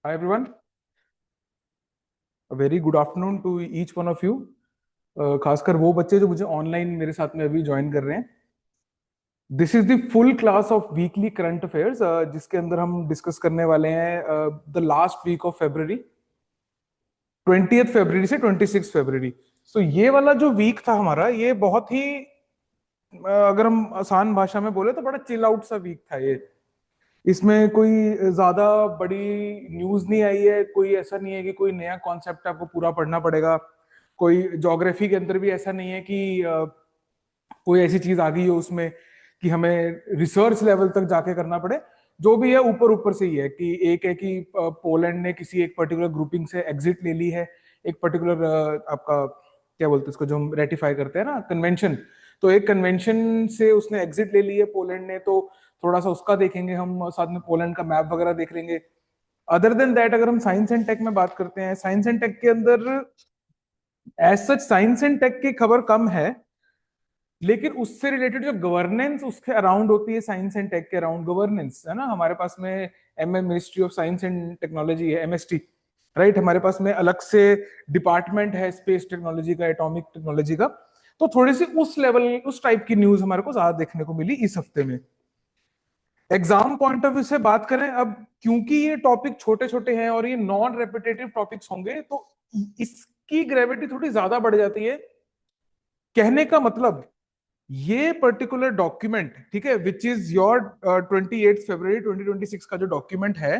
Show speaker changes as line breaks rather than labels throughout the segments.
Hi everyone, very good afternoon to each one of you. खासकर वो बच्चे जो मुझे ऑनलाइन मेरे साथ में अभी ज्वाइन कर रहे हैं। This is the full class of weekly current affairs, जिसके अंदर हम डिस्कस करने वाले हैं the last week of February, 20th फरवरी से 26 फरवरी। सो ये वाला जो वीक था हमारा, ये बहुत ही अगर हम आसान भाषा में बोले तो बड़ा चिल आउट सा वीक था ये। इसमें कोई ज्यादा बड़ी न्यूज नहीं आई है, कोई ऐसा नहीं है कि कोई नया कॉन्सेप्ट आपको पूरा पढ़ना पड़ेगा। कोई ज्योग्राफी के अंदर भी ऐसा नहीं है कि कोई ऐसी चीज आ गई हो उसमें कि हमें रिसर्च लेवल तक जाके करना पड़े। जो भी है ऊपर ऊपर से ही है कि एक है कि पोलैंड ने किसी एक पर्टिकुलर ग्रुपिंग से एग्जिट ले ली है, एक पर्टिकुलर आपका क्या बोलते हैं इसको, जो हम रेटिफाई करते हैं ना, कन्वेंशन। तो एक कन्वेंशन से उसने एग्जिट ले ली है पोलैंड ने, तो थोड़ा सा उसका देखेंगे हम, साथ में पोलैंड का मैप वगैरह देख लेंगे। अदर देन दैट, अगर हम साइंस एंड टेक में बात करते हैं, साइंस एंड टेक के अंदर as such science and tech की खबर कम है, लेकिन उससे रिलेटेड जो गवर्नेंस उसके अराउंड होती है, साइंस एंड टेक के अराउंड गवर्नेंस है ना। हमारे पास में ministry of science and technology है, एमएसटी, राइट। हमारे पास में अलग से डिपार्टमेंट है स्पेस टेक्नोलॉजी का, एटॉमिक टेक्नोलॉजी का। तो थोड़ी सी उस लेवल, उस टाइप की न्यूज हमारे को ज्यादा देखने को मिली इस हफ्ते में। एग्जाम पॉइंट ऑफ व्यू से बात करें अब, क्योंकि ये टॉपिक छोटे छोटे हैं और ये नॉन रेपिटेटिव टॉपिक्स होंगे, तो इसकी ग्रेविटी थोड़ी ज्यादा बढ़ जाती है। कहने का मतलब, ये पर्टिकुलर डॉक्यूमेंट, ठीक है, विच इज योर 28 फरवरी 2026 का जो डॉक्यूमेंट है,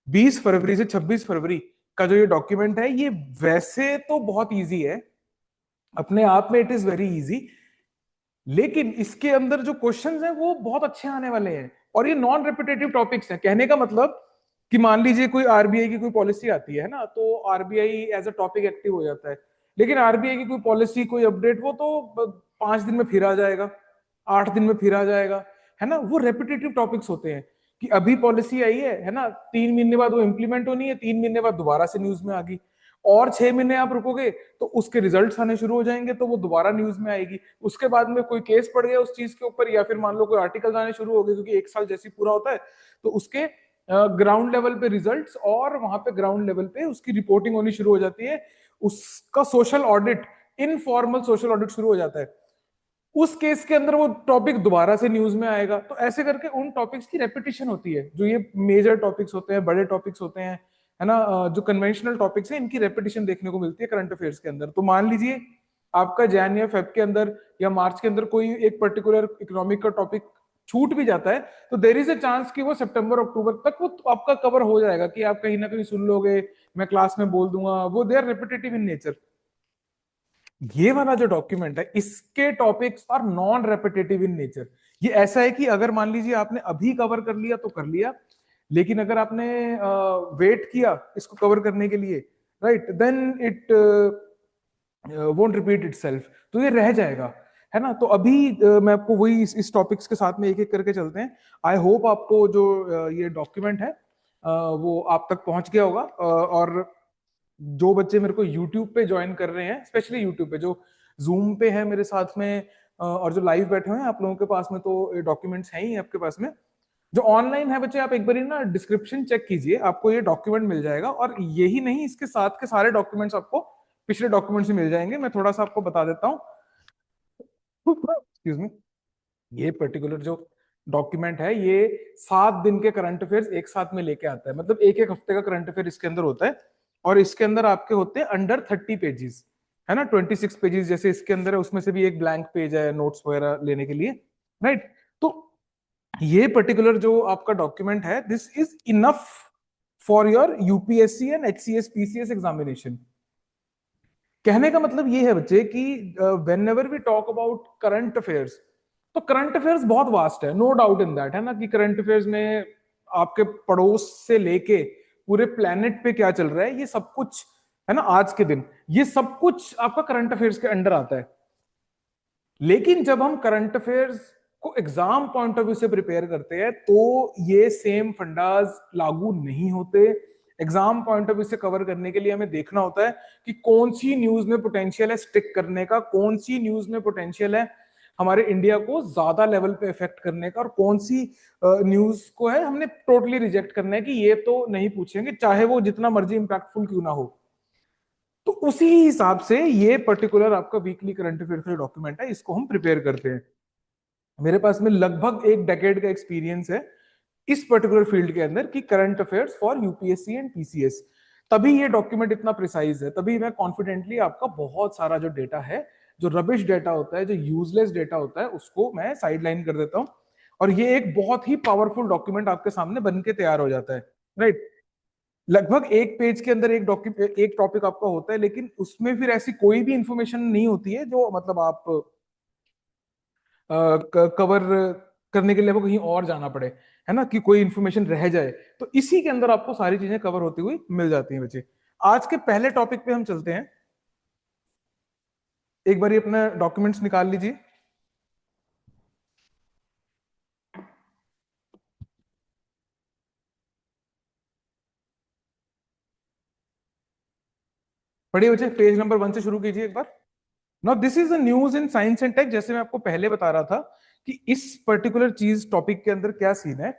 20 फरवरी से 26 फरवरी का जो ये डॉक्यूमेंट है, ये वैसे तो बहुत इजी है अपने आप में, इट इज वेरी इजी। लेकिन इसके अंदर जो क्वेश्चंस हैं वो बहुत अच्छे आने वाले हैं, और ये नॉन रिपीटेटिव टॉपिक्स हैं। कहने का मतलब कि मान लीजिए कोई आरबीआई की कोई पॉलिसी आती है ना, तो RBI as a topic active हो जाता है। लेकिन आरबीआई की कोई पॉलिसी, कोई अपडेट, वो तो 5 दिन में फिर आ जाएगा, 8 दिन में फिर आ जाएगा, है ना। वो रेपिटेटिव टॉपिक्स होते हैं कि अभी पॉलिसी आई है ना, 3 महीने बाद वो इंप्लीमेंट होनी है, 3 महीने बाद दोबारा से न्यूज में आ गई, और 6 महीने आप रुकोगे तो उसके रिजल्ट्स आने शुरू हो जाएंगे, तो वो दोबारा न्यूज में आएगी। उसके बाद में कोई केस पड़ गया उस चीज के ऊपर, या फिर मान लो कोई आर्टिकल आने शुरू हो गए, क्योंकि 1 साल जैसे पूरा होता है, तो उसके ग्राउंड लेवल पे रिजल्ट्स, और वहां पे ग्राउंड लेवल पे उसकी रिपोर्टिंग होनी शुरू हो जाती है। उसका social audit, informal social audit शुरू हो जाता है। उस केस के अंदर वो टॉपिक दोबारा से न्यूज में आएगा। तो ऐसे करके उन टॉपिक्स की रेपिटेशन होती है, जो ये मेजर टॉपिक्स होते हैं, बड़े टॉपिक्स होते हैं, है ना, जो कन्वेंशनल टॉपिक्स हैं, इनकी रेपिटेशन देखने को मिलती है करंट अफेयर्स के अंदर। तो मान लीजिए आपका जैन या फेब के अंदर या मार्च के अंदर कोई एक पर्टिकुलर इकोनॉमिक का टॉपिक छूट भी जाता है, तो देर इज अ चांस कि वो सितंबर अक्टूबर तक वो तो आपका कवर हो जाएगा, कि आप कहीं ना कहीं सुन लोगे, मैं क्लास में बोल दूंगा। वो they are repetitive in nature. ये वाला जो डॉक्यूमेंट है, इसके topics are non repetitive in nature. ये ऐसा है कि अगर मान लीजिए आपने अभी कवर कर लिया तो कर लिया, लेकिन अगर आपने वेट किया इसको कवर करने के लिए, right, then it won't repeat itself, तो ये रह जाएगा, है ना। तो अभी मैं आपको वही इस टॉपिक्स के साथ में एक एक करके चलते हैं। आई होप आपको जो ये डॉक्यूमेंट है वो आप तक पहुंच गया होगा। और जो बच्चे मेरे को यूट्यूब पे ज्वाइन कर रहे हैं, स्पेशली यूट्यूब पे, जो जूम पे है मेरे साथ में, और जो लाइव बैठे हुए हैं, आप लोगों के पास में तो डॉक्यूमेंट्स हैं ही आपके पास में। जो ऑनलाइन है बच्चे, आप एक बार ना डिस्क्रिप्शन चेक कीजिए, आपको ये डॉक्यूमेंट मिल जाएगा। और यही नहीं, इसके साथ के सारे डॉक्यूमेंट्स आपको पिछले डॉक्यूमेंट से मिल जाएंगे। मैं थोड़ा सा आपको बता देता हूँ, एक्सक्यूज मी। ये पर्टिकुलर जो डॉक्यूमेंट है, ये 7 दिन के करंट अफेयर्स एक साथ में लेके आता है, मतलब एक एक हफ्ते का करंट अफेयर इसके अंदर होता है। और इसके अंदर आपके होते हैं अंडर 30 पेजेस, है ना, 26 पेजेस जैसे इसके अंदर है, उसमें से भी एक ब्लैंक पेज है नोट्स वगैरह लेने के लिए, राइट। तो ये पर्टिकुलर जो आपका डॉक्यूमेंट है, this is enough for your UPSC and HCS PCS examination. कहने का मतलब ये है बच्चे कि whenever we talk about current affairs, तो तो करंट अफेयर्स बहुत वास्ट है, नो डाउट इन दैट, है ना, कि करंट अफेयर्स में आपके पड़ोस से लेके पूरे प्लेनेट पे क्या चल रहा है ये सब कुछ, है ना, आज के दिन ये सब कुछ आपका करंट अफेयर्स के अंडर आता है। लेकिन जब हम करंट अफेयर्स को एग्जाम पॉइंट ऑफ व्यू से प्रिपेयर करते हैं तो ये सेम फंडास लागू नहीं होते। एग्जाम पॉइंट ऑफ व्यू से कवर करने के लिए हमें देखना होता है कि कौन सी न्यूज में पोटेंशियल है स्टिक करने का, कौन सी न्यूज में पोटेंशियल है हमारे इंडिया को ज्यादा लेवल पे इफेक्ट करने का, और कौन सी न्यूज को है हमने टोटली रिजेक्ट करना है कि ये तो नहीं पूछेंगे चाहे वो जितना मर्जी इंपैक्टफुल क्यों ना हो। तो उसी हिसाब से ये पर्टिकुलर आपका वीकली करंट अफेयर का डॉक्यूमेंट है, इसको हम प्रिपेयर करते हैं। मेरे पास में लगभग एक डेकेड का एक्सपीरियंस है इस पर्टिकुलर फील्ड के अंदर कि current affairs for UPSC and PCS. तभी ये डॉक्यूमेंट इतना प्रिसाइज है, तभी मैं कॉन्फिडेंटली आपका बहुत सारा जो डेटा है, जो रबिश डेटा होता है, जो यूजलेस डेटा होता है, उसको मैं साइडलाइन कर देता हूं और ये एक बहुत ही पावरफुल डॉक्यूमेंट आपके सामने बन के तैयार हो जाता है। राइट, लगभग एक पेज के अंदर एक टॉपिक आपका होता है, लेकिन उसमें फिर ऐसी कोई भी इंफॉर्मेशन नहीं होती है जो मतलब आप कवर करने के लिए वो कहीं और जाना पड़े, है ना, कि कोई इंफॉर्मेशन रह जाए। तो इसी के अंदर आपको सारी चीजें कवर होती हुई मिल जाती हैं बच्चे। आज के पहले टॉपिक पे हम चलते हैं। एक बार अपना डॉक्यूमेंट्स निकाल लीजिए। पढ़िए बच्चे, पेज नंबर 1 से शुरू कीजिए एक बार। Now this is the news in science and tech. जैसे मैं आपको पहले बता रहा था कि इस पर्टिकुलर चीज टॉपिक के अंदर क्या सीन है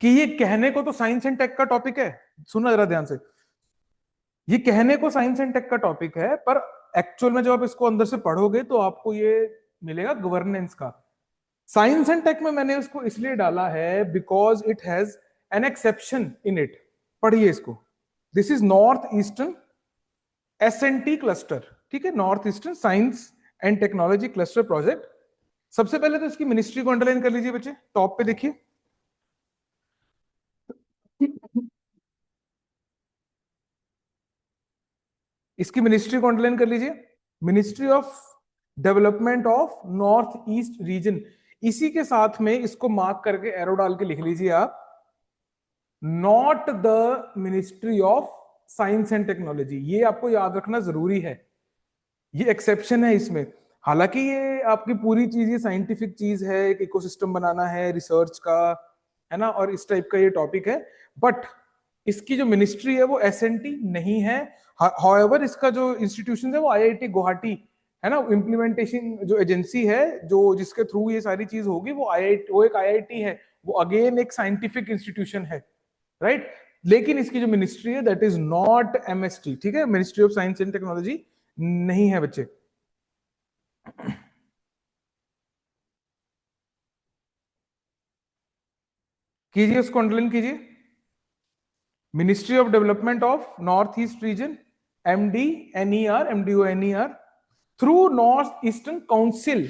कि ये कहने को तो साइंस एंड टेक का टॉपिक है, सुनना जरा ध्यान से, ये कहने को साइंस एंड टेक का टॉपिक है, पर एक्चुअल में जब आप इसको अंदर से पढ़ोगे तो आपको ये मिलेगा गवर्नेंस का। साइंस एंड टेक में मैंने उसको इसलिए डाला है because it has an exception in it. पढ़िए इसको, this is north eastern SNT cluster, ठीक है, north eastern science and technology cluster project. सबसे पहले तो इसकी मिनिस्ट्री को अंडरलाइन कर लीजिए बच्चे, टॉप पे देखिए। इसकी मिनिस्ट्री को अंडरलाइन कर लीजिए, ministry of development of north east reason. इसी के साथ में इसको मार्क करके एरो डाल के लिख लीजिए आप, not the ministry of science and technology. ये आपको याद रखना जरूरी है, ये एक्सेप्शन है इसमें। हालांकि ये आपकी पूरी चीज ये साइंटिफिक चीज है, एक इकोसिस्टम बनाना है रिसर्च का, है ना, और इस टाइप का ये टॉपिक है, बट इसकी जो मिनिस्ट्री है वो एसएनटी नहीं है। हाउएवर इसका जो इंस्टीट्यूशन है वो आईआईटी गुवाहाटी, है ना, इम्प्लीमेंटेशन जो एजेंसी है जो जिसके थ्रू ये सारी चीज होगी वो आईआईटी, वो एक आईआईटी है, वो अगेन एक साइंटिफिक इंस्टीट्यूशन है। राइट, लेकिन इसकी जो मिनिस्ट्री है दैट इज नॉट एमएसटी, ठीक है, ministry of science and technology नहीं है बच्चे। कीजिए, उसको अंडरलाइन कीजिए, ministry of development of north east region, MDONER through north eastern council.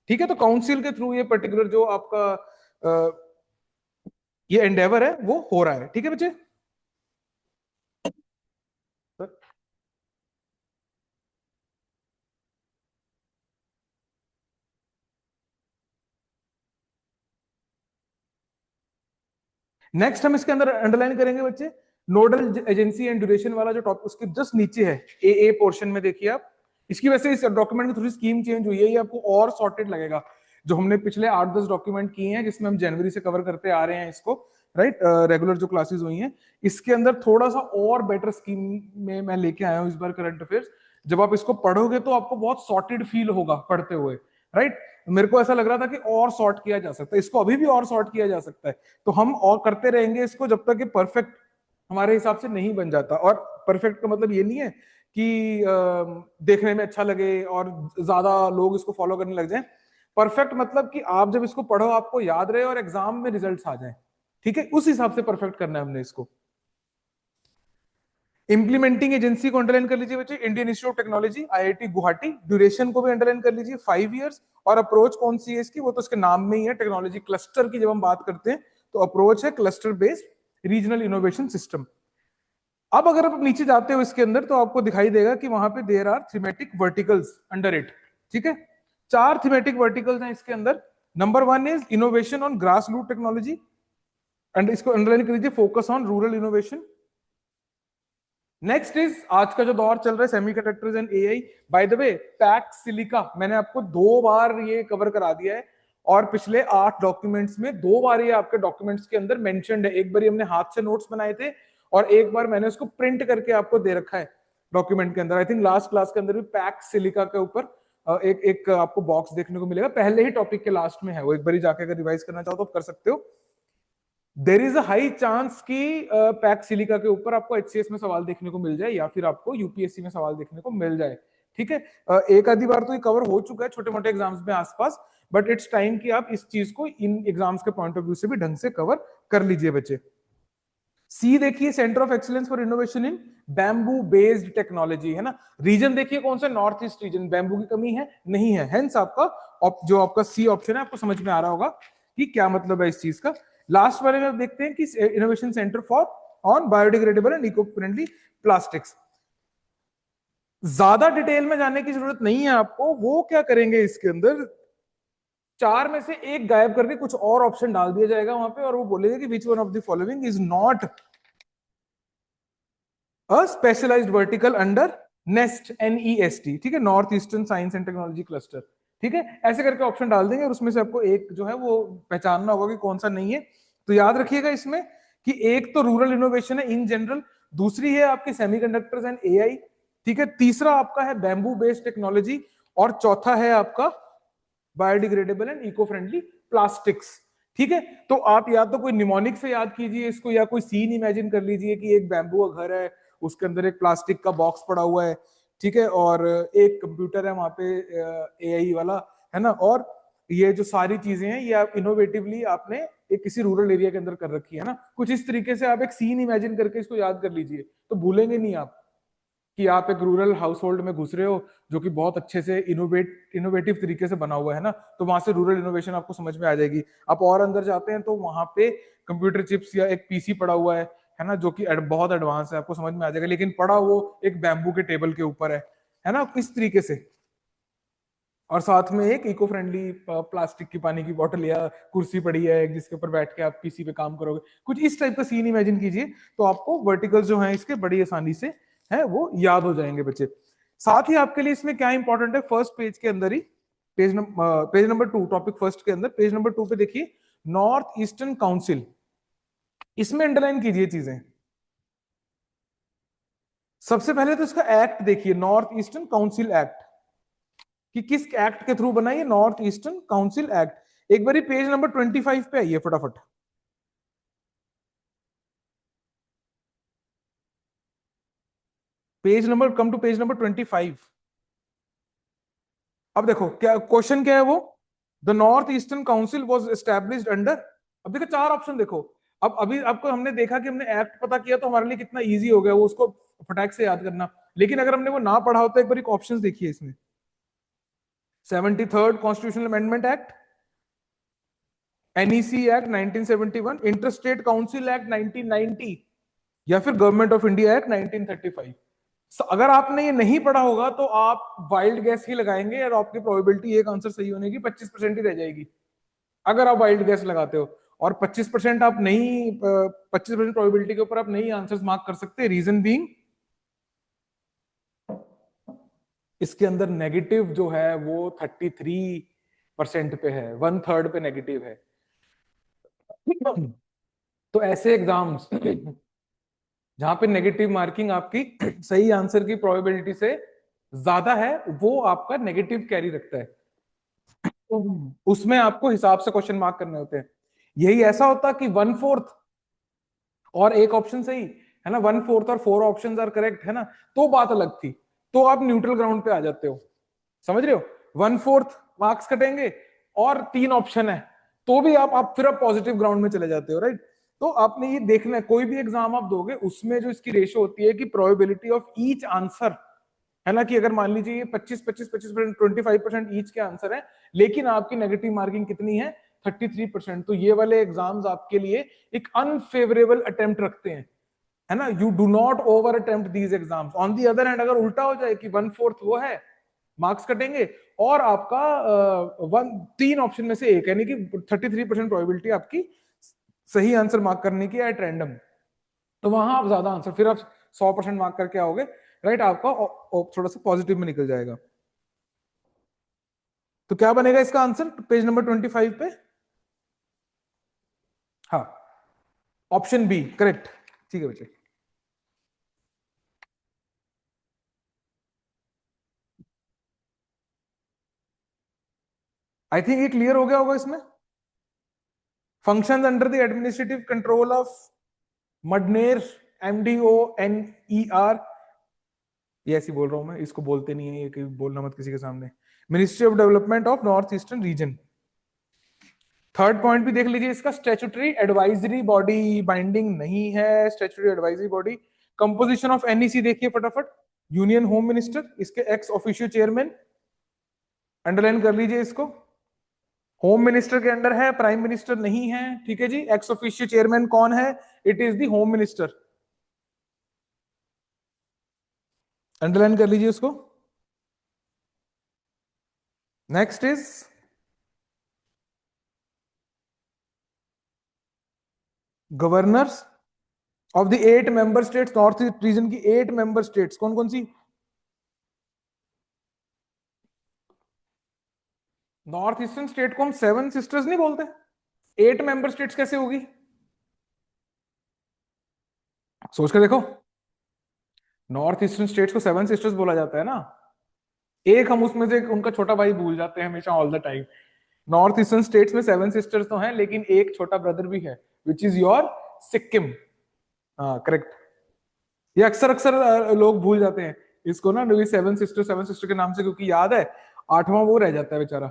ठीक है, तो काउंसिल के थ्रू ये पर्टिकुलर जो आपका ये एंडेवर है वो हो रहा है। ठीक है बच्चे, नेक्स्ट हम इसके अंदर अंडरलाइन करेंगे बच्चे नोडल एजेंसी एंड ड्यूरेशन वाला जो टॉपिक उसके जस्ट नीचे है, ए पोर्शन में देखिए आप। इसकी वजह से इस डॉक्यूमेंट की थोड़ी स्कीम चेंज हुई है, ये आपको और सॉर्टेड लगेगा। जो हमने पिछले 8-10 डॉक्यूमेंट किए हैं जिसमें हम जनवरी से कवर करते आ रहे हैं इसको, राइट, रेगुलर जो क्लासेस हुई हैं, इसके अंदर थोड़ा सा और बेटर स्कीम में मैं लेके आया हूँ इस बार करंट अफेयर्स। जब आप इसको पढ़ोगे तो आपको बहुत सॉर्टेड फील होगा पढ़ते हुए। राइट, मेरे को ऐसा लग रहा था कि और सॉर्ट किया जा सकता है इसको, अभी भी और सॉर्ट किया जा सकता है, तो हम और करते रहेंगे इसको जब तक कि परफेक्ट हमारे हिसाब से नहीं बन जाता। और परफेक्ट का मतलब ये नहीं है कि देखने में अच्छा लगे और ज्यादा लोग इसको फॉलो करने लग जाएं। परफेक्ट मतलब कि आप जब इसको पढ़ो आपको याद रहे और एग्जाम में रिजल्ट्स आ जाएं। ठीक है, उस हिसाब से परफेक्ट करना है हमने इसको। इंप्लीमेंटिंग एजेंसी को अंडरलाइन कर लीजिए बच्चे, Indian institute of technology IIT Guwahati. Duration को भी अंडरलाइन कर लीजिए 5 इयर्स। और अप्रोच कौन सी है इसकी, वो तो इसके नाम में ही है, टेक्नोलॉजी क्लस्टर की जब हम बात करते हैं तो अप्रोच है cluster based regional innovation system. अब अगर आप नीचे जाते हो इसके अंदर तो आपको दिखाई देगा कि वहां पे there are thematic verticals under it. ठीक है, 4 थीमेटिक वर्टिकल्स हैं इसके अंदर। Number 1 is innovation on grass root technology, and इसको अंडरलाइन कर लीजिए, focus on rural innovation. Next is आज का जो दौर चल रहा है, semiconductors and AI. By the way, Pax Silica मैंने आपको 2 बार ये कवर करा दिया है, और पिछले 8 डॉक्यूमेंट्स में 2 बार ये आपके डॉक्यूमेंट्स के अंदर मेंशन्ड है। एक बार हमने हाथ से नोट्स बनाए थे, और एक बार मैंने उसको प्रिंट करके आपको दे रखा है डॉक्यूमेंट के अंदर। आई थिंक लास्ट क्लास के अंदर भी पैक्स सिलिका के ऊपर एक एक आपको बॉक्स देखने को मिलेगा, पहले ही टॉपिक के लास्ट में है वो, एक बार जाके अगर रिवाइज करना चाहो तो कर सकते हो। There is a high chance कि पैक सिलिका के ऊपर आपको एचसीएस में सवाल देखने को मिल जाए, या फिर आपको यूपीएससी में सवाल देखने को मिल जाए। ठीक है, एक आधी बार तो ये कवर हो चुका है छोटे मोटे एग्जाम्स में आसपास, बट इट्स टाइम कि आप इस चीज को इन एग्जाम्स के पॉइंट ऑफ व्यू से भी ढंग से कवर कर लीजिए बच्चे। सी देखिए, centre of excellence for innovation in bamboo based technology, है ना। रीजन देखिए कौन सा, नॉर्थ ईस्ट रीजन। बैम्बू की कमी है नहीं है, हेंस आपका जो आपका सी ऑप्शन है आपको समझ में आ रहा होगा कि क्या मतलब है इस चीज का। लास्ट वाले में आप देखते हैं कि innovation centre for on biodegradable and eco friendly plastics. ज्यादा डिटेल में जाने की जरूरत नहीं है आपको, वो क्या करेंगे इसके अंदर 4 में से एक गायब करके कुछ और ऑप्शन डाल दिया जाएगा वहां पे, और वो बोलेगा कि which one of the following is not a specialised vertical under NEST, NEST, ठीक है, north eastern science and technology cluster. ठीक है, ऐसे करके ऑप्शन डाल देंगे, और उसमें से आपको एक जो है वो पहचानना होगा कि कौन सा नहीं है। तो याद रखिएगा इसमें कि एक तो रूरल इनोवेशन है इन जनरल, दूसरी है आपकी सेमीकंडक्टर्स एंड एआई, ठीक है, तीसरा आपका है बैम्बू बेस्ड टेक्नोलॉजी, और चौथा है आपका biodegradable and eco friendly plastics. ठीक है, तो आप या तो कोई निमोनिक से याद कीजिए इसको, या कोई सीन इमेजिन कर लीजिए कि एक बैम्बू का घर है, उसके अंदर एक प्लास्टिक का बॉक्स पड़ा हुआ है, ठीक है, और एक कंप्यूटर है वहां पे एआई वाला, है ना। और ये जो सारी चीजें हैं ये आप इनोवेटिवली आपने एक किसी रूरल एरिया के अंदर कर रखी है ना, कुछ इस तरीके से आप एक सीन इमेजिन करके इसको याद कर लीजिए, तो भूलेंगे नहीं आप कि आप एक रूरल हाउस होल्ड में घुस रहे हो जो कि बहुत अच्छे से इनोवेटिव तरीके से बना हुआ है ना, तो वहां से रूरल इनोवेशन आपको समझ में आ जाएगी। आप और अंदर जाते हैं तो वहां पे कंप्यूटर चिप्स या एक पीसी पड़ा हुआ है ना, जो कि बहुत एडवांस है, आपको समझ में आ जाएगा, लेकिन पड़ा वो एक बैम्बू के टेबल के ऊपर है ना, इस तरीके से। और साथ में एक इको फ्रेंडली प्लास्टिक की पानी की बोतल या कुर्सी पड़ी है जिसके ऊपर बैठ के आप पीसी पे काम करोगे, कुछ इस टाइप का सीन इमेजिन कीजिए, तो आपको वर्टिकल्स जो हैं इसके बड़ी आसानी से है वो याद हो जाएंगे बच्चे। साथ ही आपके लिए इसमें क्या इंपॉर्टेंट है, फर्स्ट पेज के अंदर ही, पेज नंबर 2, टॉपिक फर्स्ट के अंदर पेज नंबर 2 पे देखिए, नॉर्थ ईस्टर्न काउंसिल, इसमें अंडरलाइन कीजिए चीजें। सबसे पहले तो इसका एक्ट देखिए, नॉर्थ ईस्टर्न काउंसिल एक्ट, कि किस एक्ट के थ्रू बना, ये नॉर्थ ईस्टर्न काउंसिल एक्ट। एक बार पेज नंबर 25 पे आइए फटाफट। Come to page number 25। अब देखो क्या क्वेश्चन क्या है वो, the north eastern council was established under. अब देखो 4 ऑप्शन देखो। अब अभी आपको हमने देखा कि हमने एक्ट पता किया तो हमारे लिए कितना इजी हो गया वो उसको फटाक से याद करना, लेकिन अगर हमने वो ना पढ़ा होता, एक बार ऑप्शन देखिए इसमें, 73rd constitutional amendment act, NEC act 1971, interstate council act 1990, या फिर गवर्नमेंट ऑफ इंडिया एक्ट 1935। अगर आपने ये नहीं पढ़ा होगा तो आप वाइल्ड गैस ही लगाएंगे और आपकी प्रोबेबिलिटी एक आंसर सही होने की 25% ही रह जाएगी, अगर आप वाइल्ड गैस लगाते हो। और 25% आप नहीं 25% प्रोबेबिलिटी के ऊपर आप नहीं आंसर्स मार्क कर सकते, रीजन बीइंग इसके अंदर नेगेटिव जो है वो 33% पे है, 1/3 पे नेगेटिव है। तो ऐसे एग्जाम्स जहां पे नेगेटिव मार्किंग आपकी सही आंसर की प्रोबेबिलिटी से ज्यादा है, वो आपका नेगेटिव कैरी रखता है, उसमें आपको हिसाब से क्वेश्चन मार्क करने होते हैं। यही ऐसा होता कि 1/4 और एक ऑप्शन सही है ना, 1/4 और 4 ऑप्शंस आर करेक्ट है ना, तो बात अलग थी, तो आप न्यूट्रल ग्राउंड पे आ जाते हो, समझ रहे हो। 1/4 मार्क्स कटेंगे और 3 ऑप्शन है, तो भी आप फिर आप पॉजिटिव ग्राउंड में चले जाते हो, राइट। तो आपने ये देखना है, कोई भी एग्जाम आप दोगे उसमें जो इसकी रेशो होती है कि प्रोबेबिलिटी ऑफ ईच आंसर, है ना, कि अगर मान लीजिए 25% 25% ईच के आंसर है, लेकिन आपकी नेगेटिव मार्किंग कितनी है 33%, तो ये वाले एग्जाम्स आपके लिए एक अनफेवरेबल अटेम्प्ट रखते हैं, है ना। You do not over attempt these exams. On the other hand अगर उल्टा हो जाए कि 1/4 वो है, मार्क्स कटेंगे, और आपका वन 3 ऑप्शन में से एक, यानी कि 33% प्रोबेबिलिटी आपकी सही आंसर मार्क करने की एट रैंडम। तो वहां आप ज्यादा आंसर, फिर आप 100% मार्क करके आओगे, राइट, आपका थोड़ा सा पॉजिटिव में निकल जाएगा। तो क्या बनेगा इसका आंसर पेज नंबर 25 पे? हाँ, ऑप्शन बी करेक्ट। ठीक है बच्चे। आई थिंक ये क्लियर हो गया होगा इसमें। Functions under the administrative control of MDONER, MDONER, ये ऐसी बोल रहा हूं मैं, इसको बोलते नहीं है, ये बोलना मत किसी के सामने। Ministry of development of north eastern region. Third point भी देख लीजिए इसका, स्टैट्यूटरी एडवाइजरी बॉडी, बाइंडिंग नहीं है statutory advisory body. Composition of NEC देखिए फटाफट, यूनियन होम मिनिस्टर, इसके एक्स ऑफिशियो चेयरमैन, अंडरलाइन कर लीजिए इसको। होम मिनिस्टर के अंडर है, प्राइम मिनिस्टर नहीं है, ठीक है जी। एक्स ऑफिशियो चेयरमैन कौन है? It is the home minister, underline कर लीजिए उसको। Next is governors of the 8 member states, north east reason की 8 मेंबर स्टेट्स कौन कौन सी? नॉर्थ ईस्टर्न स्टेट को हम 7 सिस्टर्स नहीं बोलते, 8 मेंबर स्टेट्स कैसे होगी? सोच कर देखो। नॉर्थ ईस्टर्न स्टेट्स को 7 सिस्टर्स बोला जाता है ना, एक हम उसमें से उनका छोटा भाई भूल जाते हैं हमेशा, all the time. North eastern states में 7 सिस्टर्स तो हैं, लेकिन एक छोटा ब्रदर भी है, विच इज योर सिक्किम। हाँ करेक्ट। ये अक्सर अक्सर लोग भूल जाते हैं इसको ना, 7 सिस्टर के नाम से, क्योंकि याद है 8वां वो रह जाता है बेचारा,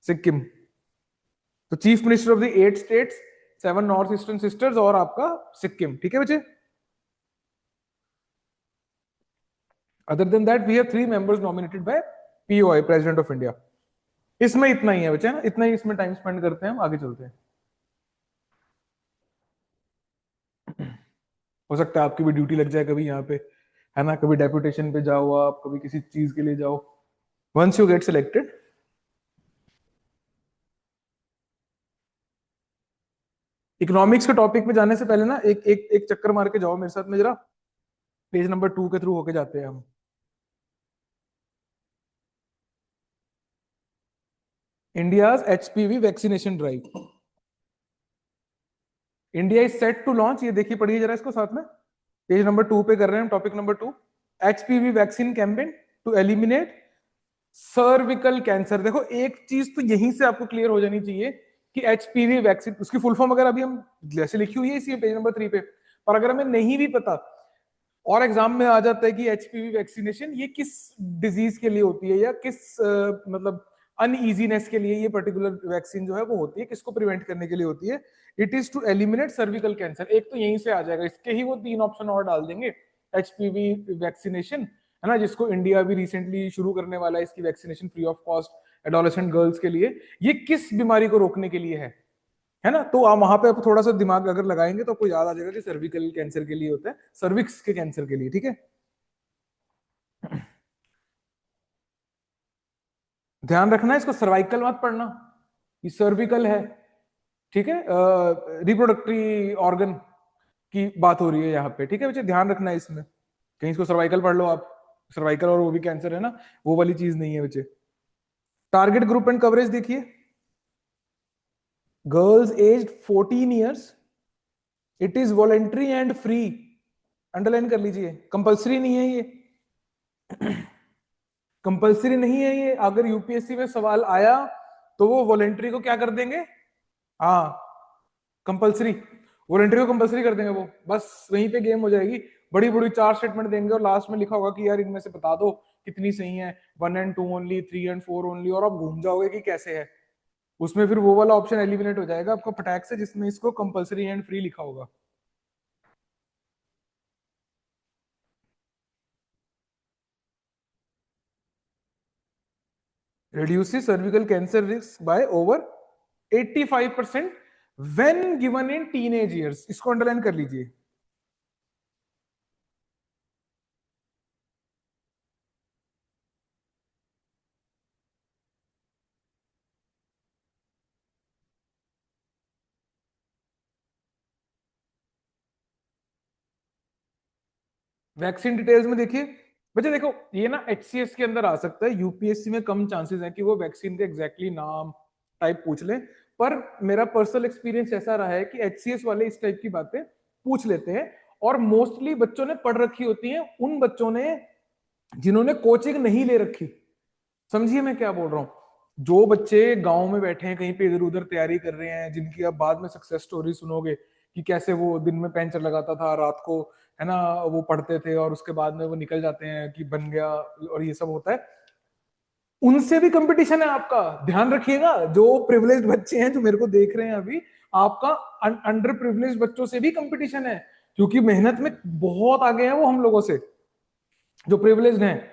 सिक्किम। तो chief minister of the 8 states, 7 north eastern sisters और आपका सिक्किम, ठीक है बच्चे। Other than that we have 3 members nominated by POI, president of India. इसमें इतना ही है बच्चे ना, इतना ही इसमें टाइम स्पेंड करते हैं हम, आगे चलते हैं। हो सकता है आपकी भी ड्यूटी लग जाए कभी यहाँ पे, है ना, कभी डेपुटेशन पे जाओ आप, कभी किसी चीज के लिए जाओ, once you get selected. Economics के टॉपिक पे जाने से पहले ना एक एक एक चक्कर मार के जाओ मेरे साथ में जरा, पेज नंबर 2 के थ्रू होके जाते हैं हम। India's HPV vaccination drive, India is set to launch, ये देखिए पढ़िए जरा इसको साथ में, पेज नंबर 2 पे कर रहे हैं हम, topic number 2, HPV vaccine campaign to eliminate cervical cancer. देखो एक चीज तो यहीं से आपको क्लियर हो जानी चाहिए कि HPV वैक्सीन, उसकी फुल फॉर्म अगर अभी हम जैसे लिखी हुई है इसी पेज नंबर 3 पे, पर अगर हमें नहीं भी पता और एग्जाम में आ जाता है कि HPV वैक्सीनेशन ये किस डिजीज के लिए होती है, या किस मतलब अनईजीनेस के लिए ये पर्टिकुलर वैक्सीन जो है वो होती है, किसको प्रिवेंट करने के लिए होती है? It is to eliminate cervical cancer. एक तो यहीं से आ जाएगा, इसके ही वो 3 ऑप्शन और डाल देंगे, HPV वैक्सीनेशन, है ना, जिसको इंडिया भी रिसेंटली शुरू करने वाला है, इसकी vaccination free of cost adolescent girls के लिए। ये किस बीमारी को रोकने के लिए है ना? तो आप वहां पे आप थोड़ा सा दिमाग अगर लगाएंगे तो आपको याद आ जाएगा कि सर्विकल कैंसर के लिए होता है, सर्विक्स के कैंसर के लिए, ठीक है। ध्यान रखना है इसको, सर्वाइकल मत पढ़ना, ये सर्विकल है, ठीक है, रिप्रोडक्टरी ऑर्गन की बात हो रही है यहाँ पे, ठीक है बच्चे, ध्यान रखना है इसमें, कहीं इसको सर्वाइकल पढ़ लो आप, सर्वाइकल और वो भी कैंसर है ना, वो वाली चीज नहीं है बच्चे। टारगेट ग्रुप एंड कवरेज देखिए, girls age 14 years, it is voluntary and free, underline कर लीजिए, कंपल्सरी नहीं है ये, कंपल्सरी नहीं है ये। अगर यूपीएससी में सवाल आया तो वो वॉलेंट्री को क्या कर देंगे? हाँ, कंपल्सरी, वॉलेंट्री को कंपल्सरी कर देंगे वो, बस वहीं पे गेम हो जाएगी। बड़ी बड़ी 4 स्टेटमेंट देंगे और लास्ट में लिखा होगा कि यार इनमें से बता दो कितनी सही है, 1 and 2 ओनली, 3 and 4 ओनली, और आप घूम जाओगे कि कैसे है। उसमें फिर वो वाला ऑप्शन एलिमिनेट हो जाएगा आपका फटाक से, जिसमें इसको कंपल्सरी एंड फ्री लिखा होगा। reduces cervical cancer risk by over 85% when given in teenage years, इसको अंडरलाइन कर लीजिए। वैक्सीन डिटेल्स में देखिए बच्चे, देखो ये ना एचसीएस के अंदर आ सकता है, यूपीएससी में कम चांसेस हैं कि वो वैक्सीन के एग्जैक्टली नाम टाइप पूछ ले। पर मेरा पर्सनल एक्सपीरियंस ऐसा रहा है कि एचसीएस वाले इस टाइप की बातें पूछ लेते हैं, और मोस्टली बच्चों ने पढ़ रखी होती हैं, उन बच्चों ने जिन्होंने कोचिंग नहीं ले रखी। समझिए मैं क्या बोल रहा हूँ, जो बच्चे गांव में बैठे हैं कहीं पे इधर उधर तैयारी कर रहे हैं, जिनकी आप बाद में सक्सेस स्टोरी सुनोगे कि कैसे वो दिन में पेंचर लगाता था, रात को है ना वो पढ़ते थे, और उसके बाद में वो निकल जाते हैं कि बन गया, और ये सब होता है, उनसे भी कंपटीशन है आपका। ध्यान रखिएगा, जो प्रिविलेज्ड बच्चे हैं जो मेरे को देख रहे हैं अभी, आपका अंडर प्रिविलेज्ड बच्चों से भी कंपटीशन है, क्योंकि मेहनत में बहुत आगे हैं वो हम लोगों से। जो प्रिविलेज्ड हैं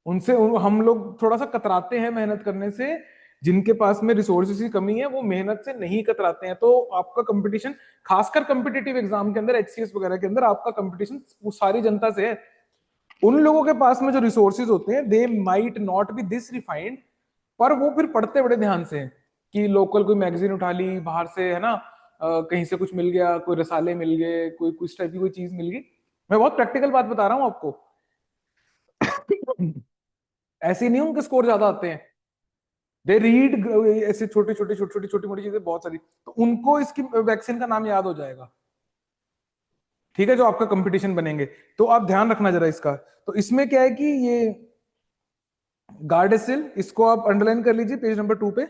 उनसे हम लोग थोड़ा सा कतराते हैं मेहनत करने से, जिनके पास में रिसोर्सेज की कमी है वो मेहनत से नहीं कतराते हैं। तो आपका कंपटीशन, खासकर कंपिटेटिव एग्जाम के अंदर, एचसीएस वगैरह के अंदर, आपका कंपटीशन वो सारी जनता से है। उन लोगों के पास में जो रिसोर्सेज होते हैं, they might not be this refined, पर वो फिर पढ़ते बड़े ध्यान से हैं कि लोकल कोई मैगजीन उठा ली बाहर से, है ना, कहीं से कुछ मिल गया, कोई रसाले मिल गए, कोई कुछ टाइप की कोई चीज मिल गई। मैं बहुत प्रैक्टिकल बात बता रहा हूँ आपको। ऐसे नहीं उनके स्कोर ज्यादा आते हैं, दे रीड ऐसे छोटी छोटी छोटी छोटी छोटी मोटी चीजें बहुत सारी, तो उनको इसकी वैक्सीन का नाम याद हो जाएगा। ठीक है, जो आपका कंपटीशन बनेंगे, तो आप ध्यान रखना जरा इसका। तो इसमें क्या है कि ये गार्डेसिल, इसको आप अंडरलाइन कर लीजिए पेज नंबर 2 पे।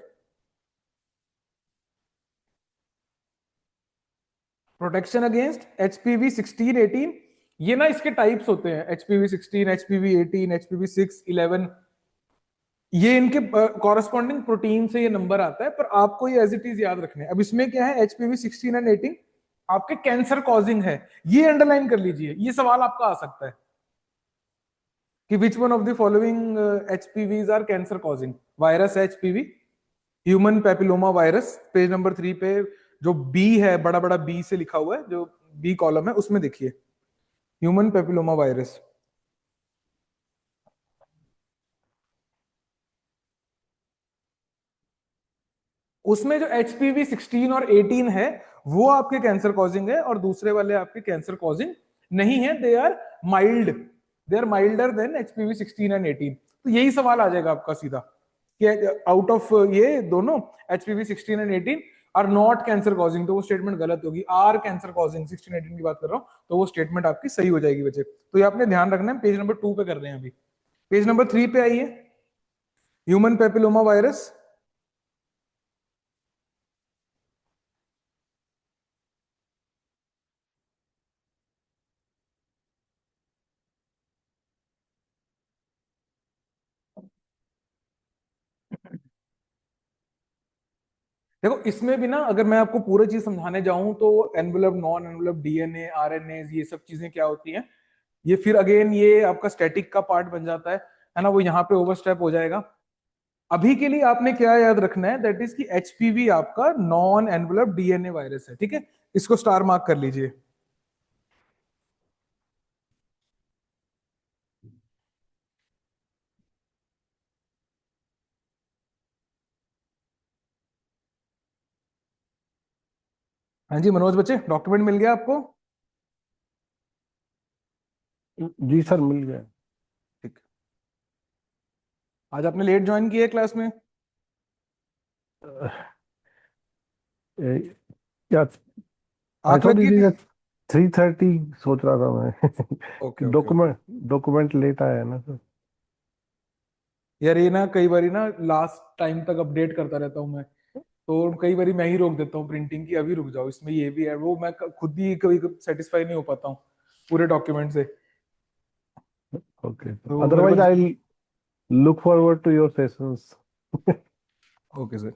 प्रोटेक्शन अगेंस्ट एचपीवी 16-18, ये ना इसके टाइप्स होते हैं, एचपीवी 16, एचपीवी 18, एचपीवी 6, 11, ये इनके कॉरेस्पॉन्डिंग प्रोटीन से ये नंबर आता है, पर आपको ये एज इट इज याद रखने हैं। अब इसमें क्या है, एचपीवी 16 एंड 18 आपके कैंसर कॉजिंग है, ये अंडरलाइन कर लीजिए, ये सवाल आपका आ सकता है कि which one of the following HPVs are cancer causing. Virus है HPV, human papilloma virus, page number 3 पे जो बी है, बड़ा बड़ा बी से लिखा हुआ है, जो बी कॉलम है उसमें देखिए, ह्यूमन पेपिलोमा वायरस। उसमें जो एचपीवी 16 और 18 है वो आपके कैंसर कॉजिंग है, और दूसरे वाले आपके कैंसर कॉजिंग नहीं है, they are mild, they are milder than HPV 16 and 18। तो यही सवाल आ जाएगा आपका सीधा कि आउट ऑफ ये दोनों, HPV 16 and 18 are not cancer causing, तो वो स्टेटमेंट गलत होगी। आर कैंसर कॉजिंग 16-18 की बात कर रहा हूं, तो वो स्टेटमेंट आपकी सही हो जाएगी बच्चे। तो ये आपने ध्यान रखना है, पेज नंबर 2 पे कर रहे हैं अभी। पेज नंबर 3 पे आइए, ह्यूमन पेपिलोमा वायरस। देखो इसमें भी ना, अगर मैं आपको पूरी चीज समझाने जाऊं तो envelope, non envelope, DNA, RNA, ये सब चीजें क्या होती हैं, ये फिर अगेन ये आपका स्टैटिक का पार्ट बन जाता है ना, वो यहाँ पे ओवरस्टेप हो जाएगा। अभी के लिए आपने क्या याद रखना है, दैट इज कि एचपीवी आपका नॉन एनवेलप डीएनए वायरस है। ठीक है, इसको स्टार मार्क कर लीजिए। हाँ जी मनोज बच्चे, डॉक्यूमेंट मिल गया आपको?
जी सर, मिल गया।
ठीक। आज आपने लेट ज्वाइन किया है क्लास में?
अ, ए, क्या? आई
आंख
थॉट
लग गई
इट इज
थी?
3:30 सोच रहा था
ओके
मैं।
Okay okay.
डॉक्यूमेंट लेट आया है ना सर।
यार ये ना कई बारी ना लास्ट टाइम तक अपडेट करता रहता हूँ मैं, तो कई बारी मैं ही रोक देता हूँ प्रिंटिंग की, अभी रुक जाओ, इसमें ये भी है वो, मैं खुद ही कभी सेटिस्फाई नहीं हो पाता हूँ पूरे डॉक्यूमेंट से।
ओके,
तो मेरे को,
otherwise I look forward to your sessions.
Okay sir.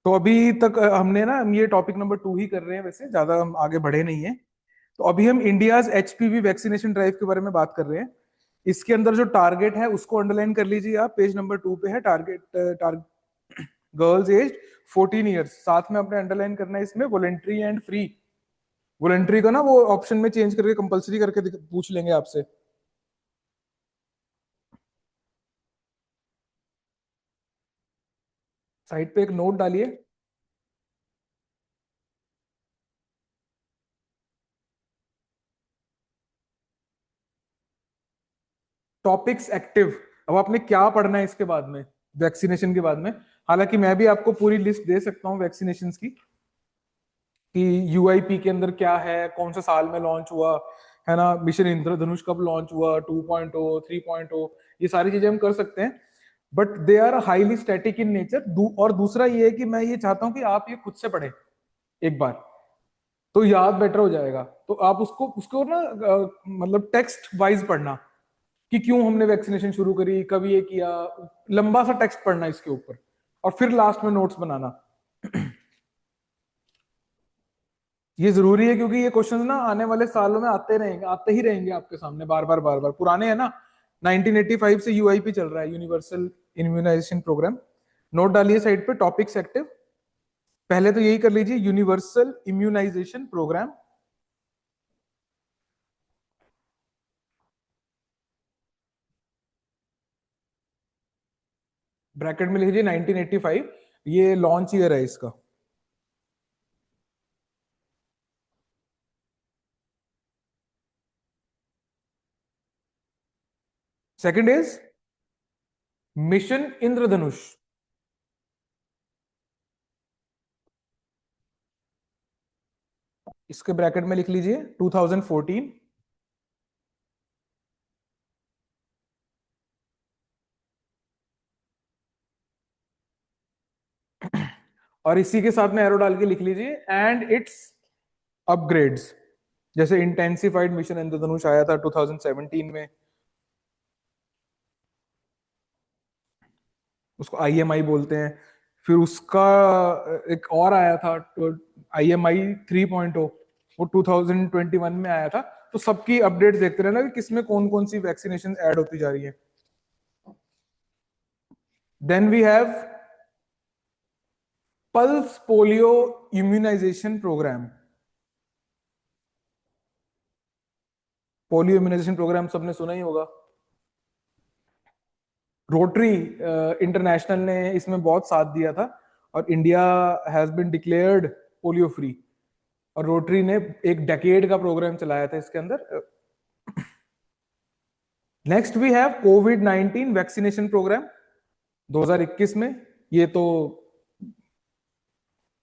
तो अभी तक हमने ना, हम ये टॉपिक नंबर 2 ही कर रहे हैं, वैसे ज्यादा हम आगे बढ़े नहीं है। तो अभी हम इंडियाज एचपीवी वैक्सीनेशन ड्राइव के बारे में बात कर रहे हैं। इसके अंदर जो टारगेट है उसको अंडरलाइन कर लीजिए आप, पेज नंबर 2 पे है टारगेट, गर्ल्स एज 14 ईयर्स, साथ में अपने अंडरलाइन करना है इसमें वॉलेंट्री एंड फ्री। वॉलेंट्री का ना वो ऑप्शन में चेंज करके कंपलसरी करके पूछ लेंगे आपसे। साइड पे एक नोट डालिए। Topics active. अब आपने क्या पढ़ना है इसके बाद में, वैक्सीनेशन के बाद में। हालांकि मैं भी आपको पूरी लिस्ट दे सकता हूँ वैक्सीनेशन की, कि यूआईपी के अंदर क्या है, कौन सा साल में लॉन्च हुआ है ना, मिशन इंद्रधनुष कब लॉन्च हुआ, 2.0 3.0, ये सारी चीजें हम कर सकते हैं। But they are highly static in nature. और दूसरा ये है कि मैं ये चाहता हूं कि आप ये खुद से पढ़े एक बार, तो याद बेटर हो जाएगा। तो आप उसको उसको ना मतलब टेक्स्ट वाइज पढ़ना, कि क्यों हमने वैक्सीनेशन शुरू करी, कब ये किया, लंबा सा टेक्स्ट पढ़ना इसके ऊपर, और फिर लास्ट में नोट्स बनाना। ये जरूरी है, क्योंकि ये क्वेश्चन ना आने वाले सालों में आते रहेंगे, आते ही रहेंगे आपके सामने बार बार बार बार। पुराने है ना, 1985 से यूआईपी चल रहा है, यूनिवर्सल इम्यूनाइजेशन प्रोग्राम। नोट डालिए साइड पे, टॉपिक्स एक्टिव। पहले तो यही कर लीजिए, यूनिवर्सल इम्यूनाइजेशन प्रोग्राम। ब्रैकेट में लिखिए 1985, ये लॉन्च ईयर है इसका। सेकंड इज मिशन इंद्रधनुष। इसके ब्रैकेट में लिख लीजिए 2014। और इसी के साथ में एरो डाल के लिख लीजिए एंड इट्स अपग्रेड्स। जैसे इंटेंसिफाइड मिशन इंद्रधनुष आया था 2017 में, उसको आईएमआई बोलते हैं। फिर उसका एक और आया था आईएमआई 3.0, वो 2021 में आया था। तो सबकी अपडेट्स देखते रहना कि किसमें कौन कौन सी वैक्सीनेशन ऐड होती जा रही है। Then we have pulse polio immunisation programme. Polio immunisation programme सबने सुना ही होगा। रोटरी इंटरनेशनल ने इसमें बहुत साथ दिया था, और India has been declared polio free. और रोटरी ने एक डेकेड का प्रोग्राम चलाया था इसके अंदर। Next we have covid 19 vaccination programme 2021 में। ये तो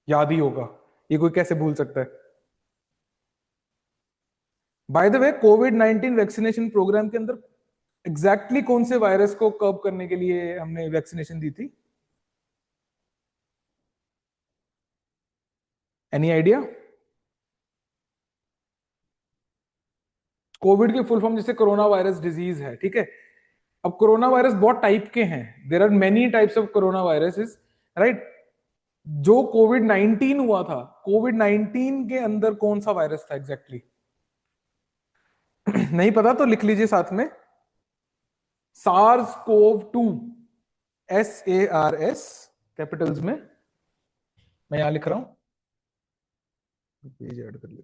याद ही होगा, ये कोई कैसे भूल सकता है। By the way, covid 19 vaccination programme के अंदर एग्जैक्टली exactly कौन से वायरस को कर्व करने के लिए हमने वैक्सीनेशन दी थी? Any idea? कोविड की फुल फॉर्म जैसे कोरोना वायरस डिजीज है, ठीक है। अब कोरोना वायरस बहुत टाइप के हैं, there are many types of corona viruses, right. जो कोविड 19 हुआ था, कोविड 19 के अंदर कौन सा वायरस था एग्जैक्टली exactly? नहीं पता तो लिख लीजिए साथ में, सार्स कोव 2, SARS कैपिटल्स में। मैं यहां लिख रहा हूं, पेज ऐड कर ले,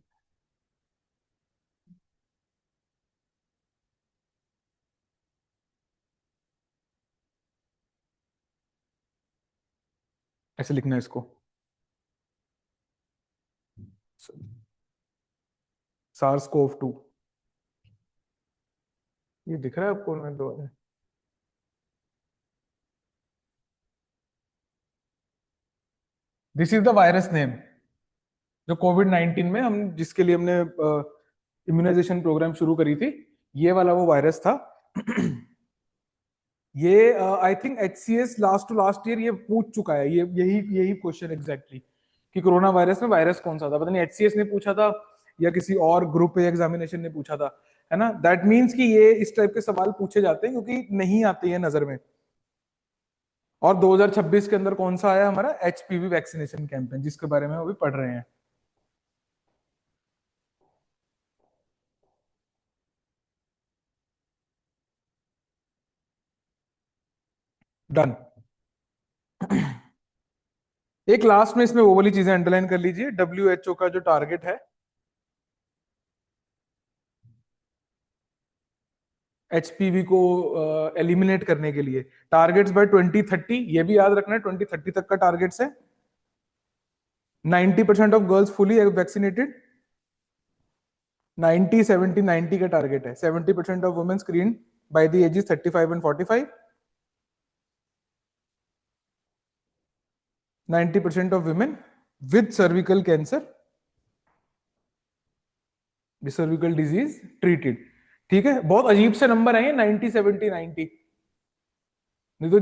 ऐसे लिखना है इसको, सार्स कोव 2। ये दिख रहा है आपको? मैं दो, this is the virus name जो कोविड 19 में हम जिसके लिए हमने इम्यूनाइजेशन प्रोग्राम शुरू करी थी, ये वाला वो वायरस था। ये I think HCS last to last year ये पूछ चुका है, ये यही यही क्वेश्चन एग्जैक्टली, कि कोरोना वायरस में वायरस कौन सा था। पता नहीं HCS ने पूछा था या किसी और ग्रुप एग्जामिनेशन ने पूछा था, है ना। दैट मीन्स कि ये इस टाइप के सवाल पूछे जाते हैं क्योंकि नहीं आते हैं नजर में। और 2026 के अंदर कौन सा आया हमारा HPV वैक्सीनेशन कैंपेन, जिसके बारे में अभी पढ़ रहे हैं। डन। एक लास्ट में इसमें वो वाली चीजें अंडरलाइन कर लीजिए, WHO का जो टारगेट है HPV को एलिमिनेट करने के लिए, टारगेट्स बाय 2030, ये भी याद रखना है 2030 तक का टारगेट्स है। 90% ऑफ गर्ल्स फुली वैक्सीनेटेड, 90 70 90 का टारगेट है। 70% of women screen by the ages 35 and 45. 90% of women with cervical cancer, cervical disease treated. ठीक है, बहुत अजीब से नंबर है ये 90, 70, 90। नहीं तो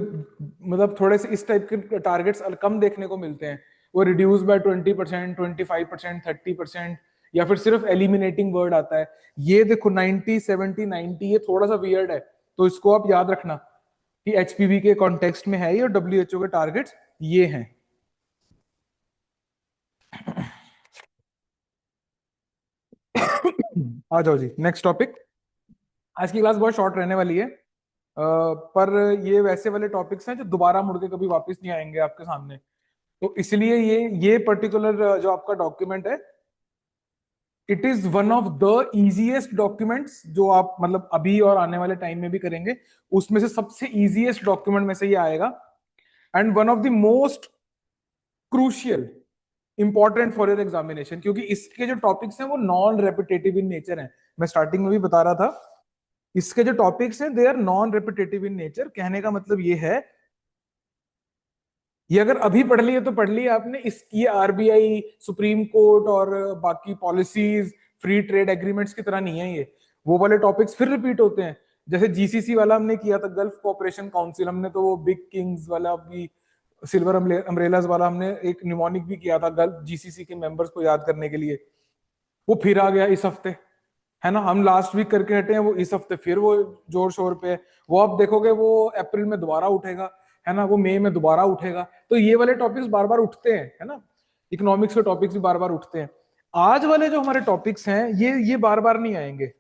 मतलब थोड़े से इस टाइप के टारगेट्स कम देखने को मिलते हैं। वो रिड्यूस बाय 20%, 25%, 30%, या फिर सिर्फ एलिमिनेटिंग वर्ड आता है। ये देखो 90, 70, 90, ये थोड़ा सा वियर्ड है, तो इसको आप याद रखना कि एचपीवी के कॉन्टेक्स्ट में है ये, और डब्ल्यूएचओ के टारगेट्स ये हैं। आ जाओ जी, नेक्स्ट टॉपिक। आज की क्लास बहुत शॉर्ट रहने वाली है, पर ये वैसे वाले टॉपिक्स हैं जो दोबारा मुड़ के कभी वापस नहीं आएंगे आपके सामने। तो इसलिए ये पर्टिकुलर जो आपका डॉक्यूमेंट है, it is one of the easiest documents जो आप मतलब अभी और आने वाले टाइम में भी करेंगे, उसमें से सबसे इजीएस्ट डॉक्यूमेंट में से ये आएगा, and one of the most crucial important for your examination, क्योंकि इसके जो टॉपिक्स हैं वो नॉन रेपिटेटिव इन नेचर हैं। मैं स्टार्टिंग में भी बता रहा था, इसके जो टॉपिक्स हैं they are non repetitive in nature. कहने का मतलब ये है, ये अगर अभी पढ़ लिए तो पढ़ लिए आपने, इसकी आरबीआई, सुप्रीम कोर्ट और बाकी पॉलिसीज, फ्री ट्रेड एग्रीमेंट्स की तरह नहीं है ये। वो वाले टॉपिक्स फिर रिपीट होते हैं, जैसे जीसीसी वाला हमने किया था, गल्फ कोऑपरेशन काउंसिल, हमने तो वो बिग किंग्स वाला भी, सिल्वर अम्ब्रेलाज वाला हमने एक निमोनिक भी किया था गल्फ जीसीसी के मेंबर्स को याद करने के लिए। वो फिर आ गया इस हफ्ते, है ना। हम लास्ट वीक करके हटे हैं, वो इस हफ्ते फिर वो जोर शोर पे है। वो आप देखोगे वो अप्रैल में दोबारा उठेगा, है ना, वो मई में दोबारा उठेगा। तो ये वाले टॉपिक्स बार बार उठते हैं, है ना। इकोनॉमिक्स के टॉपिक्स भी बार बार उठते हैं। आज वाले जो हमारे टॉपिक्स हैं ये बार बार नहीं आएंगे।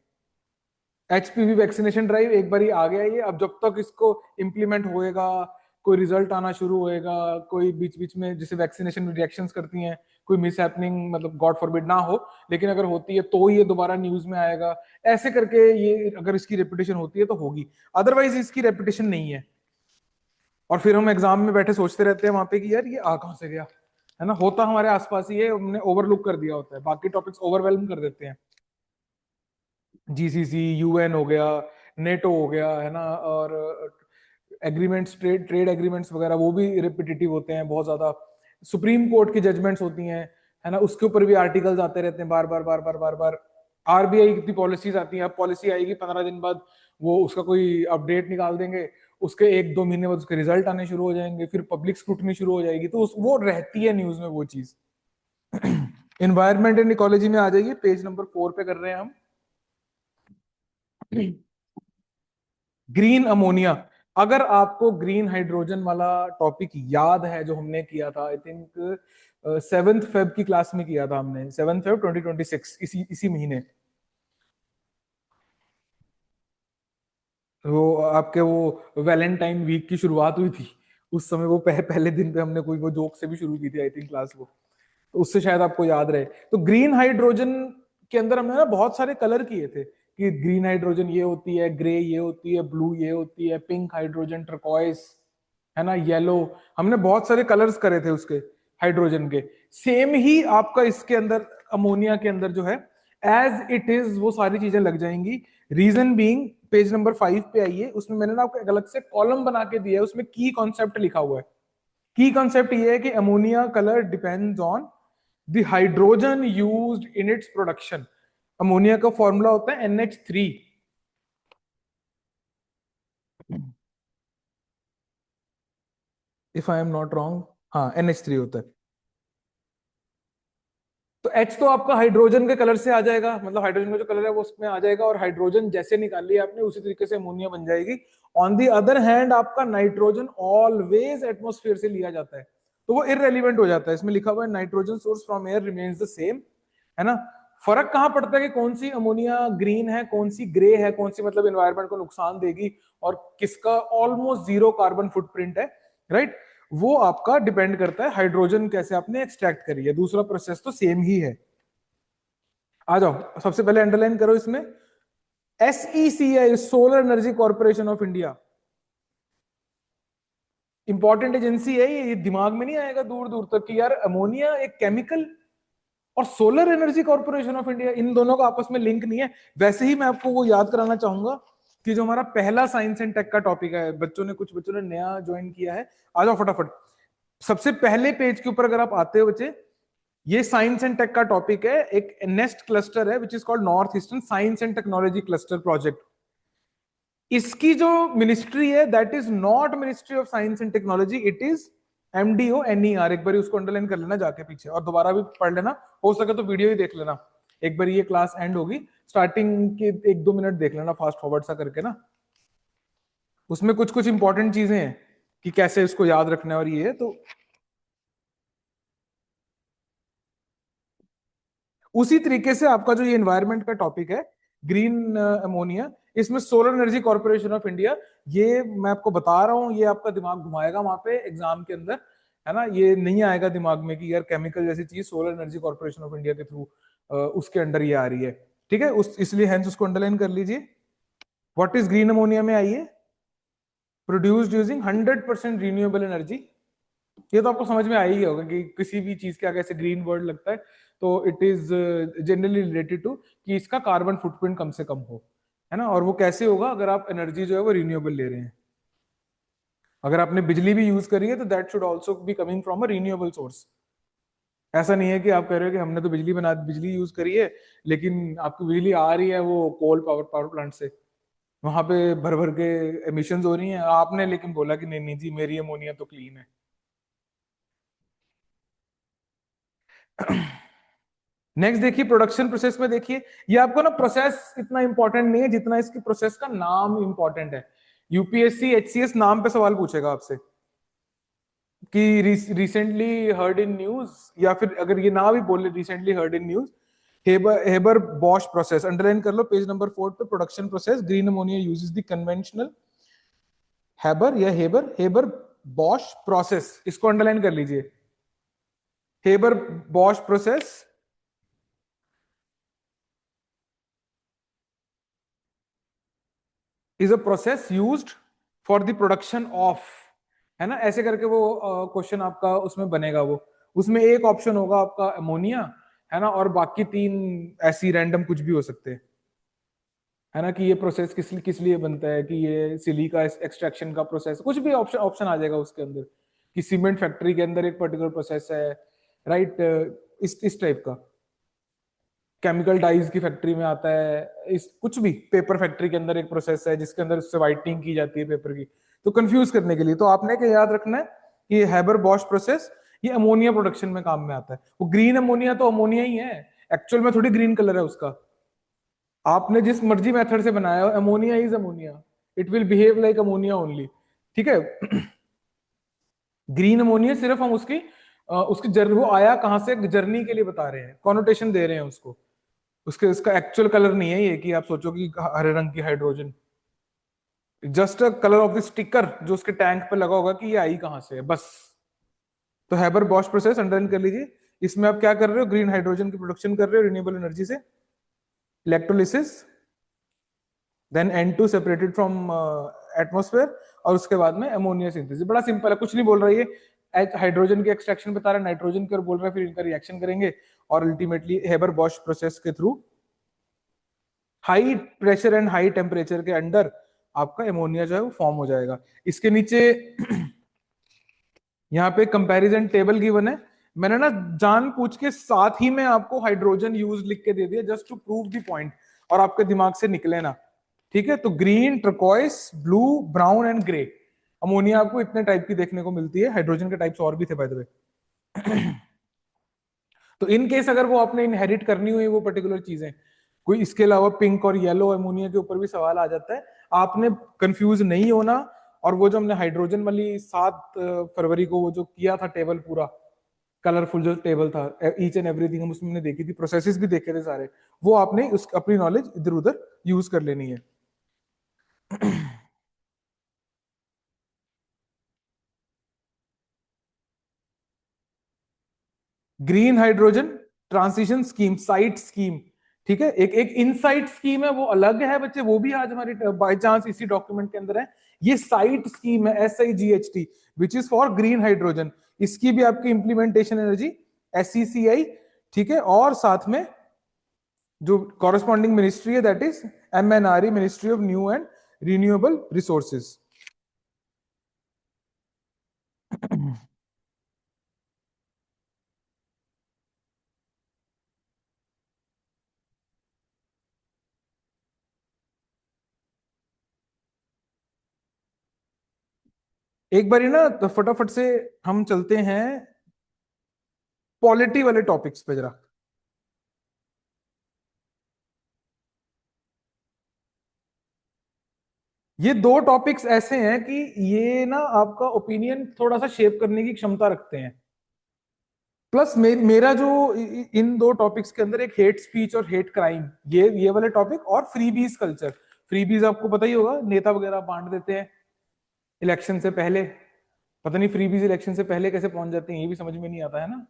एचपीवी वैक्सीनेशन ड्राइव एक बार ही आ गया ये, अब जब तक इसको इम्प्लीमेंट होएगा, कोई रिजल्ट आना शुरू होएगा, कोई बीच बीच में जैसे वैक्सीनेशन में रिएक्शंस करती हैं, कोई मिस हैपनिंग, मतलब गॉड फॉरबिड ना हो, लेकिन अगर होती है तो ये दोबारा न्यूज में आएगा। ऐसे करके ये अगर इसकी रेपुटेशन होती है तो होगी, अदरवाइज इसकी रेपुटेशन नहीं है। और फिर हम एग्जाम में बैठे सोचते रहते हैं वहां पे कि यार ये आ कहां से गया, है ना। होता हमारे आसपास ही है, हमने ओवरलुक कर दिया होता है, बाकी टॉपिक्स ओवरवेलम कर देते हैं। जीसीसी, यूएन हो गया, नेटो हो गया, है ना, और एग्रीमेंट्स, ट्रेड एग्रीमेंट्स वगैरह, वो भी रिपीटेटिव होते हैं बहुत ज्यादा। सुप्रीम कोर्ट की जजमेंट्स होती हैं, है ना, उसके ऊपर भी आर्टिकल्स आते रहते हैं बार बार बार बार बार बार। आरबीआई की पॉलिसीज आती हैं, अब पॉलिसी आएगी 15 दिन बाद, वो उसका कोई अपडेट निकाल देंगे, उसके 1-2 महीने बाद उसके रिजल्ट आने शुरू हो जाएंगे, फिर पब्लिक स्क्रूटनी शुरू हो जाएगी, तो वो रहती है न्यूज में वो चीज। एनवायरमेंट एंड इकोलॉजी में आ जाइए, पेज नंबर 4 पे कर रहे हैं हम। Green ammonia. अगर आपको ग्रीन हाइड्रोजन वाला टॉपिक याद है जो हमने किया था, आई थिंक 7 फेब की क्लास में किया था हमने, 7 फेब 2026, इसी महीने। वो आपके वो वैलेंटाइन वीक की शुरुआत हुई थी, उस समय वो पहले दिन पे हमने कोई वो जोक से भी शुरू की थी आई थिंक क्लास वो, तो उससे शायद आपको याद रहे। तो ग्रीन हाइड्रोजन के अंदर हमने ना बहुत सारे कलर किए थे, कि ग्रीन हाइड्रोजन ये होती है, ग्रे ये होती है, ब्लू ये होती है, पिंक हाइड्रोजन, टर्कोइस, है ना, येलो। हमने बहुत सारे कलर्स करे थे उसके हाइड्रोजन के। सेम ही आपका इसके अंदर अमोनिया के अंदर जो है, एज इट इज वो सारी चीजें लग जाएंगी। रीजन बीइंग, पेज नंबर 5 पे आइए, उसमें मैंने ना आपको एक अलग से कॉलम बना के दिया है, उसमें की कॉन्सेप्ट लिखा हुआ है। की कॉन्सेप्ट ये है कि ammonia colour depends on the hydrogen used in its production. Ammonia का फॉर्मूला होता है NH3, if I am not wrong, हाँ NH3 होता है। तो H तो आपका हाइड्रोजन के कलर से आ जाएगा, मतलब हाइड्रोजन का जो कलर है वो उसमें आ जाएगा, और हाइड्रोजन जैसे निकाल लिया आपने उसी तरीके से अमोनिया बन जाएगी। ऑन दी अदर हैंड आपका नाइट्रोजन ऑलवेज एटमॉस्फेयर से लिया जाता है, तो वो इररेलेवेंट हो जाता है। इसमें लिखा हुआ है nitrogen source from air remains the same, है ना। फर्क कहां पड़ता है कि कौन सी अमोनिया ग्रीन है, कौन सी ग्रे है, कौन सी मतलब एनवायरनमेंट को नुकसान देगी, और किसका ऑलमोस्ट 0 कार्बन फुटप्रिंट है, राइट। वो आपका डिपेंड करता है हाइड्रोजन कैसे आपने एक्सट्रैक्ट करी है, दूसरा प्रोसेस तो सेम ही है। आ जाओ, सबसे पहले अंडरलाइन करो इसमें, SECI, solar energy corporation of India, important agency है ये दिमाग में नहीं आएगा दूर दूर तक कि यार अमोनिया एक केमिकल और solar energy corporation of India, इन दोनों का आपस में लिंक नहीं है। वैसे ही मैं आपको वो याद कराना चाहूंगा कि जो हमारा पहला साइंस एंड टेक का टॉपिक है, कुछ बच्चों ने नया ज्वाइन किया है, आ जाओ फटाफट। सबसे पहले पेज के ऊपर अगर आप आते हो बच्चे, ये साइंस एंड टेक का टॉपिक है, एक नेस्ट क्लस्टर है which is called north eastern science and technology cluster project. इसकी जो मिनिस्ट्री है that is not ministry of science and technology, it is MDONER। एक बार उसको अंडरलाइन कर लेना जाके पीछे, और दोबारा भी पढ़ लेना, हो सके तो वीडियो ही देख लेना। एक बार ये क्लास एंड होगी, स्टार्टिंग के 1-2 मिनट देख लेना फास्ट फॉरवर्ड सा करके ना, उसमें कुछ कुछ इंपॉर्टेंट चीजें हैं कि कैसे इसको याद रखना है। और ये तो उसी तरीके से आपका जो ये एनवायरनमेंट का टॉपिक है, ग्रीन अमोनिया, इसमें solar energy corporation of India, ये मैं आपको बता रहा हूं, ये आपका दिमाग घुमाएगा वहां पे एग्जाम के अंदर, है ना। ये नहीं आएगा दिमाग में कि यार केमिकल जैसी चीज solar energy corporation of India के थ्रू उसके अंडर ये आ रही है, ठीक है। इसलिए हेंस उसको अंडरलाइन कर लीजिए। व्हाट इज ग्रीन अमोनिया में आइए, प्रोड्यूस्ड यूजिंग 100% रिन्यूएबल एनर्जी। ये तो आपको समझ में आ ही होगा कि किसी भी चीज के आगे ऐसे ग्रीन वर्ड लगता है तो it is generally related to कि इसका कार्बन फुटप्रिंट कम से कम हो, है ना। और वो कैसे होगा, अगर आप एनर्जी जो है वो रिन्यूएबल ले रहे हैं। अगर आपने बिजली भी यूज करी है तो that should also be coming from a renewable source. ऐसा नहीं है कि आप कह रहे हो कि हमने तो बिजली यूज करी है, लेकिन आपकी बिजली आ रही है वो कोल पावर प्लांट से, वहां पे भर भर के एमिशन हो रही हैं, आपने लेकिन बोला कि नहीं नहीं जी मेरी अमोनिया तो क्लीन है। नेक्स्ट देखिए, प्रोडक्शन प्रोसेस में देखिए, ये आपको ना प्रोसेस इतना इंपॉर्टेंट नहीं है जितना इसकी प्रोसेस का नाम इंपॉर्टेंट है। यूपीएससी HCS नाम पे सवाल पूछेगा आपसे कि रिसेंटली हर्ड इन न्यूज, या फिर अगर ये ना भी बोले recently heard in news, Haber Bosch process, underline कर लो पेज नंबर 4 पे, production process green ammonia uses the conventional Haber Bosch process, इसको अंडरलाइन कर लीजिए। Haber Bosch process is a process used for the production of, है ना। ऐसे करके वो क्वेश्चन आपका उसमें बनेगा। वो उसमें एक ऑप्शन होगा आपका अमोनिया, है ना, और बाकी 3 ऐसी रैंडम कुछ भी हो सकते हैं, है ना, कि ये प्रोसेस किस लिए बनता है, कि ये सिलिका एक्सट्रैक्शन का प्रोसेस, कुछ भी ऑप्शन ऑप्शन आ जाएगा उसके अंदर, कि सीमेंट फैक्ट्री के अंदर एक पर्टिकुलर प्रोसेस है, राइट, इस टाइप का। केमिकल डाइज की फैक्ट्री में आता है, इस कुछ भी पेपर फैक्ट्री के अंदर एक प्रोसेस है जिसके अंदर उससे व्हाइटनिंग की जाती है पेपर की। तो कंफ्यूज करने के लिए तो आपने क्या याद रखना है कि हैबर बॉश प्रोसेस ये अमोनिया प्रोडक्शन में काम में आता है। वो ग्रीन अमोनिया तो अमोनिया ही है, एक्चुअल में थोड़ी ग्रीन कलर है उसका, आपने जिस मर्जी मेथड से बनाया हो, ammonia is ammonia, it will behave like ammonia only, ठीक है। ग्रीन अमोनिया सिर्फ हम वो आया कहां से, जर्नी के लिए बता रहे हैं, कॉनोटेशन दे रहे हैं उसको, उसका एक्चुअल कलर नहीं है ये कि आप सोचो कि हरे रंग की hydrogen, just a colour of the sticker जो उसके टैंक पे लगा होगा कि ये आई कहां से है, बस। तो हैबर बॉश प्रोसेस अंडरलाइन कर लीजिए। इसमें आप क्या कर रहे हो, ग्रीन हाइड्रोजन की प्रोडक्शन कर रहे हो रिन्यूएबल एनर्जी से, electrolysis, then N2 separated from atmosphere, और उसके बाद में अमोनिया सिंथेसिस। बड़ा सिंपल है, कुछ नहीं बोल रहा है ये, हाइड्रोजन के एक्सट्रैक्शन बता रहा है, नाइट्रोजन के, और बोल रहा है फिर इनका रिएक्शन करेंगे, और अल्टीमेटली हेबर बॉश प्रोसेस के through high pressure and high temperature के अंडर आपका एमोनिया जो है वो फॉर्म हो जाएगा। इसके नीचे यहाँ पे कंपैरिजन टेबल गिवन है, मैंने ना जान पूछ के साथ ही में आपको हाइड्रोजन यूज लिख के दे दिया just to prove the point, और आपके दिमाग से निकले ना, ठीक है। तो green, turquoise, blue, brown and grey ammonia आपको इतने टाइप की देखने को मिलती है। हाइड्रोजन के टाइप्स और भी थे बाय द वे। तो इन केस अगर वो आपने इनहेरिट करनी हुई वो पर्टिकुलर चीजें, कोई इसके अलावा पिंक और येलो अमोनिया के ऊपर भी सवाल आ जाता है, आपने कंफ्यूज नहीं होना। और वो जो हमने हाइड्रोजन वाली 7 फरवरी को वो जो किया था टेबल पूरा कलरफुल जो टेबल था, ईच एंड एवरीथिंग हम उसमें देखी थी, प्रोसेसेस भी देखे थे सारे, वो आपने उस अपनी नॉलेज इधर उधर यूज कर लेनी है। Green hydrogen transition scheme, site scheme, ठीक है। एक एक इनसाइट स्कीम है वो अलग है बच्चे, वो भी आज हमारी बाय चांस इसी डॉक्यूमेंट के अंदर है। ये साइट स्कीम है SIGHT, which is for green hydrogen. इसकी भी आपकी इंप्लीमेंटेशन एनर्जी SECI, ठीक है। और साथ में जो कॉरेस्पॉन्डिंग मिनिस्ट्री है that is MNRE, ministry of new and renewable resources. एक बारी ना तो फटाफट से हम चलते हैं पॉलिटी वाले टॉपिक्स पे जरा। ये दो टॉपिक्स ऐसे हैं कि ये ना आपका ओपिनियन थोड़ा सा शेप करने की क्षमता रखते हैं। प्लस मेरा जो इन दो टॉपिक्स के अंदर एक हेट स्पीच और हेट क्राइम, ये वाले टॉपिक, और फ्रीबीज कल्चर। फ्रीबीज आपको पता ही होगा, नेता वगैरह बांट देते हैं इलेक्शन से पहले। पता नहीं फ्रीबीज इलेक्शन से पहले कैसे पहुंच जाते हैं, ये भी समझ में नहीं आता है ना।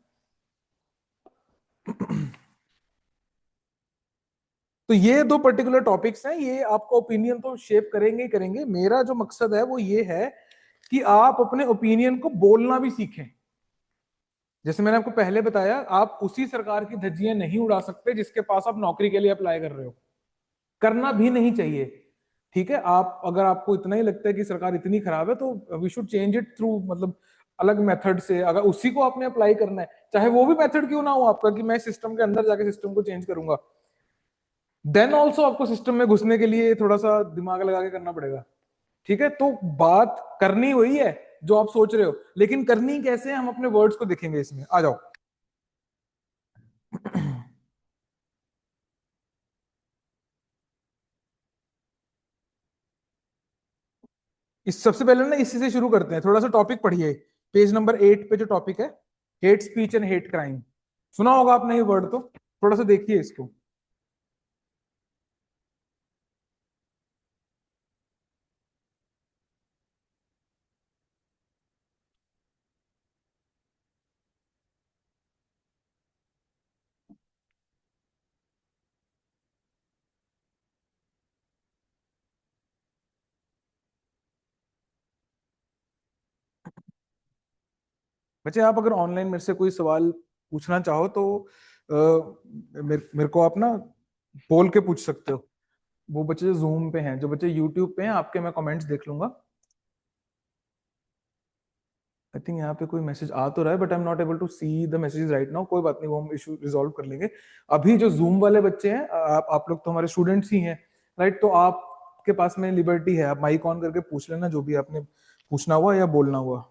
तो ये दो पर्टिकुलर टॉपिक्स हैं, ये आपका ओपिनियन तो शेप करेंगे ही करेंगे। मेरा जो मकसद है वो ये है कि आप अपने ओपिनियन को बोलना भी सीखें। जैसे मैंने आपको पहले बताया, आप उसी सरकार की धज्जियां नहीं उड़ा सकते जिसके पास आप नौकरी के लिए अप्लाई कर रहे हो। करना भी नहीं चाहिए। ठीक है, आप अगर आपको इतना ही लगता है कि सरकार इतनी खराब है तो we should change it through, मतलब अलग मेथड से। अगर उसी को आपने अप्लाई करना है, चाहे वो भी मेथड क्यों ना हो आपका कि मैं सिस्टम के अंदर जाके सिस्टम को चेंज करूंगा, देन ऑल्सो आपको सिस्टम में घुसने के लिए थोड़ा सा दिमाग लगा के करना पड़ेगा। ठीक है, तो बात करनी वही है जो आप सोच रहे हो, लेकिन करनी कैसे है हम अपने वर्ड्स को देखेंगे इसमें। आ जाओ। इस सबसे पहले ना इसी से शुरू करते हैं, थोड़ा सा टॉपिक पढ़िए। पेज नंबर 8 पे जो टॉपिक है, hate speech and hate crime. सुना होगा आपने ये वर्ड तो, थोड़ा सा देखिए इसको। बच्चे आप अगर ऑनलाइन मेरे से कोई सवाल पूछना चाहो तो मेरे को आप ना बोल के पूछ सकते हो। वो बच्चे जो जूम पे हैं, जो बच्चे यूट्यूब पे हैं, आपके मैं कमेंट्स देख लूंगा। आई थिंक यहाँ पे कोई मैसेज आ तो रहा है, but I am not able to see the messages right now. कोई बात नहीं, वो हम इशू रिजॉल्व कर लेंगे। अभी जो जूम वाले बच्चे हैं, आप लोग तो हमारे स्टूडेंट्स ही हैं, राइट? तो आपके पास में लिबर्टी है, आप माइक ऑन करके पूछ लेना जो भी आपने पूछना हुआ या बोलना हुआ।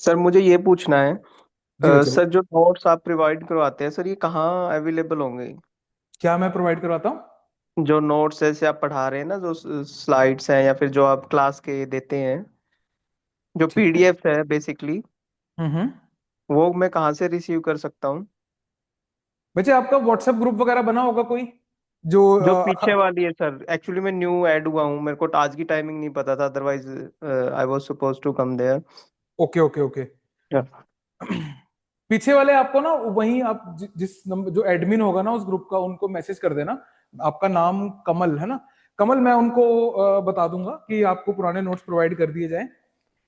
सर मुझे ये पूछना है,
जी बच्चे
सर जो नोट्स आप प्रोवाइड करवाते हैं सर ये कहाँ अवेलेबल होंगे?
क्या मैं प्रोवाइड करवाता हूँ?
जो नोट्स जैसे आप पढ़ा रहे हैं ना, जो स्लाइड्स हैं या फिर जो आप क्लास के देते हैं, जो
ठीक है।
पीडीएफ है बेसिकली,
हम्म।
वो मैं कहाँ से रिसीव कर सकता हूँ?
बच्चे आपका व्हाट्सएप ग्रुप वगैरह बना होगा कोई, जो
जो पीछे वाली है सर, एक्चुअली मैं न्यू ऐड हुआ हूँ, मेरे को आज की टाइमिंग नहीं पता था, otherwise I was suppose to come there.
Okay okay okay. पीछे वाले आपको ना वहीं आप जिस नंबर जो एडमिन होगा ना उस ग्रुप का, उनको मैसेज कर देना। आपका नाम कमल है ना? कमल, मैं उनको बता दूंगा कि आपको पुराने नोट्स प्रोवाइड कर दिए जाएं।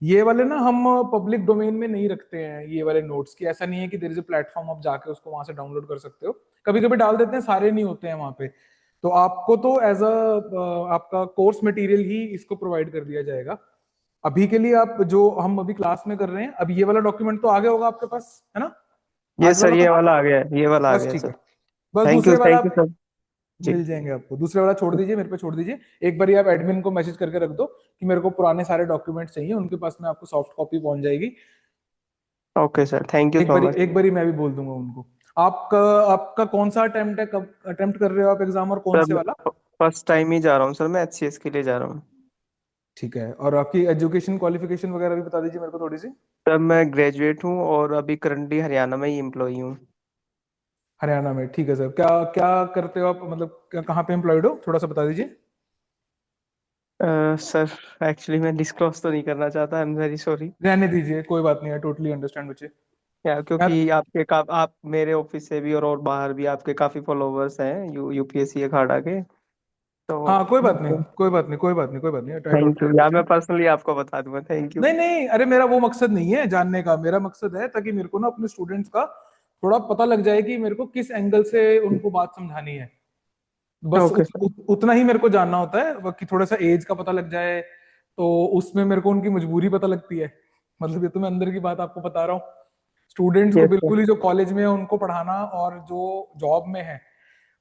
ये वाले ना हम पब्लिक डोमेन में नहीं रखते हैं ये वाले नोट्स की। ऐसा नहीं है कि देयर इज अ प्लेटफॉर्म आप जाके उसको वहां से डाउनलोड कर सकते हो। कभी कभी डाल देते हैं, सारे नहीं होते हैं वहां पे। तो आपको तो एज अ आपका कोर्स मटेरियल ही इसको प्रोवाइड कर दिया जाएगा। अभी के लिए आप जो हम अभी क्लास में कर रहे हैं, अभी ये वाला डॉक्यूमेंट तो आ गया होगा आपके पास, है ना?
ये
आज
सर
वाला तो,
ये वाला आ गया है, ये वाला आ
बस
गया है
ठीक
सर।
है। बस दूसरे वाला
थैंक यू
आप
सर। जी।
मिल जाएंगे आपको। दूसरे वाला छोड़ दीजिए, मेरे पे छोड़ दीजिए। एक बार आप एडमिन को मैसेज करके रख दो कि मेरे को पुराने सारे डॉक्यूमेंट्स चाहिए, उनके पास में आपको सॉफ्ट कॉपी पहुंच जाएगी।
ओके सर, थैंक यू
एक
सो
बारी
मच।
एक बारी मैं भी बोल दूंगा उनको। आपका आपका कौन सा अटेम्प्ट है, कब अटेम्प्ट कर रहे हो आप एग्जाम, और कौन
सर
से
मैं
वाला?
फर्स्ट टाइम ही जा रहा हूँ सर, मैं एचसीएस के लिए जा रहा हूँ।
ठीक है, और आपकी एजुकेशन क्वालिफिकेशन वगैरह भी बता दीजिए मेरे को थोड़ी सी।
सर मैं ग्रेजुएट हूँ और अभी करंटली हरियाणा में ही एम्प्लॉई हूँ।
हरियाणा में, ठीक है सर। क्या क्या करते हो आप, मतलब क्या कहाँ पे एम्प्लॉयड हो, थोड़ा सा बता दीजिए।
सर एक्चुअली मैं डिस्क्लोज तो नहीं करना चाहता, आई एम वेरी सॉरी।
रहने दीजिए, कोई बात नहीं, है टोटली अंडरस्टैंड बच्चे।
यार
मैं
क्योंकि आप मेरे ऑफिस से भी और बाहर भी आपके काफी फॉलोवर्स हैं यूपीएससी अखाड़ा के। तो
हाँ कोई बात नहीं, कोई बात नहीं, कोई बात नहीं, कोई बात नहीं, आई
थैंक
टोटली
यू, या मैं
अंडरस्टैंड।
पर्सनली आपको बता दूंगा। Thank you.
नहीं नहीं, अरे मेरा वो मकसद नहीं है जानने का, मेरा मकसद है ताकि मेरे को ना अपने स्टूडेंट्स का थोड़ा पता लग जाए कि मेरे को किस एंगल से उनको बात समझानी है। बस
ओके सर।
उतना ही मेरे को जानना होता है, बाकी थोड़ा सा एज का पता लग जाए तो उसमें मेरे को उनकी मजबूरी पता लगती है। मतलब ये तो मैं अंदर की बात आपको बता रहा हूँ। स्टूडेंट्स को
यस सर।
बिल्कुल ही जो कॉलेज में है उनको पढ़ाना और जो जॉब में है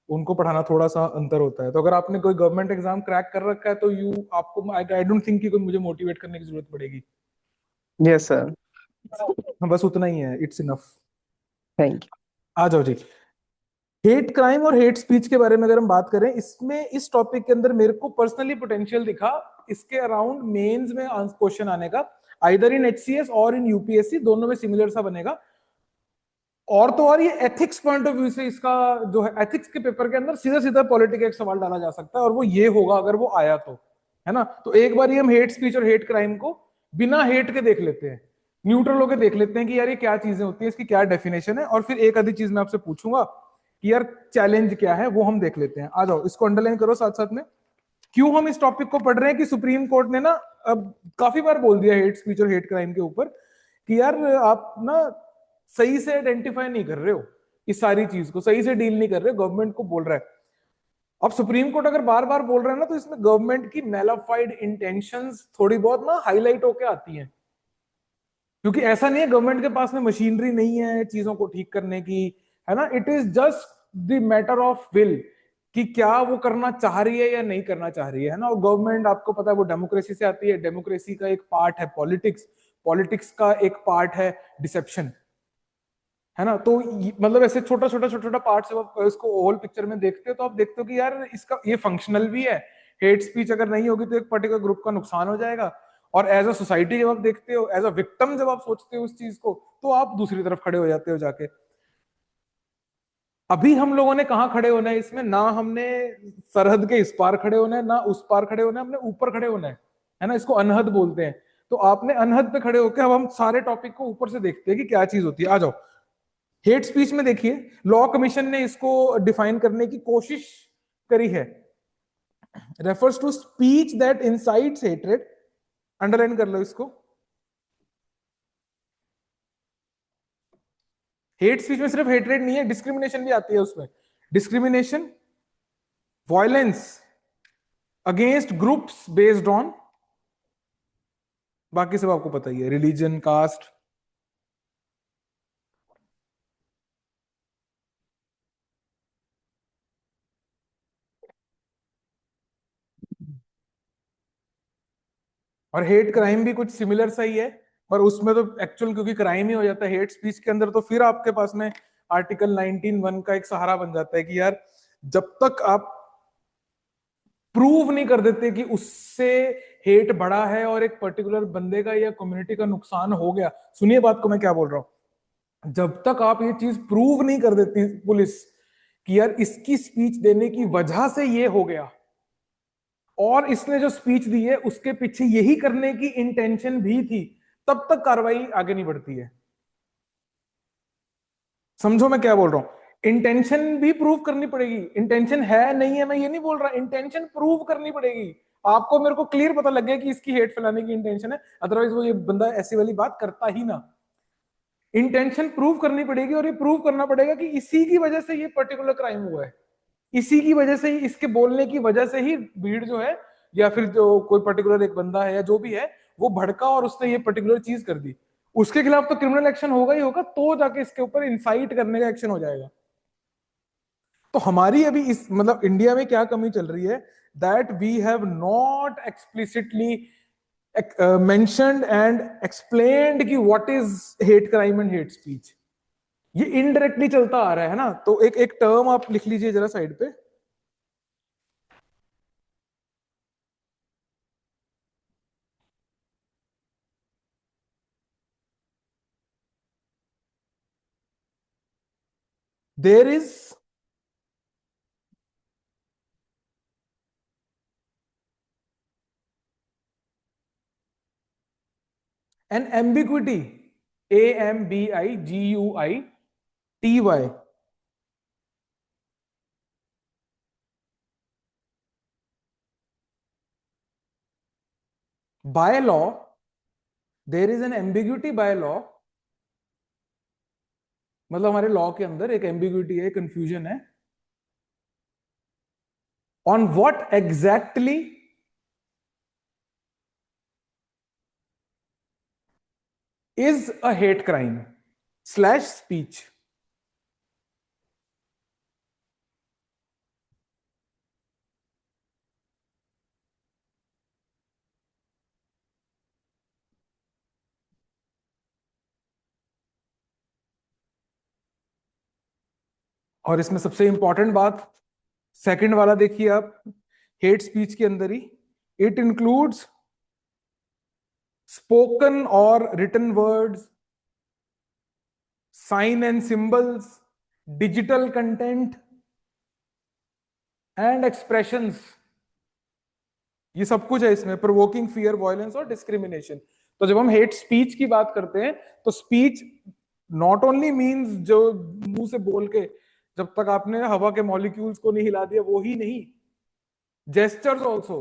उनको पढ़ाना थोड़ा सा अंतर होता है। तो अगर आपने कोई गवर्नमेंट एग्जाम क्रैक कर रखा है तो यू आपको आई डोंट थिंक कि कोई मुझे मोटिवेट करने की जरूरत पड़ेगी।
Yes sir.
हाँ, बस उतना ही है, इट्स इनफ।
थैंक
आ जाओ जी। हेट क्राइम और हेट स्पीच के बारे में अगर हम बात करें, इसमें इस टॉपिक के अंदर मेरे को पर्सनली पोटेंशियल दिखा इसके अराउंड मेंस में क्वेश्चन आने का, आइदर इन एचसीएस और इन यूपीएससी, दोनों में सिमिलर सा बनेगा। और तो और ये एथिक्स पॉइंट ऑफ व्यू से इसका जो है, एथिक्स के पेपर के अंदर सीधा सीधा पॉलिटिक्स का एक सवाल डाला जा सकता है और वो ये होगा अगर वो आया तो, है ना। तो एक बार हम हेट स्पीच और हेट क्राइम को बिना हेट के देख लेते हैं, न्यूट्रल होकर देख लेते हैं कि यार ये क्या चीजें होती है, इसकी क्या डेफिनेशन है, और फिर एक आधी चीज मैं आपसे पूछूंगा कि यार चैलेंज क्या है, वो हम देख लेते हैं। आ जाओ, इसको अंडरलाइन करो साथ साथ में। क्यों हम इस टॉपिक को पढ़ रहे हैं कि सुप्रीम कोर्ट ने ना अब काफी बार बोल दिया हेट स्पीच और हेट क्राइम के ऊपर कि यार आप ना सही से आइडेंटिफाई नहीं कर रहे हो, इस सारी चीज को सही से डील नहीं कर रहे हो, गवर्नमेंट को बोल रहा है। अब सुप्रीम कोर्ट अगर बार बार बोल रहा है ना, तो इसमें गवर्नमेंट की मेलाफाइड इंटेंशंस थोड़ी बहुत ना हाईलाइट होके आती हैं। क्योंकि ऐसा नहीं है गवर्नमेंट के पास में मशीनरी नहीं है चीजों को ठीक करने की, है ना। It is just the matter of will कि क्या वो करना चाह रही है या नहीं करना चाह रही है ना। और गवर्नमेंट आपको पता है वो डेमोक्रेसी से आती है, डेमोक्रेसी का एक पार्ट है पॉलिटिक्स, पॉलिटिक्स का एक पार्ट है डिसेप्शन, है ना। तो मतलब ऐसे छोटा छोटा छोटा छोटा पार्ट जब आप इसको होल पिक्चर में देखते हो तो आप देखते हो कि यार इसका ये फंक्शनल भी है। हेट स्पीच अगर नहीं होगी तो एक पर्टिकुलर ग्रुप का नुकसान हो जाएगा, और एज अ सोसाइटी जब आप देखते हो, एज अ विक्टिम जब आप सोचते हो उस चीज को, तो आप दूसरी तरफ खड़े हो जाते हो जाके। अभी हम लोगों ने कहाँ खड़े होना है इसमें, ना हमने सरहद के इस पार खड़े होना है ना उस पार खड़े होना है, हमने ऊपर खड़े होना है ना। इसको अनहद बोलते हैं। तो आपने अनहद पे खड़े होकर अब हम सारे टॉपिक को ऊपर से देखते हैं कि क्या चीज होती है। आ जाओ, हेट स्पीच में देखिए, लॉ कमीशन ने इसको डिफाइन करने की कोशिश करी है। Refers to speech that incites hatred, underline कर लो इसको। हेट स्पीच में सिर्फ हेट्रेड नहीं है, डिस्क्रिमिनेशन भी आती है उसमें। Discrimination, violence against groups based on, बाकी सब आपको पता ही है, रिलीजन, कास्ट। और हेट क्राइम भी कुछ सिमिलर सा ही है, पर उसमें तो एक्चुअल क्योंकि क्राइम ही हो जाता है हेट स्पीच के अंदर, तो फिर आपके पास में आर्टिकल 19(1) का एक सहारा बन जाता है कि यार जब तक आप प्रूव नहीं कर देते कि उससे हेट बढ़ा है और एक पर्टिकुलर बंदे का या कम्युनिटी का नुकसान हो गया, सुनिए बात को मैं क्या बोल रहा हूं, जब तक आप ये चीज प्रूव नहीं कर देती पुलिस कि यार इसकी स्पीच देने की वजह से ये हो गया और इसने जो स्पीच दी है उसके पीछे यही करने की इंटेंशन भी थी, तब तक कार्रवाई आगे नहीं बढ़ती है। समझो मैं क्या बोल रहा हूं, इंटेंशन भी प्रूव करनी पड़ेगी। इंटेंशन है नहीं है मैं ये नहीं बोल रहा, इंटेंशन प्रूव करनी पड़ेगी। आपको मेरे को क्लियर पता लग गया कि इसकी हेट फैलाने की इंटेंशन है, अदरवाइज वो ये बंदा ऐसी वाली बात करता ही ना। इंटेंशन प्रूव करनी पड़ेगी और ये प्रूव करना पड़ेगा कि इसी की वजह से ये पर्टिकुलर क्राइम हुआ है, इसी की वजह से ही, इसके बोलने की वजह से ही भीड़ जो है या फिर जो कोई पर्टिकुलर एक बंदा है या जो भी है वो भड़का और उसने ये पर्टिकुलर चीज कर दी, उसके खिलाफ तो क्रिमिनल एक्शन होगा ही होगा, तो जाके इसके ऊपर इंसाइट करने का एक्शन हो जाएगा। तो हमारी अभी इस मतलब इंडिया में क्या कमी चल रही है, that we have not explicitly mentioned and explained कि what is hate crime and hate speech. ये इनडायरेक्टली चलता आ रहा है ना। तो एक एक टर्म आप लिख लीजिए जरा साइड पे, there is an ambiguity, AMBIGUITY, by law there is an ambiguity by law, मतलब हमारे लॉ के अंदर एक एम्बिग्यूटी है, कंफ्यूजन है on what exactly is a hate crime slash speech. और इसमें सबसे इंपॉर्टेंट बात, सेकंड वाला देखिए आप, हेट स्पीच के अंदर ही, इट इंक्लूड्स स्पोकन और written words, sign and symbols, digital content and expressions, ये सब कुछ है इसमें, प्रोवोकिंग फियर, वायलेंस और डिस्क्रिमिनेशन। तो जब हम हेट स्पीच की बात करते हैं तो स्पीच नॉट ओनली मींस जो मुंह से बोल के, जब तक आपने हवा के मॉलिक्यूल्स को नहीं हिला दिया वो ही नहीं, gestures also,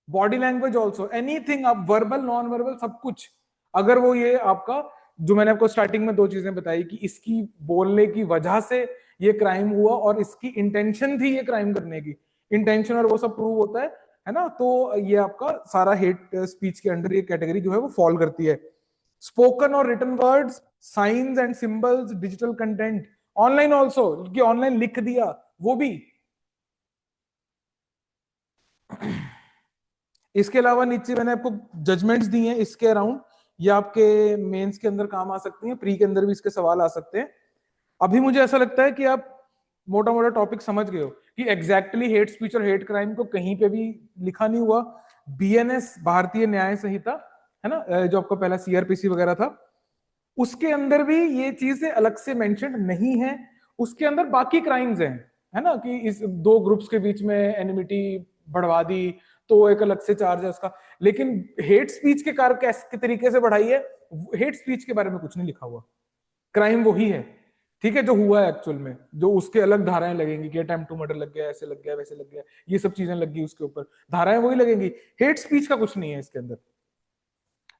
body language also, anything, आप वर्बल नॉन वर्बल सब कुछ, अगर वो ये आपका, जो मैंने आपको स्टार्टिंग में दो चीजें बताई कि इसकी बोलने की वजह से ये क्राइम हुआ और इसकी इंटेंशन थी ये क्राइम करने की, इंटेंशन और वो सब प्रूव होता है ना, तो ये आपका सारा हेट स्पीच के अंडर ये कैटेगरी जो है वो फॉल करती है। स्पोकन और written words, signs and symbols, digital content, online also, कि ऑनलाइन लिख दिया वो भी। इसके अलावा नीचे मैंने आपको जजमेंट्स दी हैं इसके अराउंड, ये आपके मेंस के अंदर काम आ सकती हैं, प्री के अंदर भी इसके सवाल आ सकते हैं। अभी मुझे ऐसा लगता है कि आप मोटा मोटा टॉपिक समझ गए हो कि एग्जैक्टली हेट स्पीच और हेट क्राइम को कहीं पे भी लिखा नहीं हुआ। बीएनएस, भारतीय न्याय संहिता, है ना, जो आपका पहला सीआरपीसी वगैरह था, उसके अंदर भी ये चीजें अलग से मेंशन नहीं है। उसके अंदर बाकी क्राइम्स हैं, है ना, कि इस दो ग्रुप्स के बीच में एनिमिटी बढ़वा दी तो एक अलग से चार्ज है उसका, लेकिन हेट स्पीच के कार कैसे तरीके से बढ़ाई है, हेट स्पीच के बारे में कुछ नहीं लिखा हुआ। क्राइम वही है, ठीक है, जो हुआ है एक्चुअल में, जो उसके अलग धाराएं लगेंगी कि अटेम्प्ट टू मर्डर लग गया, ऐसे लग गया, वैसे लग गया, ये सब चीजें लग गई उसके ऊपर, धाराएं वही लगेंगी, हेट स्पीच का कुछ नहीं है इसके अंदर।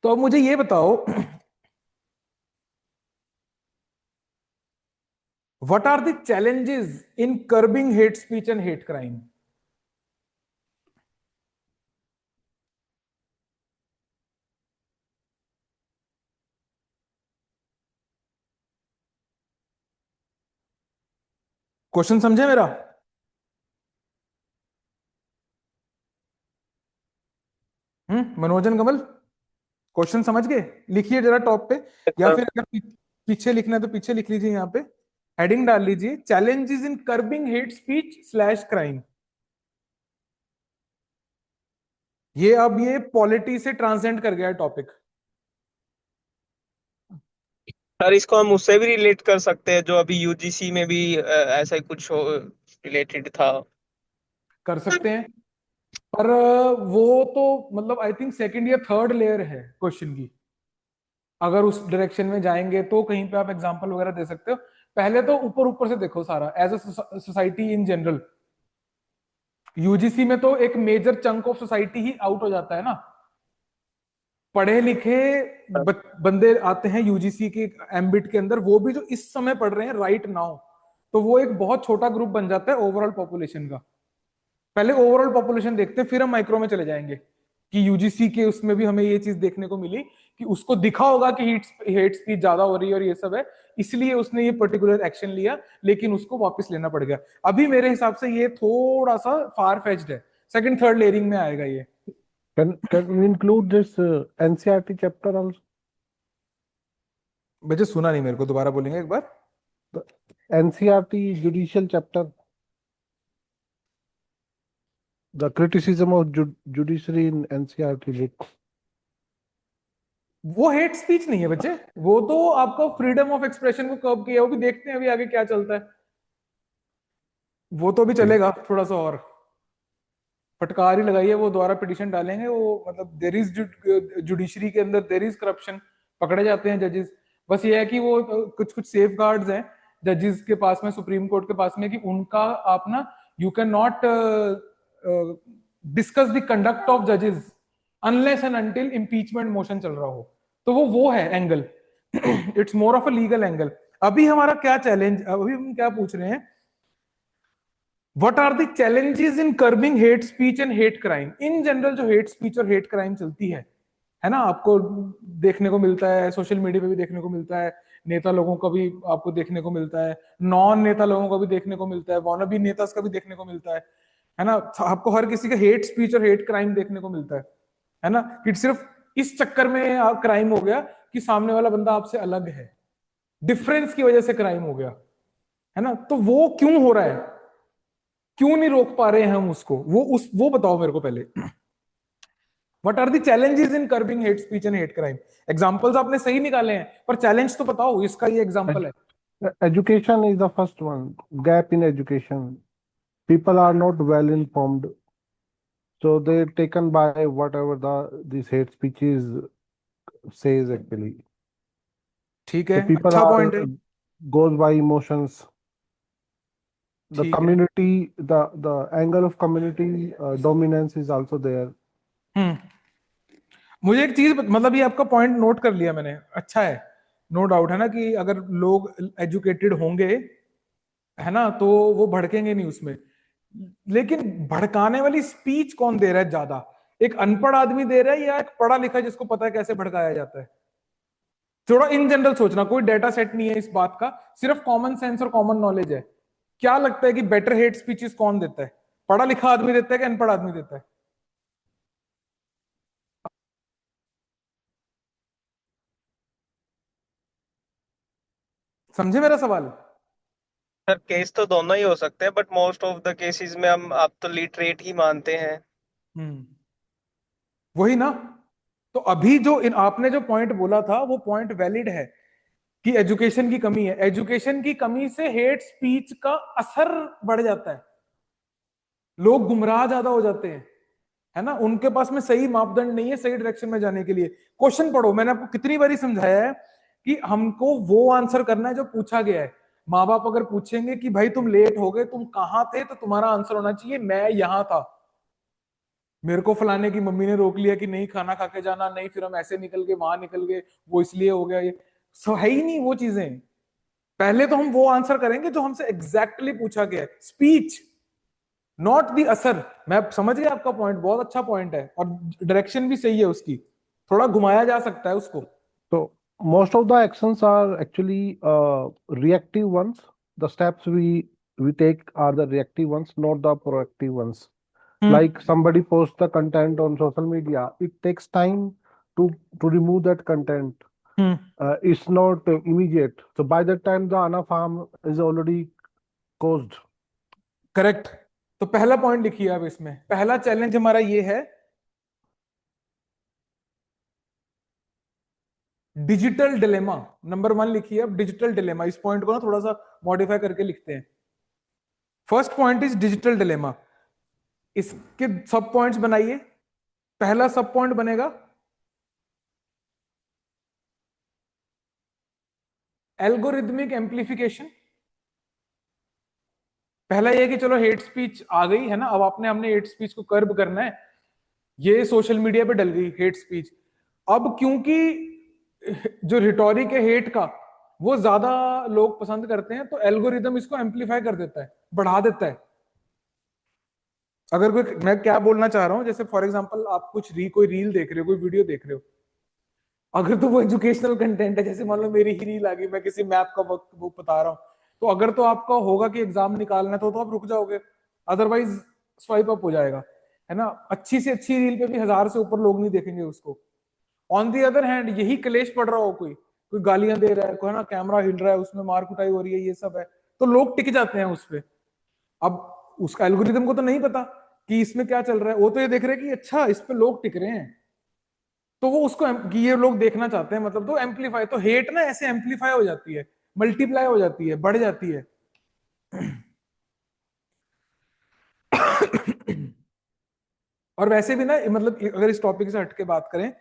तो अब मुझे ये बताओ, what are the challenges in curbing hate speech and hate crime? Question समझे मेरा? मनोजन कमल, क्वेश्चन समझ गए? लिखिए जरा टॉप पे, या फिर अगर पीछे लिखना है तो पीछे लिख लीजिए, यहाँ पे हेडिंग डाल लीजिए, challenges in curbing hate speech slash crime. ये अब ये पॉलिटी से ट्रांसेंड कर गया टॉपिक।
सर इसको हम उससे भी रिलेट कर सकते हैं जो अभी यूजीसी में भी ऐसा ही कुछ रिलेटेड था।
कर सकते हैं, पर वो तो मतलब आई थिंक सेकंड या थर्ड लेयर है क्वेश्चन की, अगर उस डायरेक्शन में जाएंगे तो कहीं पे आप एग्जांपल वगैरह दे सकते हो। पहले तो ऊपर ऊपर से देखो सारा, as a society in general, UGC में तो एक मेजर चंक ऑफ सोसाइटी ही आउट हो जाता है ना, पढ़े लिखे बंदे आते हैं यूजीसी के एम्बिट के अंदर, वो भी जो इस समय पढ़ रहे हैं राइट नाउ, तो वो एक बहुत छोटा ग्रुप बन जाता है ओवरऑल पॉपुलेशन का। पहले ओवरऑल पॉपुलेशन देखते हैं, फिर हम माइक्रो में चले जाएंगे कि यूजीसी के उसमें भी हमें ये चीज देखने को मिली कि उसको दिखा होगा कि हेट स्पीच ज्यादा हो रही है और ये सब है, इसलिए उसने ये पर्टिकुलर एक्शन लिया, लेकिन उसको वापस लेना पड़ गया। अभी मेरे हिसाब से ये थोड़ा सा फार फेच्ड है, सेकंड थर्ड लेयरिंग में आएगा ये।
Can we include this NCERT chapter also?
मुझे सुना नहीं, मेरे को दोबारा बोलेंगे एक बार?
The NCERT judicial chapter, the criticism of judiciary in NCERT book.
वो हेट स्पीच नहीं है बच्चे, वो तो आपका फ्रीडम ऑफ एक्सप्रेशन को कर्ब किया, वो भी देखते हैं अभी आगे क्या चलता है, वो तो भी चलेगा थोड़ा सा और, फटकार ही लगाइए, वो दोबारा पिटिशन डालेंगे, वो मतलब देर इज जुडिशरी के अंदर देर इज करप्शन, पकड़े जाते हैं जजेस। बस ये है कि वो कुछ कुछ सेफ गार्ड्स हैं जजेस के पास में, सुप्रीम कोर्ट के पास में, कि उनका आप ना, you can not discuss the conduct of जजेस unless and until impeachment motion चल रहा हो। तो वो है angle. It's more of a legal angle. अभी हमारा क्या चैलेंज, अभी हम क्या पूछ रहे हैं, what are the challenges in curbing hate speech and hate crime. In general जो हेट स्पीच और हेट क्राइम चलती है ना, आपको देखने को मिलता है, सोशल मीडिया पे भी देखने को मिलता है, नेता लोगों का भी आपको देखने को मिलता है, नॉन नेता लोगों का भी देखने को मिलता है, वानाबी नेतास का भी देखने को मिलता है ना। आपको हर किसी का हेट स्पीच और हेट क्राइम देखने को मिलता है ना, कि सिर्फ इस चक्कर में क्राइम हो गया कि सामने वाला बंदा आपसे अलग है, डिफरेंस की वजह से क्राइम हो गया, है ना। तो वो क्यों हो रहा है, क्यों नहीं रोक पा रहे हैं हम उसको, वो बताओ मेरे को पहले। What are the challenges in curbing hate speech and hate crime. Examples आपने सही निकाले हैं, पर चैलेंज तो बताओ, इसका ये एग्जांपल है।
Education is the first one. Gap in education. People are not well informed, so they're taken by whatever this hate speeches says actually.
ठीक
So
है,
people
अच्छा पॉइंट है।
are goes by emotions. The
ठीक है।
community, the angle of community dominance is also there.
हम्म। मुझे एक चीज मतलब, ये आपका पॉइंट नोट कर लिया मैंने, अच्छा है, नो डाउट है ना, कि अगर लोग एजुकेटेड होंगे, है ना, तो वो भड़केंगे नहीं उसमें। लेकिन भड़काने वाली स्पीच कौन दे रहा है ज्यादा, एक अनपढ़ आदमी दे रहा है या एक पढ़ा लिखा जिसको पता है कैसे भड़काया जाता है। थोड़ा इन जनरल सोचना, कोई डेटा सेट नहीं है इस बात का, सिर्फ कॉमन सेंस और कॉमन नॉलेज है। क्या लगता है कि बेटर हेट स्पीचेस कौन देता है, पढ़ा लिखा आदमी देता है कि अनपढ़ आदमी देता है? समझे मेरा सवाल?
सर केस तो दोनों ही हो सकते हैं, but most of the cases में हम आप तो लिटरेट ही मानते हैं।
हम्म। वही ना। तो अभी जो आपने जो पॉइंट बोला था वो पॉइंट वैलिड है, कि एजुकेशन की कमी है। एजुकेशन की कमी से हेट स्पीच का असर बढ़ जाता है, लोग गुमराह ज्यादा हो जाते हैं, है ना, उनके पास में सही मापदंड नहीं है सही डायरेक्शन में जाने के लिए। क्वेश्चन पढ़ो, मैंने आपको कितनी बारी समझाया है कि हमको वो आंसर करना है जो पूछा गया है। माँ बाप अगर पूछेंगे कि भाई तुम लेट हो गए, तुम कहाँ थे, तो तुम्हारा आंसर होना चाहिए मैं यहां था, मेरे को फलाने की मम्मी ने रोक लिया कि नहीं खाना खा के जाना, नहीं फिर हम ऐसे निकल गए वहां निकल गए, वो इसलिए हो गया, ये सो है ही नहीं वो चीजें। पहले तो हम वो आंसर करेंगे जो हमसे एग्जैक्टली पूछा गया है, स्पीच नॉट दी असर। मैं समझ गया आपका पॉइंट, बहुत अच्छा पॉइंट है, और डायरेक्शन भी सही है उसकी, थोड़ा घुमाया जा सकता है उसको।
So most of the actions are actually reactive ones. The steps we take are the reactive ones, not the proactive ones.
Hmm.
Like somebody posts the content on social media, it takes time to remove that content.
Hmm.
It's not immediate. So by that time, the enough harm is already caused.
Correct. तो पहला point लिखिए अब, इसमें पहला challenge हमारा ये है, digital dilemma. Number 1 लिखिए अब, डिजिटल डिलेमा। इस पॉइंट को ना थोड़ा सा मॉडिफाई करके लिखते हैं। First point is digital dilemma. इसके सब पॉइंट्स बनाइए। पहला सब पॉइंट बनेगा एल्गोरिदमिक एम्प्लीफिकेशन। पहला ये कि चलो हेट स्पीच आ गई है ना, अब हमने हेट स्पीच को कर्ब करना है, ये सोशल मीडिया पे डल गई हेट स्पीच। अब क्योंकि जो रिटोरिक है हेट का, वो ज्यादा लोग पसंद करते हैं, तो एल्गोरिदम इसको एम्पलीफाई कर देता है, बढ़ा देता है। अगर कोई, मैं क्या बोलना चाह रहा हूं, जैसे फॉर एग्जांपल आप कोई रील देख रहे हो, कोई वीडियो देख रहे हो, अगर तो वो एजुकेशनल कंटेंट है, जैसे मान लो मेरी ही रील आ गई, मैं किसी मैप का वो बता रहा हूँ, तो अगर तो आपका होगा कि एग्जाम निकालना है, तो आप रुक जाओगे, अदरवाइज स्वाइप अप हो जाएगा, है ना। अच्छी से अच्छी रील पे भी 1000 से ऊपर लोग नहीं देखेंगे उसको। ऑन दी अदर हैंड, यही क्लेश पड़ रहा हो, कोई कोई गालियां दे रहा है, कोई ना कैमरा हिल रहा है, उसमें मार कुटाई हो रही है, ये सब है, तो लोग टिक जाते हैं उस पे। अब उसका एल्गोरिदम को तो नहीं पता कि इसमें क्या चल रहा है, वो तो ये देख रहे हैं कि अच्छा इस पे लोग टिक रहे हैं, तो वो उसको कि ये लोग देखना चाहते हैं, मतलब तो एम्पलीफाई, तो हेट ना ऐसे एम्पलीफाई हो जाती है, मल्टीप्लाई हो जाती है, बढ़ जाती है। और वैसे भी ना, मतलब अगर इस टॉपिक से हटके बात करें,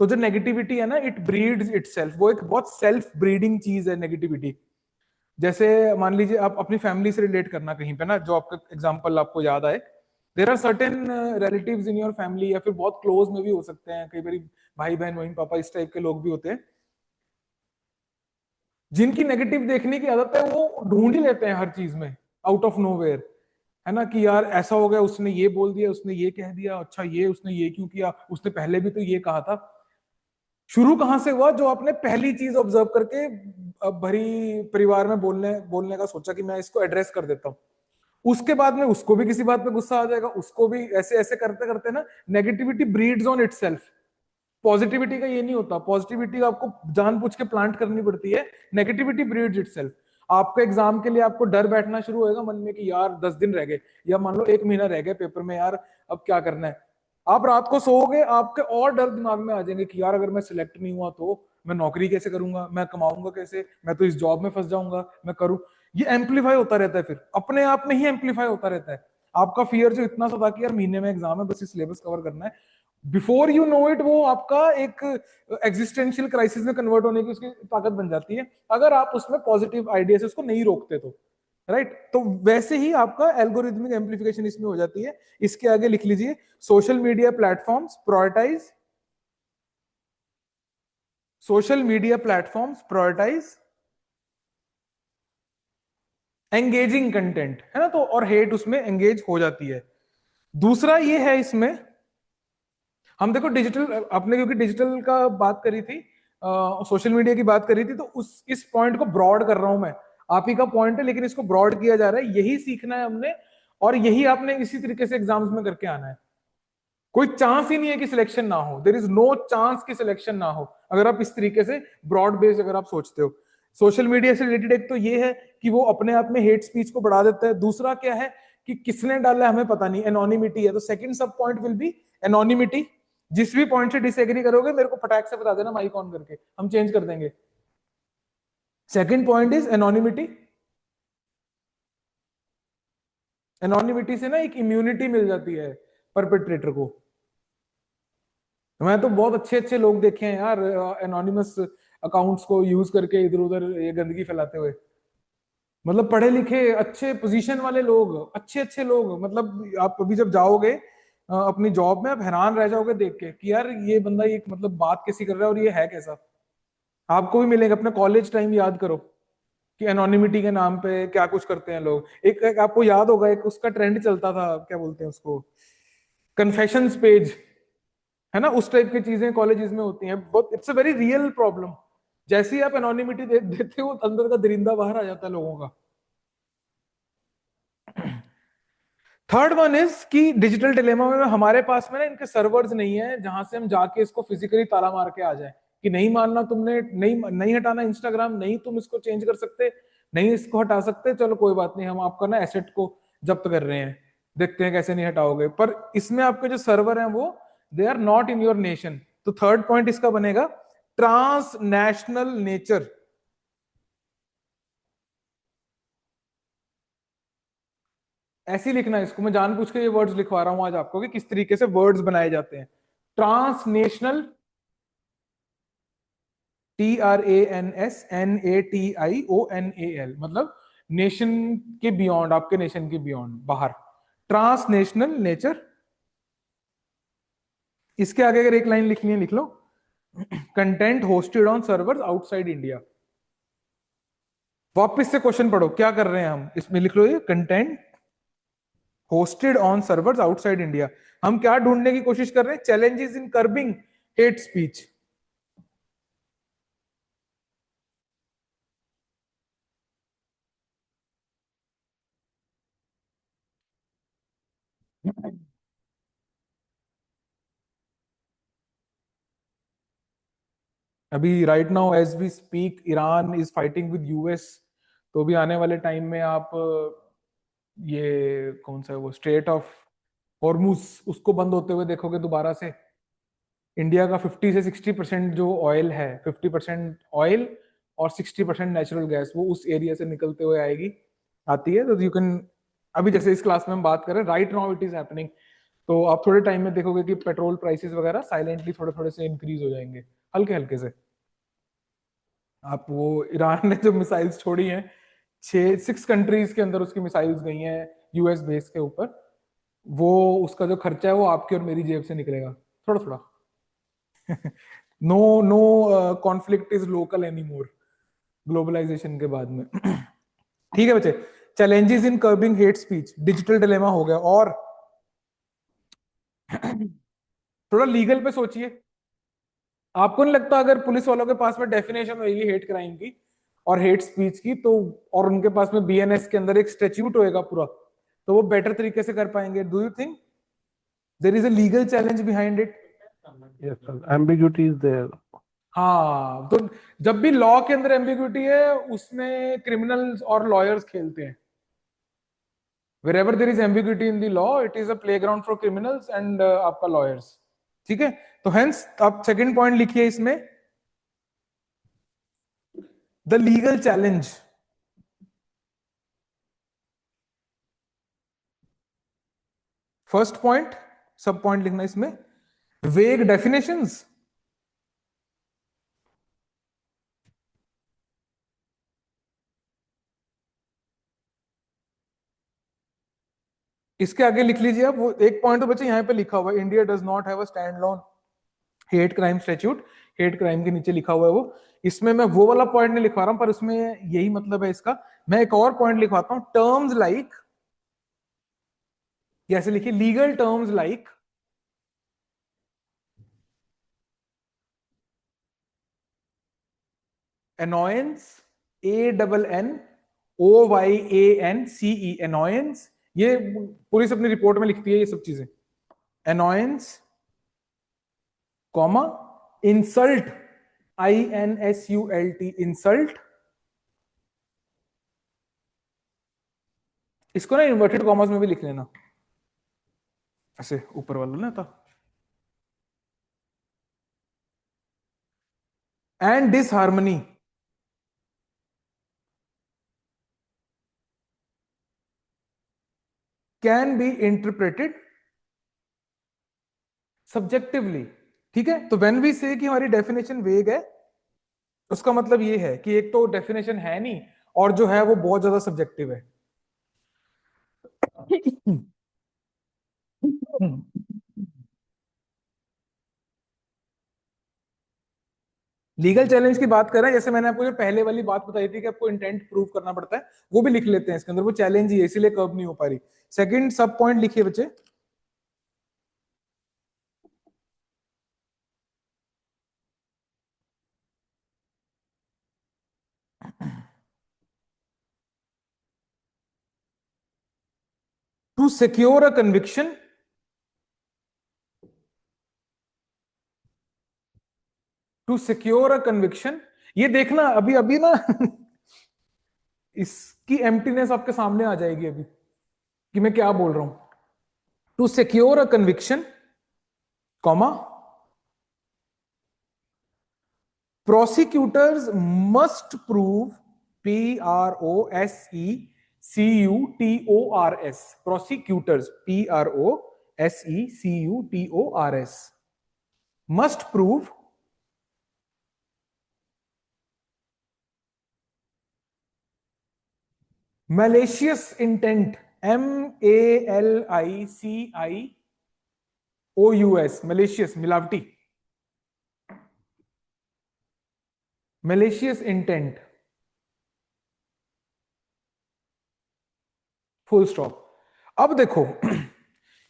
तो जो नेगेटिविटी है ना, इट ब्रीड्स इटसेल्फ, वो एक बहुत सेल्फ ब्रीडिंग चीज है नेगेटिविटी। जैसे मान लीजिए आप अपनी फैमिली से रिलेट करना कहीं पे ना, जो आपका एग्जांपल आपको याद आए, there are certain relatives in your family, या फिर बहुत क्लोज में भी हो सकते हैं, कई बार भाई बहन मम्मी पापा इस टाइप के लोग भी होते हैं, जिनकी नेगेटिव देखने की आदत है, वो ढूंढ ही लेते हैं हर चीज में आउट ऑफ नोवेयर, है ना, कि यार ऐसा हो गया, उसने ये बोल दिया, उसने ये कह दिया, अच्छा ये उसने ये क्यों किया, उसने पहले भी तो ये कहा था। शुरू कहां से हुआ? जो आपने पहली चीज ऑब्जर्व करके भरी परिवार में बोलने बोलने का सोचा कि मैं इसको एड्रेस कर देता हूँ, उसके बाद में उसको भी किसी बात पे गुस्सा आ जाएगा, उसको भी ऐसे ऐसे करते करते ना negativity breeds on itself. Positivity का ये नहीं होता, पॉजिटिविटी आपको जानबूझ के प्लांट करनी पड़ती है, नेगेटिविटी ब्रीड्स इटसेल्फ। आपको एग्जाम के लिए आपको डर बैठना शुरू होएगा मन में कि यार 10 दिन रह गए, या मान लो 1 महीना रह गए पेपर में, यार अब क्या करना है। आप रात को सोओगे, आपके और डर दिमाग में आ जाएंगे कि यार अगर मैं सिलेक्ट नहीं हुआ तो मैं नौकरी कैसे करूंगा, मैं कमाऊंगा कैसे, मैं तो इस जॉब में फंस जाऊंगा, मैं करूं। ये एम्पलीफाई होता रहता है, फिर अपने आप में ही एम्पलीफाई होता रहता है। आपका फियर जो इतना सा था कि यार महीने में एग्जाम है, बस इस सिलेबस कवर करना है, बिफोर यू नो इट वो आपका एक एग्जिस्टेंशियल क्राइसिस में कन्वर्ट होने की उसकी ताकत बन जाती है, अगर आप उसमें पॉजिटिव आइडिया से उसको नहीं रोकते तो। राइट, तो वैसे ही आपका एल्गोरिथमिक एम्पलीफिकेशन इसमें हो जाती है। इसके आगे लिख लीजिए, social media platforms prioritise, social media platforms prioritise engaging content, है ना, तो और हेट उसमें एंगेज हो जाती है। दूसरा ये है इसमें, हम देखो डिजिटल, आपने क्योंकि डिजिटल का बात करी थी, सोशल मीडिया की बात करी थी, तो उस इस पॉइंट को ब्रॉड कर रहा हूं मैं, आप ही का पॉइंट है लेकिन इसको ब्रॉड किया जा रहा है, यही सीखना है हमने, और यही आपने इसी तरीके से एग्जाम्स में करके आना है। कोई चांस ही नहीं है कि सिलेक्शन ना हो, देर इज नो चांस कि सिलेक्शन ना हो, अगर आप इस तरीके से ब्रॉड बेस्ड अगर आप सोचते हो। सोशल मीडिया से रिलेटेड एक तो ये है कि वो अपने आप में हेट स्पीच को बढ़ा देता है, दूसरा क्या है कि किसने डाला है हमें पता नहीं, एनोनिमिटी है, तो सेकंड सब पॉइंट विल बी एनोनिमिटी। जिस भी पॉइंट से डिसएग्री करोगे मेरे को फटाक से बता देना माइक ऑन करके, हम चेंज कर देंगे। Second point is anonymity. Anonymity से ना एक इम्यूनिटी मिल जाती है परपेट्रेटर को। मैं तो बहुत अच्छे अच्छे लोग देखे हैं यार एनोनिमस अकाउंट्स को यूज करके इधर उधर ये गंदगी फैलाते हुए, मतलब पढ़े लिखे अच्छे पोजीशन वाले लोग, अच्छे अच्छे लोग, मतलब आप अभी जब जाओगे अपनी जॉब में, आप हैरान रह जाओगे देख के कि यार ये बंदा ये मतलब बात कैसी कर रहा है और ये है कैसा। आपको भी मिलेंगे, अपने कॉलेज टाइम याद करो कि एनोनिमिटी के नाम पे क्या कुछ करते हैं लोग। एक आपको याद होगा, एक उसका ट्रेंड चलता था, क्या बोलते हैं उसको, कन्फेशंस पेज, है ना, उस टाइप की चीजें कॉलेजेस में होती हैं, बहुत it's a very real problem. जैसे ही आप एनोनिमिटी देते हो, अंदर का दरिंदा बाहर आ जाता है लोगों का। थर्ड वन इज कि डिजिटल डिलेमा में हमारे पास में ना इनके सर्वर्स नहीं है जहां से हम जाके इसको फिजिकली ताला मार के आ जाए कि नहीं मानना तुमने, नहीं नहीं हटाना इंस्टाग्राम, नहीं तुम इसको चेंज कर सकते, नहीं इसको हटा सकते, चलो कोई बात नहीं, हम आपका ना एसेट को जब्त कर रहे हैं, देखते हैं कैसे नहीं हटाओगे। पर इसमें आपके जो सर्वर हैं वो they are not in your nation. तो थर्ड पॉइंट इसका बनेगा ट्रांसनेशनल नेचर। ऐसे ही लिखना है इसको, मैं जानबूझ के ये वर्ड्स लिखवा रहा हूं आज आपको कि किस तरीके से वर्ड्स बनाए जाते हैं। ट्रांसनेशनल, TRANSNATIONAL, मतलब नेशन के बियॉन्ड, आपके नेशन के बियॉन्ड, बाहर, ट्रांसनेशनल नेचर। इसके आगे अगर एक लाइन लिखनी है लिख लो, content hosted on servers outside India. वापस से क्वेश्चन पढ़ो, क्या कर रहे हैं हम, इसमें लिख लो ये content hosted on servers outside India. हम क्या ढूंढने की कोशिश कर रहे हैं? Challenges in curbing hate speech. अभी right now as we speak Iran is fighting with US, तो भी आने वाले टाइम में आप ये कौन सा है वो स्ट्रेट ऑफ हॉर्मुज, उसको बंद होते हुए देखोगे दोबारा से। इंडिया का 50 से 60% जो ऑयल है, 50% ऑयल और 60% नेचुरल गैस, वो उस एरिया से निकलते हुए आएगी, आती है। तो यू कैन, अभी जैसे इस क्लास में हम बात कर रहे हैं, right now it is happening, तो आप थोड़े टाइम में देखोगे कि पेट्रोल प्राइसेस वगैरह साइलेंटली थोड़े थोड़े से इंक्रीज हो जाएंगे, हल्के हल्के से। आप वो ईरान ने जो मिसाइल्स छोड़ी हैं, 6 कंट्रीज के अंदर उसकी मिसाइल्स गई हैं यूएस बेस के ऊपर, वो उसका जो खर्चा है वो आपकी और मेरी जेब से निकलेगा थोड़ा थोड़ा। No no conflict is local anymore globalisation के बाद में। ठीक है बच्चे, challenges in curbing hate speech, digital dilemma हो गया। और थोड़ा लीगल पे सोचिए। आपको नहीं लगता अगर पुलिस वालों के पास में डेफिनेशन होगी हेट क्राइम की और हेट स्पीच की, तो और उनके पास में बीएनएस के अंदर एक स्टैट्यूट होएगा पूरा, तो वो बेटर तरीके से कर पाएंगे? Do you think there is a legal challenge behind it?
Yes, sir. Ambiguity is there.
हाँ, तो जब भी लॉ के अंदर एम्बिग्यूटी है उसमें क्रिमिनल्स और लॉयर्स खेलते हैं। wherever there is ambiguity in the law it is a playground for criminals and आपका lawyers। ठीक है, तो हेंस आप सेकंड पॉइंट लिखिए इसमें, the legal challenge. First point, सब पॉइंट लिखना इसमें, वेग डेफिनेशंस, इसके आगे लिख लीजिए आप। वो एक पॉइंट तो बच्चे यहाँ पे लिखा हुआ है, India does not have a stand loan hate crime statute, hate crime के नीचे लिखा हुआ है वो। इसमें मैं वो वाला पॉइंट नहीं लिखवा रहा हूं, पर उसमें यही मतलब है इसका। मैं एक और पॉइंट लिखवाता हूं, टर्म्स लाइक, जैसे लिखिए legal terms like annoyance, ANNOYANCE, annoyance, ये पुलिस अपनी रिपोर्ट में लिखती है ये सब चीजें। annoyance, comma, insult, INSULT, insult, इसको ना इन्वर्टेड कॉमर्स में भी लिख लेना, ऐसे ऊपर वाला ना था। And disharmony, can be interpreted subjectively. ठीक है, तो व्हेन वी से कि हमारी डेफिनेशन वेग है, उसका मतलब ये है कि एक तो डेफिनेशन है नहीं, और जो है वो बहुत ज्यादा सब्जेक्टिव है। लीगल चैलेंज की बात कर रहे हैं, जैसे मैंने आपको जो पहले वाली बात बताई थी कि आपको इंटेंट प्रूव करना पड़ता है, वो भी लिख लेते हैं इसके अंदर, वो चैलेंज ही है, इसीलिए कर्व नहीं हो पा रही। सेकंड सब पॉइंट लिखिए बच्चे, to secure a conviction, to secure a conviction, ये देखना अभी अभी ना इसकी एम्प्टीनेस आपके सामने आ जाएगी अभी कि मैं क्या बोल रहा हूं। To secure a conviction, comma, prosecutors must prove, prosecutors, prosecutors, prosecutors must prove malicious intent, malicious, malicious, मिलावटी, malicious intent, फुल स्टॉप। अब देखो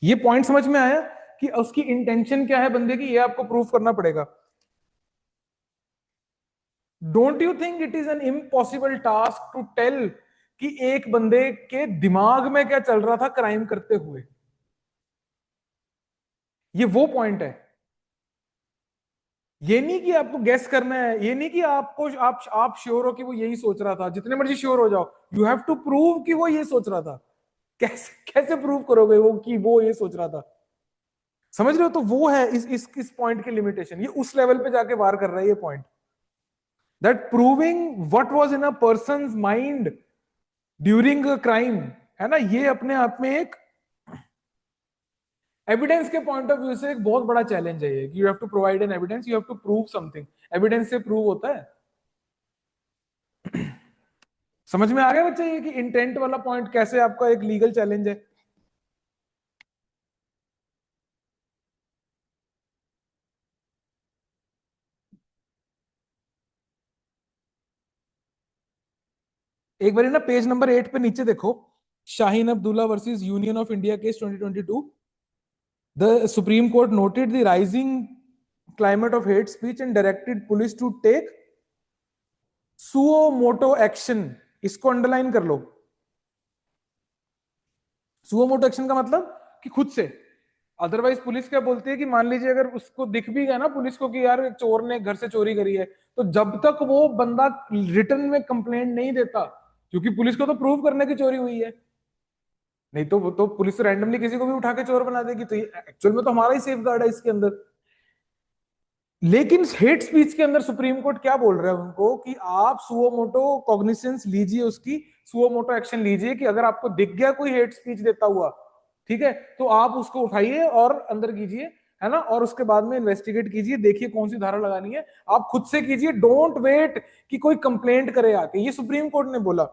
ये पॉइंट समझ में आया कि उसकी इंटेंशन क्या है बंदे की, ये आपको प्रूफ करना पड़ेगा। Don't you think it is an impossible task to tell कि एक बंदे के दिमाग में क्या चल रहा था क्राइम करते हुए? ये वो पॉइंट है। ये नहीं कि आपको गेस करना है, ये नहीं कि आपको आप श्योर हो कि वो यही सोच रहा था, जितने मर्जी श्योर हो जाओ, यू हैव टू प्रूव कि वो ये सोच रहा था। कैसे कैसे प्रूव करोगे वो कि वो ये सोच रहा था? समझ रहे हो? तो वो है इस पॉइंट की लिमिटेशन, ये उस लेवल पे जाके वार कर रहा है ये point, that proving what was in a person's mind during a crime, है ना, ये अपने आप में एक एविडेंस के पॉइंट ऑफ व्यू से एक बहुत बड़ा चैलेंज है ये, you have to provide an evidence, you have to prove something. Evidence से प्रूव होता है। समझ में आ गया बच्चे ये कि इंटेंट वाला पॉइंट कैसे आपका एक लीगल चैलेंज है? एक बार ना पेज नंबर 8 पे नीचे देखो, Shaheen Abdullah versus union of India case 2022। The supreme court noted the rising climate of hate speech and directed police to take suo moto action। इसको अंडरलाइन कर लो। सुओ मोटो एक्शन का मतलब कि खुद से। अदरवाइज पुलिस क्या बोलती है कि मान लीजिए अगर उसको दिख भी गया ना पुलिस को कि यार चोर ने घर से चोरी करी है, तो जब तक वो बंदा रिटर्न में कंप्लेंट नहीं देता, क्योंकि पुलिस को तो प्रूव करने की चोरी हुई है, नहीं तो वो तो पुलिस रैंडमली किसी को भी उठा के चोर बना देगी। तो एक्चुअल में तो हमारा ही सेफ गार्ड है इसके अंदर। लेकिन हेट स्पीच के अंदर सुप्रीम कोर्ट क्या बोल रहा है उनको कि आप सुओ मोटो कॉग्निसेंस लीजिए, उसकी सुओ मोटो एक्शन लीजिए कि अगर आपको दिख गया कोई हेट स्पीच देता हुआ, ठीक है, तो आप उसको उठाइए और अंदर कीजिए, है ना, और उसके बाद में इन्वेस्टिगेट कीजिए, देखिए कौन सी धारा लगानी है, आप खुद से कीजिए, डोंट वेट कि कोई कंप्लेंट करे आके। ये सुप्रीम कोर्ट ने बोला।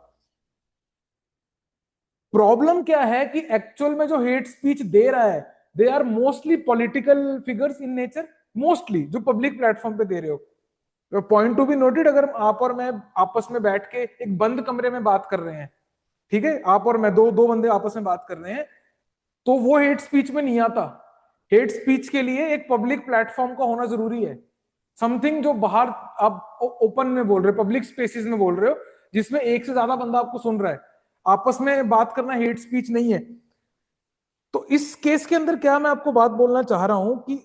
प्रॉब्लम क्या है कि एक्चुअल में जो हेट स्पीच दे रहा है, they are mostly political figures in nature, mostly जो पब्लिक प्लेटफॉर्म पे दे रहे हो। पॉइंट टू बी नोटेड, अगर आप और मैं आपस में बैठ के एक बंद कमरे में बात कर रहे हैं, ठीक है, आप और मैं, दो दो बंदे आपस में बात कर रहे हैं, तो वो हेट स्पीच में नहीं आता। हेट स्पीच के लिए एक पब्लिक प्लेटफॉर्म का होना जरूरी है, समथिंग जो बाहर आप ओपन में बोल रहे हो, पब्लिक स्पेसिस में बोल रहे हो, जिसमें एक से ज्यादा बंदा आपको सुन रहा है। आपस में बात करना हेट स्पीच नहीं है। तो इस केस के अंदर क्या मैं आपको बात बोलना चाह रहा हूं कि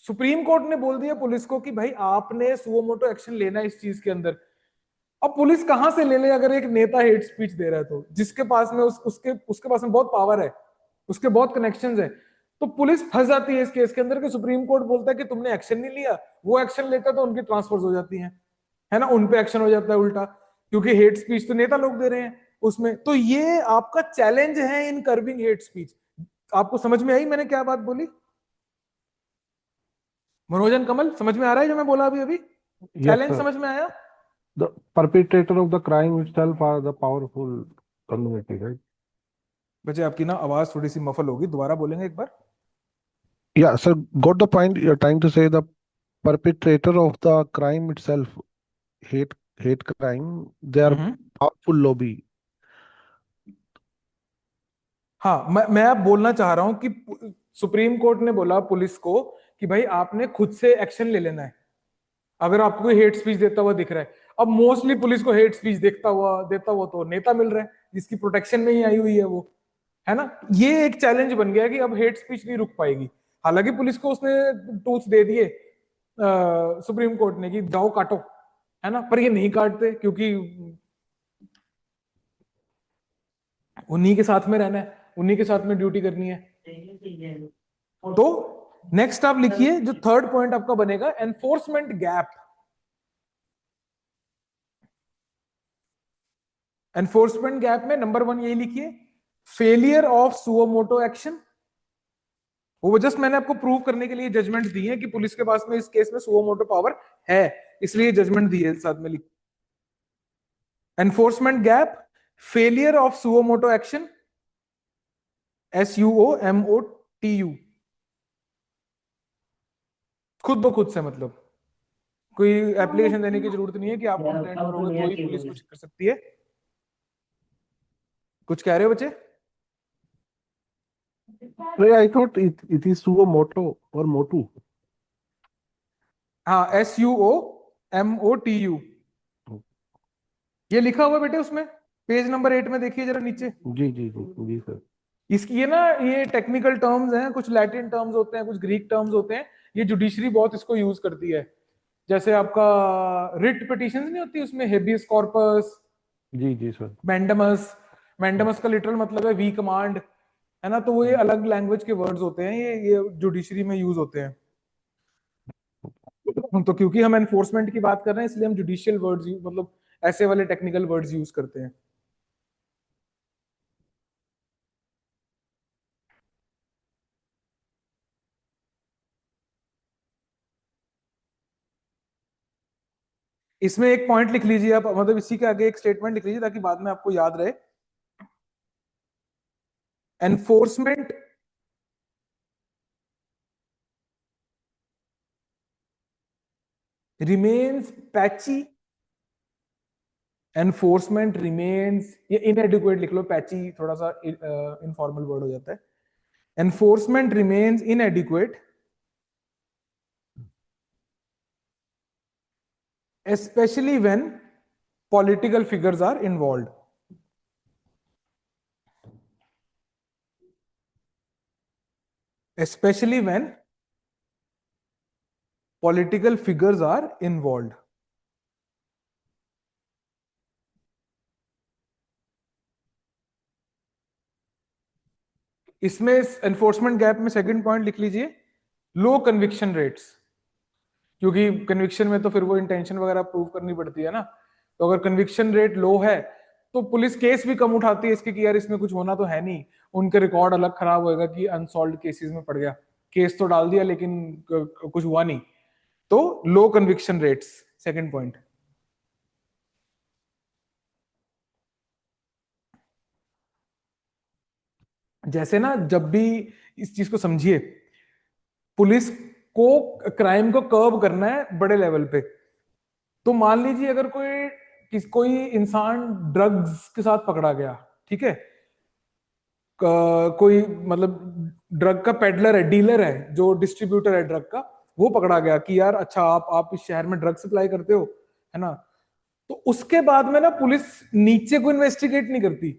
सुप्रीम कोर्ट ने बोल दिया पुलिस को कि भाई आपने सुओ मोटो एक्शन लेना है इस चीज के अंदर। अब पुलिस कहां से ले ले अगर एक नेता हेट स्पीच दे रहा है तो, जिसके पास में उसके पास में बहुत पावर है, उसके बहुत कनेक्शंस है, तो पुलिस फंस जाती है इस केस के अंदर कि सुप्रीम कोर्ट बोलता है कि तुमने एक्शन नहीं लिया, वो एक्शन लेता तो उनकी ट्रांसफर हो जाती है ना, उनपे एक्शन हो जाता है उल्टा, क्योंकि हेट स्पीच तो नेता लोग दे रहे हैं उसमें। तो ये आपका चैलेंज है इन कर्बिंग हेट स्पीच। आपको समझ में आई मैंने क्या बात बोली? मनोजन, कमल, समझ में आ रहा है जो मैं बोला अभी अभी?
Yes,
challenge
sir.
समझ में आया?
The perpetrator of the crime itself are the powerful community, right?
बच्चे आपकी ना आवाज थोड़ी सी मफल होगी, दोबारा बोलेंगे एक बार?
Yeah, sir, got the point. You're trying to say the perpetrator of the crime itself, hate crime, they are
hmm.
powerful lobby.
हाँ, मैं अब बोलना चाह रहा हूं कि सुप्रीम कोर्ट ने बोला पुलिस को कि भाई आपने खुद से एक्शन ले लेना है अगर आपको कोई हेट स्पीच देता हुआ दिख रहा है। अब मोस्टली पुलिस को हेट स्पीच देता हुआ तो नेता मिल रहा है जिसकी प्रोटेक्शन में ही आई हुई है वो, है ना। ये एक चैलेंज बन गया कि अब हेट स्पीच नहीं रुक पाएगी। हालांकि पुलिस को उसने टूल्स दे दिए सुप्रीम कोर्ट ने कि जाओ काटो, है ना, पर ये नहीं काटते क्योंकि उन्हीं के साथ में रहना है, उन्हीं के साथ में ड्यूटी करनी है। तो नेक्स्ट आप लिखिए, जो थर्ड पॉइंट आपका बनेगा, एनफोर्समेंट गैप। एनफोर्समेंट गैप में नंबर 1 यही लिखिए, failure of suo motu action. वो जस्ट मैंने आपको प्रूव करने के लिए जजमेंट दी है कि पुलिस के पास में इस केस में सुओ मोटो पावर है, इसलिए जजमेंट दी है साथ में लिख। Enforcement gap, failure of suo motu action, SUOMOTU, खुद ब खुद से, मतलब कोई एप्लीकेशन देने की जरूरत नहीं है कि आप कंप्लेंट करोगे तो ही पुलिस कुछ कर सकती है। कुछ कह रहे हो बच्चे?
I thought it is suo moto or motu.
हाँ, SUOMOTU, ये लिखा हुआ बेटे उसमें, पेज नंबर 8 में देखिए जरा नीचे।
जी सर।
इसकी ये ना, ये टेक्निकल टर्म्स हैं, कुछ लैटिन टर्म्स होते हैं, कुछ ग्रीक टर्म्स होते हैं, ये जुडिशरी बहुत इसको यूज करती है। जैसे आपका रिट पिटिशन नहीं होती, उसमें हेबियस कॉर्पस,
जी सर।
मैंडमस। मैंडमस का लिटरल मतलब है वी कमांड, है ना। तो वो ये अलग लैंग्वेज के वर्ड्स होते हैं, ये जुडिशरी में यूज होते हैं। तो क्योंकि हम एनफोर्समेंट की बात कर रहे हैं इसलिए हम जुडिशियल वर्ड्स मतलब ऐसे वाले टेक्निकल वर्ड्स यूज करते हैं। इसमें एक पॉइंट लिख लीजिए आप, मतलब इसी के आगे एक स्टेटमेंट लिख लीजिए ताकि बाद में आपको याद रहे। Enforcement remains patchy enforcement remains, ये इनएडिक्वेट लिख लो, पैची थोड़ा सा इनफॉर्मल वर्ड हो जाता है. Enforcement remains इनएडिक्वेट especially when political figures are involved. Especially when political figures are involved. इसमें एनफोर्समेंट गैप में सेकंड पॉइंट लिख लीजिए, लो कन्विक्शन रेट्स, क्योंकि कन्विक्शन में तो फिर वो इंटेंशन वगैरह प्रूव करनी पड़ती है ना. तो अगर कन्विक्शन रेट लो है तो पुलिस केस भी कम उठाती है इसके कि यार इसमें कुछ होना तो है नहीं, उनके रिकॉर्ड अलग खराब होएगा कि अनसॉल्व्ड केसेस में पड़ गया, केस तो डाल दिया लेकिन कुछ हुआ नहीं. तो लो कन्विक्शन रेट्स, सेकंड पॉइंट. जैसे ना, जब भी इस चीज को समझिए, पुलिस को क्राइम को कर्ब करना है बड़े लेवल पे. तो मान लीजिए अगर कोई इंसान ड्रग्स के साथ पकड़ा गया, ठीक है, कोई मतलब ड्रग का पेडलर है, डीलर है, जो डिस्ट्रीब्यूटर है ड्रग का, वो पकड़ा गया कि यार अच्छा आप इस शहर में ड्रग सप्लाई करते हो, है ना. तो उसके बाद में ना पुलिस नीचे को इन्वेस्टिगेट नहीं करती,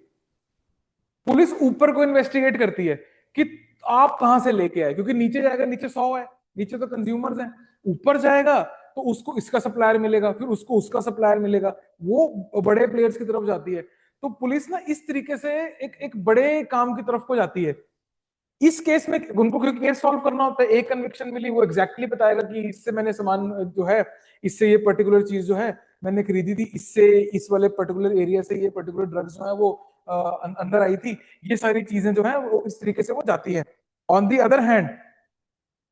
पुलिस ऊपर को इन्वेस्टिगेट करती है कि आप कहां से लेके आए, क्योंकि नीचे जाएगा, नीचे 100 है, नीचे तो कंज्यूमर्स हैं. ऊपर जाएगा तो उसको इसका सप्लायर मिलेगा, फिर उसको उसका सप्लायर मिलेगा, वो बड़े प्लेयर्स की तरफ जाती है. तो पुलिस ना इस तरीके से एक बड़े काम की तरफ को जाती है. इस केस में उनको क्योंकि केस सॉल्व करना होता है, एक कन्विक्शन मिली, वो एग्जैक्टली बताएगा कि इससे मैंने सामान जो है, इससे ये पर्टिकुलर चीज जो है मैंने खरीदी थी, इससे इस वाले पर्टिकुलर एरिया से ये पर्टिकुलर ड्रग्स जो है वो अंदर आई थी. ये सारी चीजें जो है वो इस तरीके से वो जाती है. ऑन दी अदर हैंड,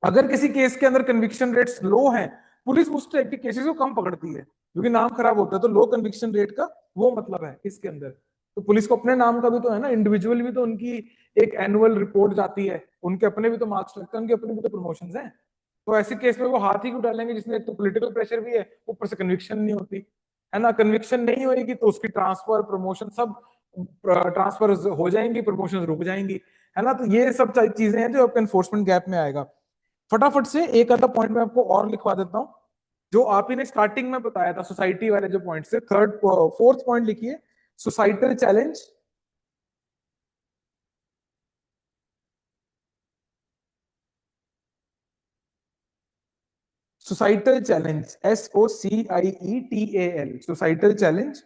अगर किसी केस के अंदर कन्विक्शन रेट्स लो हैं, पुलिस उस टाइप के केसेस को कम पकड़ती है क्योंकि नाम खराब होता है. तो लो कन्विक्शन रेट का वो मतलब है इसके अंदर. तो पुलिस को अपने नाम का भी तो है ना, इंडिविजुअल भी तो उनकी एक एनुअल रिपोर्ट जाती है, उनके अपने भी तो मार्क्स लगते हैं, उनके अपने भी तो प्रमोशंस हैं. तो ऐसे केस में वो हाथ ही क्यों डालेंगे जिसमें एक तो पॉलिटिकल प्रेशर भी है, ऊपर से कन्विक्शन नहीं होती, है ना. कन्विक्शन नहीं होगी तो उसकी ट्रांसफर, प्रमोशन सब ट्रांसफर हो जाएंगी, प्रमोशन रुक जाएंगी, है ना. तो ये सब चीजें हैं जो आपके एनफोर्समेंट गैप में आएगा. फटाफट से एक आधा पॉइंट में आपको और लिखवा देता हूं, जो आप ही ने स्टार्टिंग में बताया था, सोसाइटी वाले जो पॉइंट से. फोर्थ पॉइंट लिखिए, societal challenge. Societal challenge, SOCIETAL, societal challenge.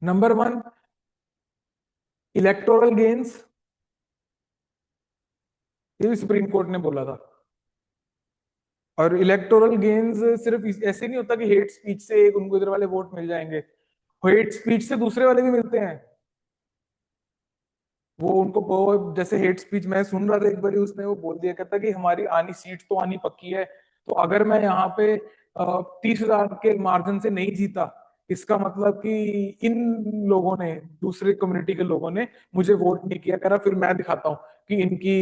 Number 1, electoral gains. ये भी सुप्रीम कोर्ट ने बोला था. और इलेक्टोरल गेन्स सिर्फ ऐसे नहीं होता कि हेट स्पीच से एक उनको इधर वाले वोट मिल जाएंगे, हेट स्पीच से दूसरे वाले भी मिलते हैं. वो उनको जैसे हेट स्पीच मैं सुन रहा था एक बार, उसने वो बोल दिया, कहता कि हमारी आनी सीट तो आनी पक्की है, तो अगर मैं यहाँ पे 30,000 के मार्जिन से नहीं जीता, इसका मतलब कि इन लोगों ने, दूसरे कम्युनिटी के लोगों ने मुझे वोट नहीं किया. कह रहा फिर मैं दिखाता हूँ कि इनकी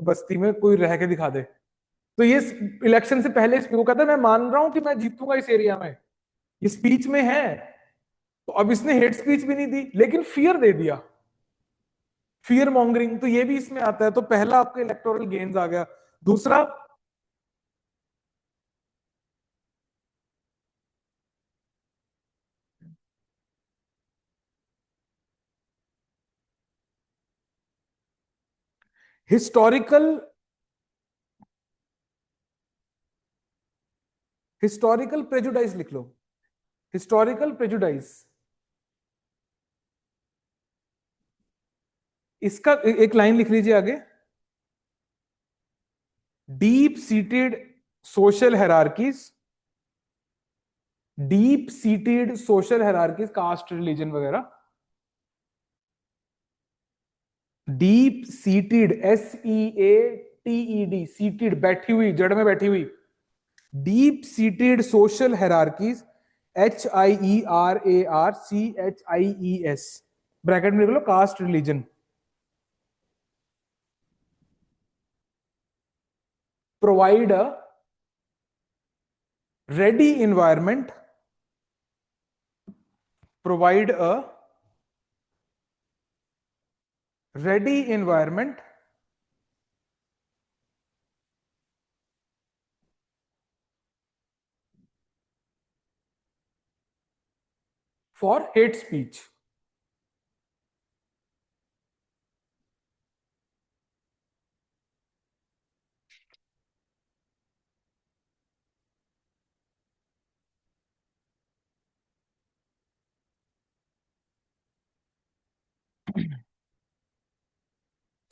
बस्ती में कोई रह के दिखा दे. तो ये इलेक्शन से पहले वो कहता है मैं मान रहा हूं कि मैं जीतूंगा इस एरिया में, ये स्पीच में है. तो अब इसने हेट स्पीच भी नहीं दी लेकिन फियर दे दिया, फियर मॉन्गरिंग, तो ये भी इसमें आता है. तो पहला आपका इलेक्टोरल गेन्स आ गया. दूसरा, हिस्टोरिकल हिस्टोरिकल प्रेजुडाइज लिख लो, हिस्टोरिकल प्रेजुडाइज. इसका एक लाइन लिख लीजिए आगे, deep seated social hierarchies, deep seated social hierarchies, caste, religion वगैरह. डीप सीटेड, SEATED, सीटेड, बैठी हुई, जड़ में बैठी हुई. Deep seated social hierarchies, HIERARCHIES, bracket में लिख लो, caste, religion. provide a ready environment, provide a ready environment for hate speech.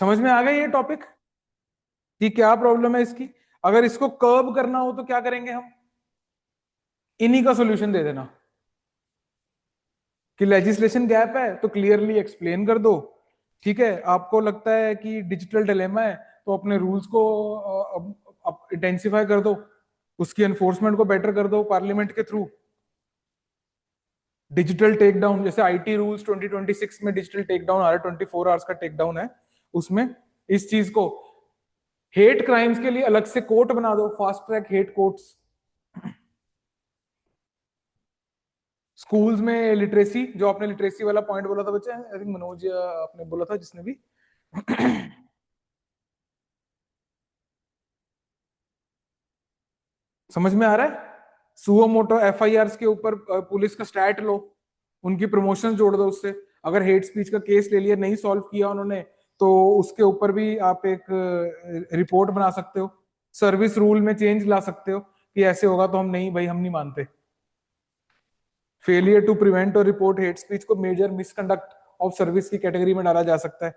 समझ में आ गया ये टॉपिक कि क्या प्रॉब्लम है इसकी? अगर इसको कर्ब करना हो तो क्या करेंगे हम? इन्हीं का सॉल्यूशन दे देना कि लेजिस्लेशन गैप है तो क्लियरली एक्सप्लेन कर दो। ठीक है, आपको लगता है कि डिजिटल डिलेमा है तो अपने रूल्स को इंटेंसिफाई कर दो, उसकी एनफोर्समेंट को बेटर कर दो पार्लियामेंट के थ्रू। डिजिटल टेक डाउन, जैसे आईटी रूल्स 2026 में डिजिटल टेक डाउन आ रहा है, 24 आवर्स का टेक डाउन है, उसमें इस चीज को हेट क्राइम्स के लिए अलग से कोर्ट बना दो, fast track hate courts. Schools में लिटरेसी, जो आपने लिटरेसी वाला पॉइंट बोला था बच्चे, आई थिंक मनोज आपने बोला था जिसने भी समझ में आ रहा है? सुओ मोटो एफआईआर के ऊपर पुलिस का स्टैट लो, उनकी प्रमोशन जोड़ दो उससे। अगर हेट स्पीच का केस ले लिया, नहीं सॉल्व किया उन्होंने, तो उसके ऊपर भी आप एक रिपोर्ट बना सकते हो। सर्विस रूल में चेंज ला सकते हो कि ऐसे होगा तो हम नहीं भाई, हम नहीं मानते। फेलियर टू प्रिवेंट और रिपोर्ट हेट स्पीच को मेजर मिसकंडक्ट ऑफ सर्विस की कैटेगरी में डाला जा सकता है।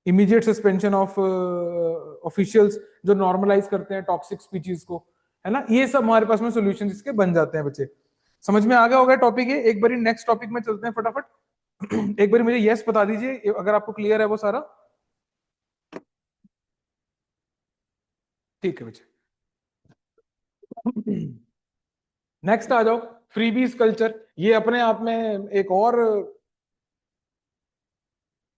इमीडिएट सस्पेंशन ऑफ ऑफिशियल्स जो नॉर्मलाइज करते हैं टॉक्सिक स्पीचेस को, है ना, ये सब हमारे पास में सॉल्यूशंस इसके बन जाते हैं बच्चे। समझ में आ गया होगा टॉपिक ये? एक बारी नेक्स्ट टॉपिक में चलते हैं फटाफट। एक बारी मुझे यस बता दीजिए अगर आपको क्लियर है वो सारा। ठीक है बच्चे, नेक्स्ट आ जाओ। फ्रीबीज कल्चर, ये अपने आप में एक और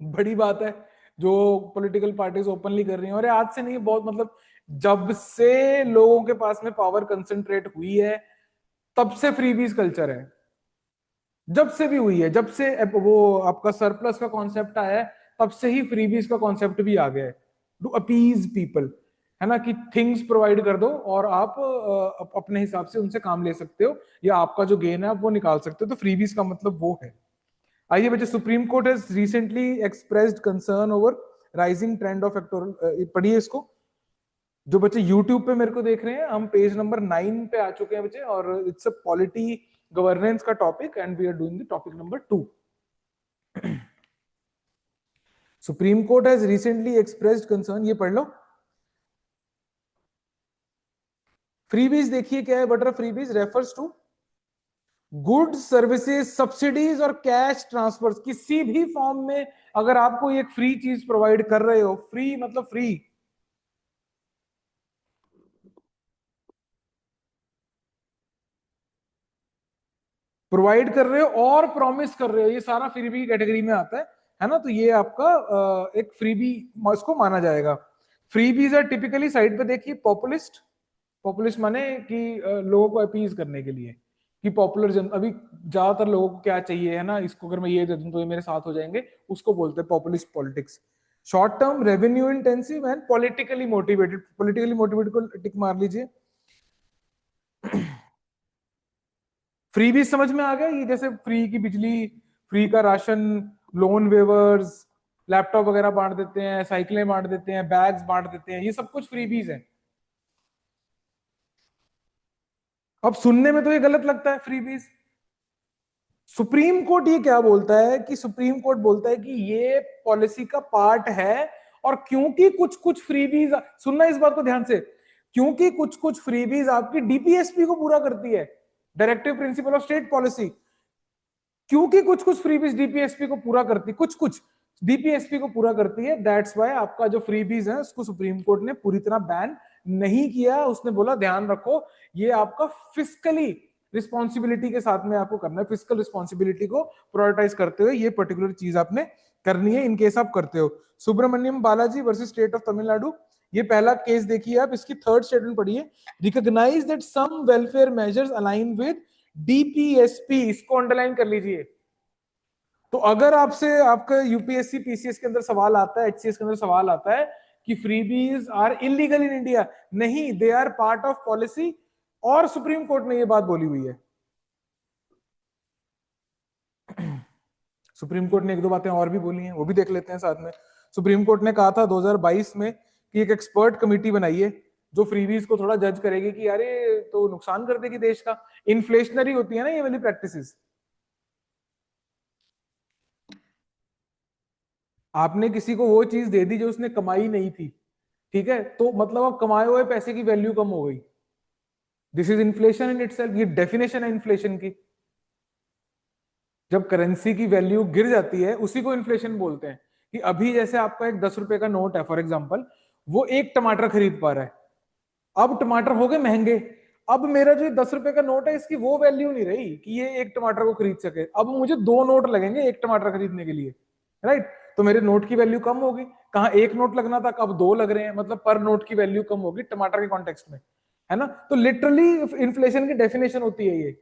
बड़ी बात है जो पॉलिटिकल पार्टीज ओपनली कर रही हैं। और ये आज से नहीं, बहुत मतलब जब से लोगों के पास में पावर कंसंट्रेट हुई है तब से फ्रीबीज कल्चर है। जब से भी हुई है, जब से वो आपका सरप्लस का कॉन्सेप्ट आया है, तब से ही फ्रीबीज का कॉन्सेप्ट भी आ गया है, टू अपीज पीपल, है ना, कि थिंग्स प्रोवाइड कर दो और आप अपने हिसाब से उनसे काम ले सकते हो, या आपका जो गेन है आप वो निकाल सकते हो। तो फ्रीबीज का मतलब वो है। आइए बच्चे, supreme court has recently expressed concern over rising trend of electoral, पढ़िए इसको। जो बच्चे यूट्यूब पे मेरे को देख रहे हैं, हम पेज नंबर 9 पे आ चुके हैं बच्चे, और इट्स अ पॉलिटी गवर्नेंस का topic and we are doing the topic number 2। Supreme court has recently expressed concern, ये पढ़ लो। फ्रीबीज देखिए क्या है, बटर freebies refers to goods, services, subsidies और कैश ट्रांसफर्स। किसी भी फॉर्म में अगर आपको एक फ्री चीज प्रोवाइड कर रहे हो, फ्री मतलब फ्री, प्रोवाइड कर रहे हो और प्रॉमिस कर रहे हो, ये सारा फ्रीबी कैटेगरी में आता है ना। तो ये आपका एक फ्रीबी इसको माना जाएगा। फ्रीबीज आर टिपिकली, साइड पे देखिए, पॉपुलिस्ट। पॉपुलिस्ट माने कि लोगों को अपीज करने के लिए, कि पॉपुलर जन, अभी ज्यादातर लोगों को क्या चाहिए, है ना, इसको अगर मैं ये दे दूं तो ये मेरे साथ हो जाएंगे, उसको बोलते हैं populist politics. Short term, revenue intensive and politically motivated. Politically motivated को टिक मार लीजिए। फ्री भी समझ में आ गया, ये जैसे फ्री की बिजली, फ्री का राशन, लोन वेवर्स, लैपटॉप वगैरह बांट देते हैं, साइकिलें बांट देते हैं, बैग्स बांट देते हैं, ये सब कुछ फ्रीबीज है। अब सुनने में तो ये गलत लगता है फ्रीबीज। सुप्रीम कोर्ट ये क्या बोलता है कि सुप्रीम कोर्ट बोलता है कि ये पॉलिसी का पार्ट है, और क्योंकि कुछ कुछ फ्रीबीज, सुनना इस बात को ध्यान से, क्योंकि कुछ कुछ फ्रीबीज आपकी डीपीएसपी को पूरा करती है, directive principle of state policy, क्योंकि कुछ कुछ फ्रीबीज डीपीएसपी को पूरा करती, कुछ कुछ डीपीएसपी को पूरा करती है, दैट्स वाई आपका जो फ्रीबीज है उसको सुप्रीम कोर्ट ने पूरी तरह बैन नहीं किया। उसने बोला ध्यान रखो, ये आपका फिस्कली रिस्पॉन्सिबिलिटी के साथ में आपको करना है, फिजिकल रिस्पॉन्सिबिलिटी को प्रायोरिटाइज करते हुए ये पर्टिकुलर चीज आपने करनी है, इनकेस आप करते हो। Subramaniam Balaji versus state of Tamil Nadu, ये पहला केस देखिए आप, इसकी थर्ड स्टेटमेंट पढ़िए, recognise that some welfare measures align with DPSP, इसको अंडरलाइन कर लीजिए। तो अगर आपसे आपका यूपीएससी पीसीएस के अंदर सवाल आता है, एचसीएस के अंदर सवाल आता है कि freebies are illegal in India, नहीं, they are part of policy, और सुप्रीम कोर्ट ने ये बात बोली हुई है। सुप्रीम कोर्ट ने एक दो बातें और भी बोली हैं, वो भी देख लेते हैं साथ में। सुप्रीम कोर्ट ने कहा था 2022 में कि एक एक्सपर्ट कमेटी बनाइए जो फ्रीबीज को थोड़ा जज करेगी कि यार ये तो नुकसान कर देगी देश का, इन्फ्लेशनरी होती है ना ये वाली प्रैक्टिसेस। आपने किसी को वो चीज दे दी जो उसने कमाई नहीं थी, ठीक है, तो मतलब अब कमाए हुए पैसे की वैल्यू कम हो गई। This is inflation in itself, ये डेफिनेशन है इन्फ्लेशन की। जब करेंसी की वैल्यू गिर जाती है उसी को इन्फ्लेशन बोलते हैं। कि अभी जैसे आपका एक 10 रुपए का नोट है फॉर एग्जाम्पल, वो एक टमाटर खरीद पा रहा है, अब टमाटर हो गए महंगे, अब मेरा जो 10 रुपए का नोट है इसकी वो वैल्यू नहीं रही कि ये एक टमाटर को खरीद सके, अब मुझे 2 नोट लगेंगे एक टमाटर खरीदने के लिए, राइट। तो मेरे नोट की वैल्यू कम होगी, कहाँ एक नोट लगना था अब 2 लग रहे हैं, मतलब पर नोट की वैल्यू कम होगी टमाटर के कॉन्टेक्स्ट में, है ना। तो लिटरली इन्फ्लेशन की डेफिनेशन होती है ये,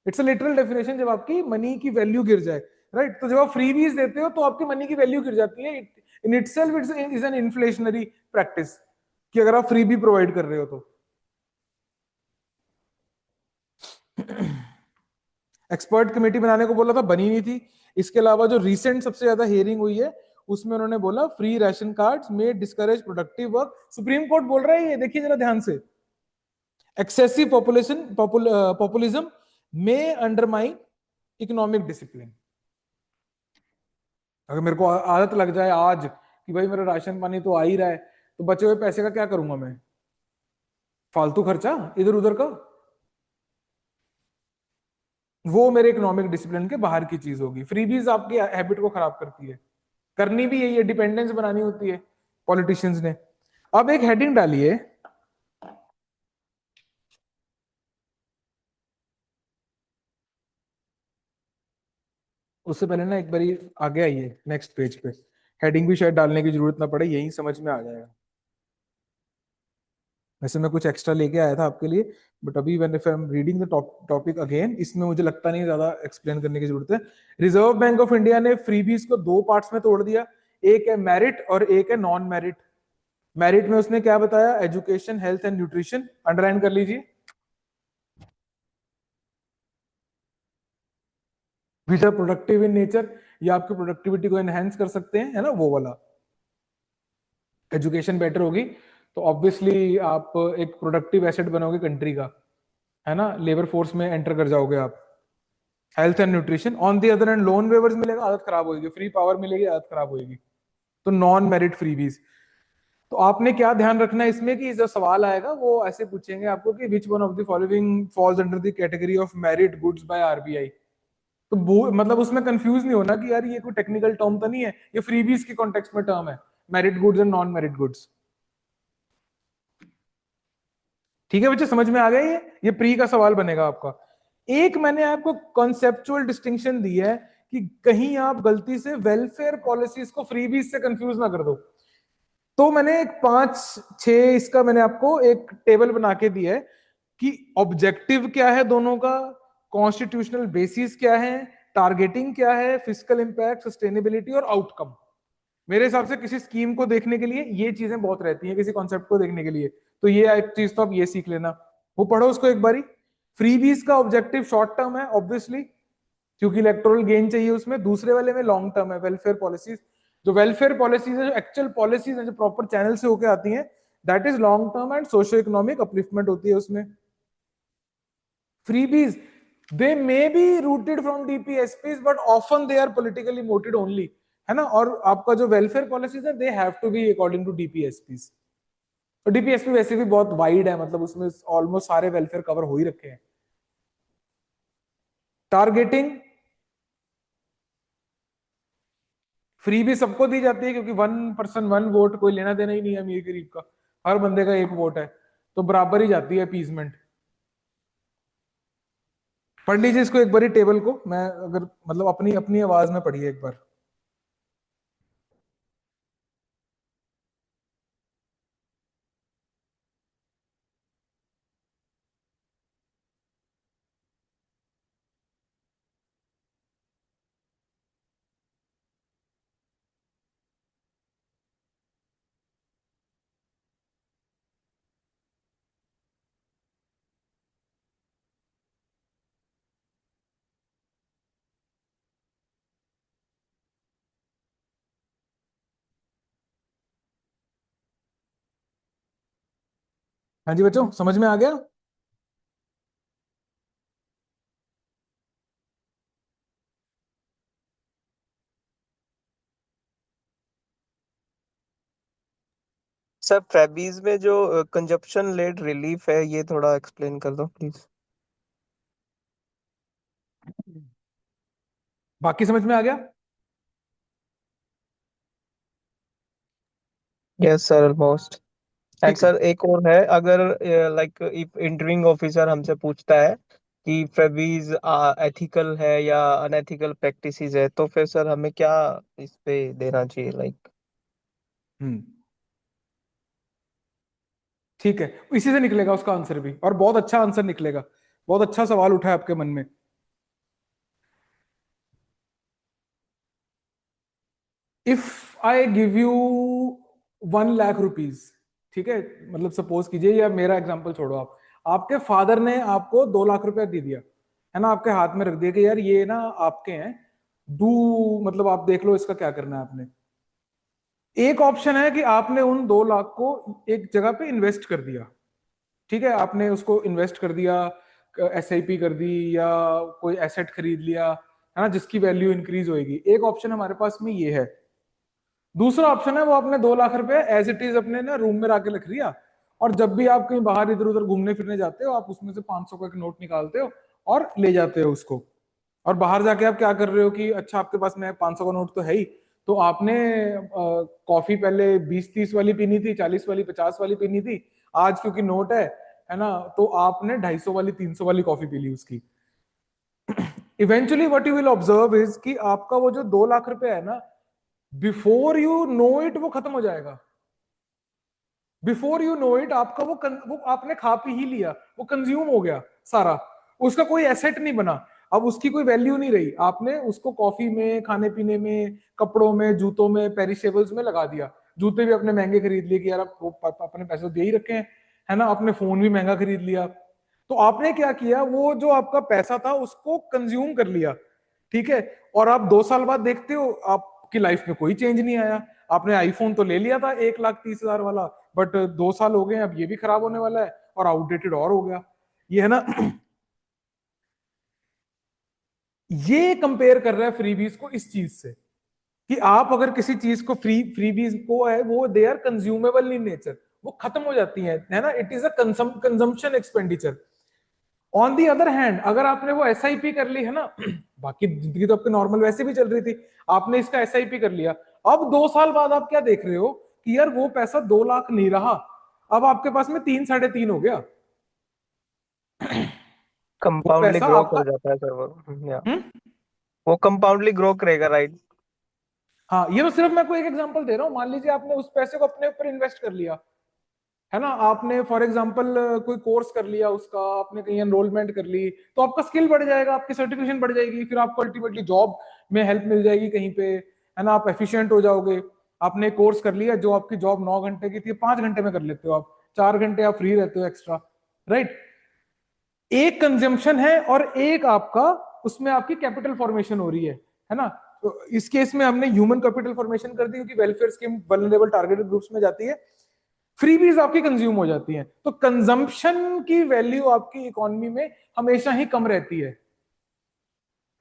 इट्स अ लिटरल डेफिनेशन, जब आपकी मनी की वैल्यू गिर जाए, राइट। तो जब आप फ्रीबीज देते हो तो आपकी मनी की वैल्यू गिर जाती है, in itself it's is an inflationary practice, कि अगर आप फ्रीबी प्रोवाइड कर रहे हो तो। एक्सपर्ट कमेटी बनाने को बोला था, बनी नहीं थी। इसके अलावा जो रिसेंट सबसे ज्यादा हियरिंग हुई है उसमें उन्होंने बोला free ration cards may discourage productive work. Supreme court बोल रहा है ये, देखिए जरा ध्यान से, excessive populism may undermine economic discipline. अगर मेरे को आदत लग जाए आज कि भाई मेरा राशन पानी तो आ ही रहा है, तो बचे हुए पैसे का क्या करूंगा मैं, फालतू खर्चा इधर उधर का, वो मेरे इकोनॉमिक डिसिप्लिन के बाहर की चीज होगी। फ्रीबीज आपकी हैबिट को खराब करती है, करनी भी यही है, डिपेंडेंस बनानी होती है पॉलिटिशियंस ने। अब एक हेडिंग डालिए, उससे पहले ना एक बारी आगे आइए नेक्स्ट पेज पे, हेडिंग भी शायद डालने की जरूरत ना पड़े, यही समझ में आ जाएगा। वैसे मैं कुछ एक्स्ट्रा लेके आया था आपके लिए, बट अभी when if I am reading the topic again, इसमें मुझे लगता नहीं ज्यादा एक्सप्लेन करने की जरूरत है। रिजर्व बैंक ऑफ इंडिया ने फ्रीबीज को 2 पार्ट्स में तोड़ दिया, एक है मेरिट और एक है नॉन मेरिट। मेरिट में उसने क्या बताया, education, health and nutrition, underline कर लीजिए, which are productive in nature, ये आपकी प्रोडक्टिविटी को एनहेंस कर सकते हैं, है ना, वो वाला। एजुकेशन बेटर होगी तो ऑब्वियसली आप एक प्रोडक्टिव एसेट बनोगे कंट्री का, है ना, लेबर फोर्स में एंटर कर जाओगे आप। Health and nutrition, on the other and loan weavers मिलेगा, आदत खराब होगी, फ्री पावर मिलेगी, आदत खराब होगी। तो नॉन मेरिट फ्रीबीज। तो आपने क्या ध्यान रखना है इसमें, कि जो सवाल आएगा वो ऐसे पूछेंगे आपको कि which one of the following false under the category of merit goods by RBI. तो मतलब उसमें कंफ्यूज नहीं होना कि यार ये कोई टेक्निकल टर्म तो नहीं है, ये फ्रीबीज के कॉन्टेक्स्ट में टर्म है, merit goods and non merit goods. ठीक है बच्चे, समझ में आ गया ये प्री का सवाल बनेगा आपका। एक मैंने आपको कॉन्सेप्चुअल डिस्टिंक्शन दी है कि कहीं आप गलती से वेलफेयर पॉलिसीज को फ्रीबीज से कंफ्यूज ना कर दो। तो मैंने एक 5-6 इसका मैंने आपको एक टेबल बना के दिया है कि ऑब्जेक्टिव क्या है दोनों का, कॉन्स्टिट्यूशनल बेसिस क्या है, टारगेटिंग क्या है, फिजिकल इंपैक्ट, सस्टेनेबिलिटी और आउटकम। मेरे हिसाब से किसी स्कीम को देखने के लिए ये चीजें बहुत रहती हैं, किसी कॉन्सेप्ट को देखने के लिए। तो ये एक चीज तो आप ये सीख लेना, वो पढ़ो उसको एक बारी। फ्रीबीज का ऑब्जेक्टिव शॉर्ट टर्म है ऑब्वियसली, क्योंकि इलेक्टोरल गेन चाहिए उसमें। दूसरे वाले में लॉन्ग टर्म है, वेलफेयर पॉलिसीज। जो वेलफेयर पॉलिसीज है, जो एक्चुअल पॉलिसीज है, जो प्रॉपर चैनल से होकर आती हैं, that is long term and socio economic upliftment होती है उसमें। freebies, they may be rooted from DPSPs but often they are politically motivated only, है ना। और आपका जो वेलफेयर पॉलिसीज है they have to be according to DPSPs. तो डीपीएसपी वैसे भी बहुत वाइड है, मतलब उसमें ऑलमोस्ट सारे वेलफेयर कवर हो ही रखे हैं। टारगेटिंग, फ्री भी सबको दी जाती है क्योंकि 1 पर्सन 1 वोट, कोई लेना देना ही नहीं है अमीर गरीब का, हर बंदे का एक वोट है, तो बराबर ही जाती है अपीजमेंट। पढ़ लीजिए इसको एक बारी टेबल को, मैं अगर मतलब अपनी अपनी आवाज में पढ़िए एक बार। हाँ जी बच्चों, समझ में आ गया?
सर फ्रेबीज में जो कंजप्शन लेड रिलीफ है, ये थोड़ा एक्सप्लेन कर दो प्लीज।
बाकी समझ में आ गया?
Yes sir, almost. एंड
ठीक है।
सर एक और है, अगर लाइक इफ इंटरव्यूइंग ऑफिसर हमसे पूछता है कि फ्रेबीज एथिकल है या अनएथिकल प्रैक्टिसेस है, तो फिर सर हमें क्या इस पे देना चाहिए लाइक?
हम्म, ठीक है, इसी से निकलेगा उसका आंसर भी, और बहुत अच्छा आंसर निकलेगा। बहुत अच्छा सवाल उठा है आपके मन में। If I give you 1 lakh rupees, ठीक है, मतलब सपोज कीजिए, या मेरा एग्जांपल छोड़ो, आप, आपके फादर ने आपको 2 लाख रुपया दे दिया, है ना, आपके हाथ में रख दिया कि यार ये ना आपके हैं, डू, मतलब आप देख लो इसका क्या करना है आपने। एक ऑप्शन है कि आपने उन 2 लाख को एक जगह पे इन्वेस्ट कर दिया, ठीक है, आपने उसको इन्वेस्ट कर दिया, एसआईपी कर दी, या कोई एसेट खरीद लिया, है ना, जिसकी वैल्यू इंक्रीज होगी। एक ऑप्शन हमारे पास में ये है। दूसरा ऑप्शन है, वो आपने 2 लाख रुपए एज इट इज अपने ना रूम में रख के रख लिया, और जब भी आप कहीं बाहर इधर उधर घूमने फिरने जाते हो, आप उसमें से 500 का एक नोट निकालते हो और ले जाते हो उसको। और बाहर जाके आप क्या कर रहे हो कि अच्छा आपके पास में 500 का नोट तो है ही, तो आपने कॉफी पहले 20-30 वाली पीनी थी, 40 वाली, 50 वाली पीनी थी, आज क्योंकि नोट है ना, तो आपने 250 वाली, 300 वाली कॉफी पी ली उसकी। Eventually what you will observe is कि आपका वो जो 2 लाख रुपए है ना, बिफोर यू नो इट वो खत्म हो जाएगा। बिफोर यू नो इट आपका वो आपने खा पी ही लिया, वो कंज्यूम हो गया सारा, उसका कोई एसेट नहीं बना, अब उसकी कोई वैल्यू नहीं रही, आपने उसको कॉफी में, खाने पीने में, कपड़ों में, जूतों में, पेरिशेबल्स में लगा दिया। जूते भी अपने महंगे खरीद लिए कि यार अपने पैसे तो दे ही रखे हैं, है ना, अपने फोन भी महंगा खरीद लिया। तो आपने क्या किया, वो जो आपका पैसा था उसको कंज्यूम कर लिया, ठीक है। और आप 2 साल बाद देखते हो आपकी लाइफ में कोई चेंज नहीं आया। आपने आईफोन तो ले लिया था 1,30,000 वाला, बट 2 साल हो गए, अब ये भी खराब होने वाला है और आउटडेटेड और हो गया, ये है ना। ये कंपेयर कर रहा है फ्रीबीज को इस चीज से, कि आप अगर किसी चीज को फ्रीबीज को है, वो they are consumable in nature, वो खत्म हो जाती है ना, it is a consumption expenditure. On the other hand, अगर आपने वो एसआईपी कर ली है ना, बाकी जिंदगी तो आपकी नॉर्मल वैसे भी चल रही थी, आपने इसका एसआईपी कर लिया, अब 2 साल बाद आप क्या देख रहे हो कि यार वो पैसा 2 लाख नहीं रहा, अब आपके पास में 3, 3.5 हो गया। वो
कंपाउंडली
पैसा
ग्रो
आपका,
कर जाता है सर वो। या
हम्म,
वो कंपाउंडली ग्रो करेगा, राइट?
हाँ, ये तो सिर्फ मैं कोई एक एग्जांपल दे रहा हूँ। मान लीजिए आपने उस पैसे को अपने ऊपर इन्वेस्ट कर लिया, है ना, आपने फॉर एग्जांपल कोई कोर्स कर लिया उसका, आपने कहीं एनरोलमेंट कर ली, तो आपका स्किल बढ़ जाएगा, आपकी सर्टिफिकेशन बढ़ जाएगी, फिर आपको अल्टीमेटली जॉब में हेल्प मिल जाएगी कहीं पे, है ना, आप एफिशिएंट हो जाओगे। आपने कोर्स कर लिया, जो आपकी जॉब 9 घंटे की थी 5 घंटे में कर लेते हो आप, 4 घंटे आप फ्री रहते हो एक्स्ट्रा, राइट। एक कंजम्पशन है और एक आपका, उसमें आपकी कैपिटल फॉर्मेशन हो रही है ना। तो इस केस में हमने ह्यूमन कैपिटल फॉर्मेशन कर दी, क्योंकि welfare scheme vulnerable targeted groups में जाती है, फ्रीबीज आपकी कंज्यूम हो जाती हैं। तो कंजम्पशन की वैल्यू आपकी इकोनॉमी में हमेशा ही कम रहती है,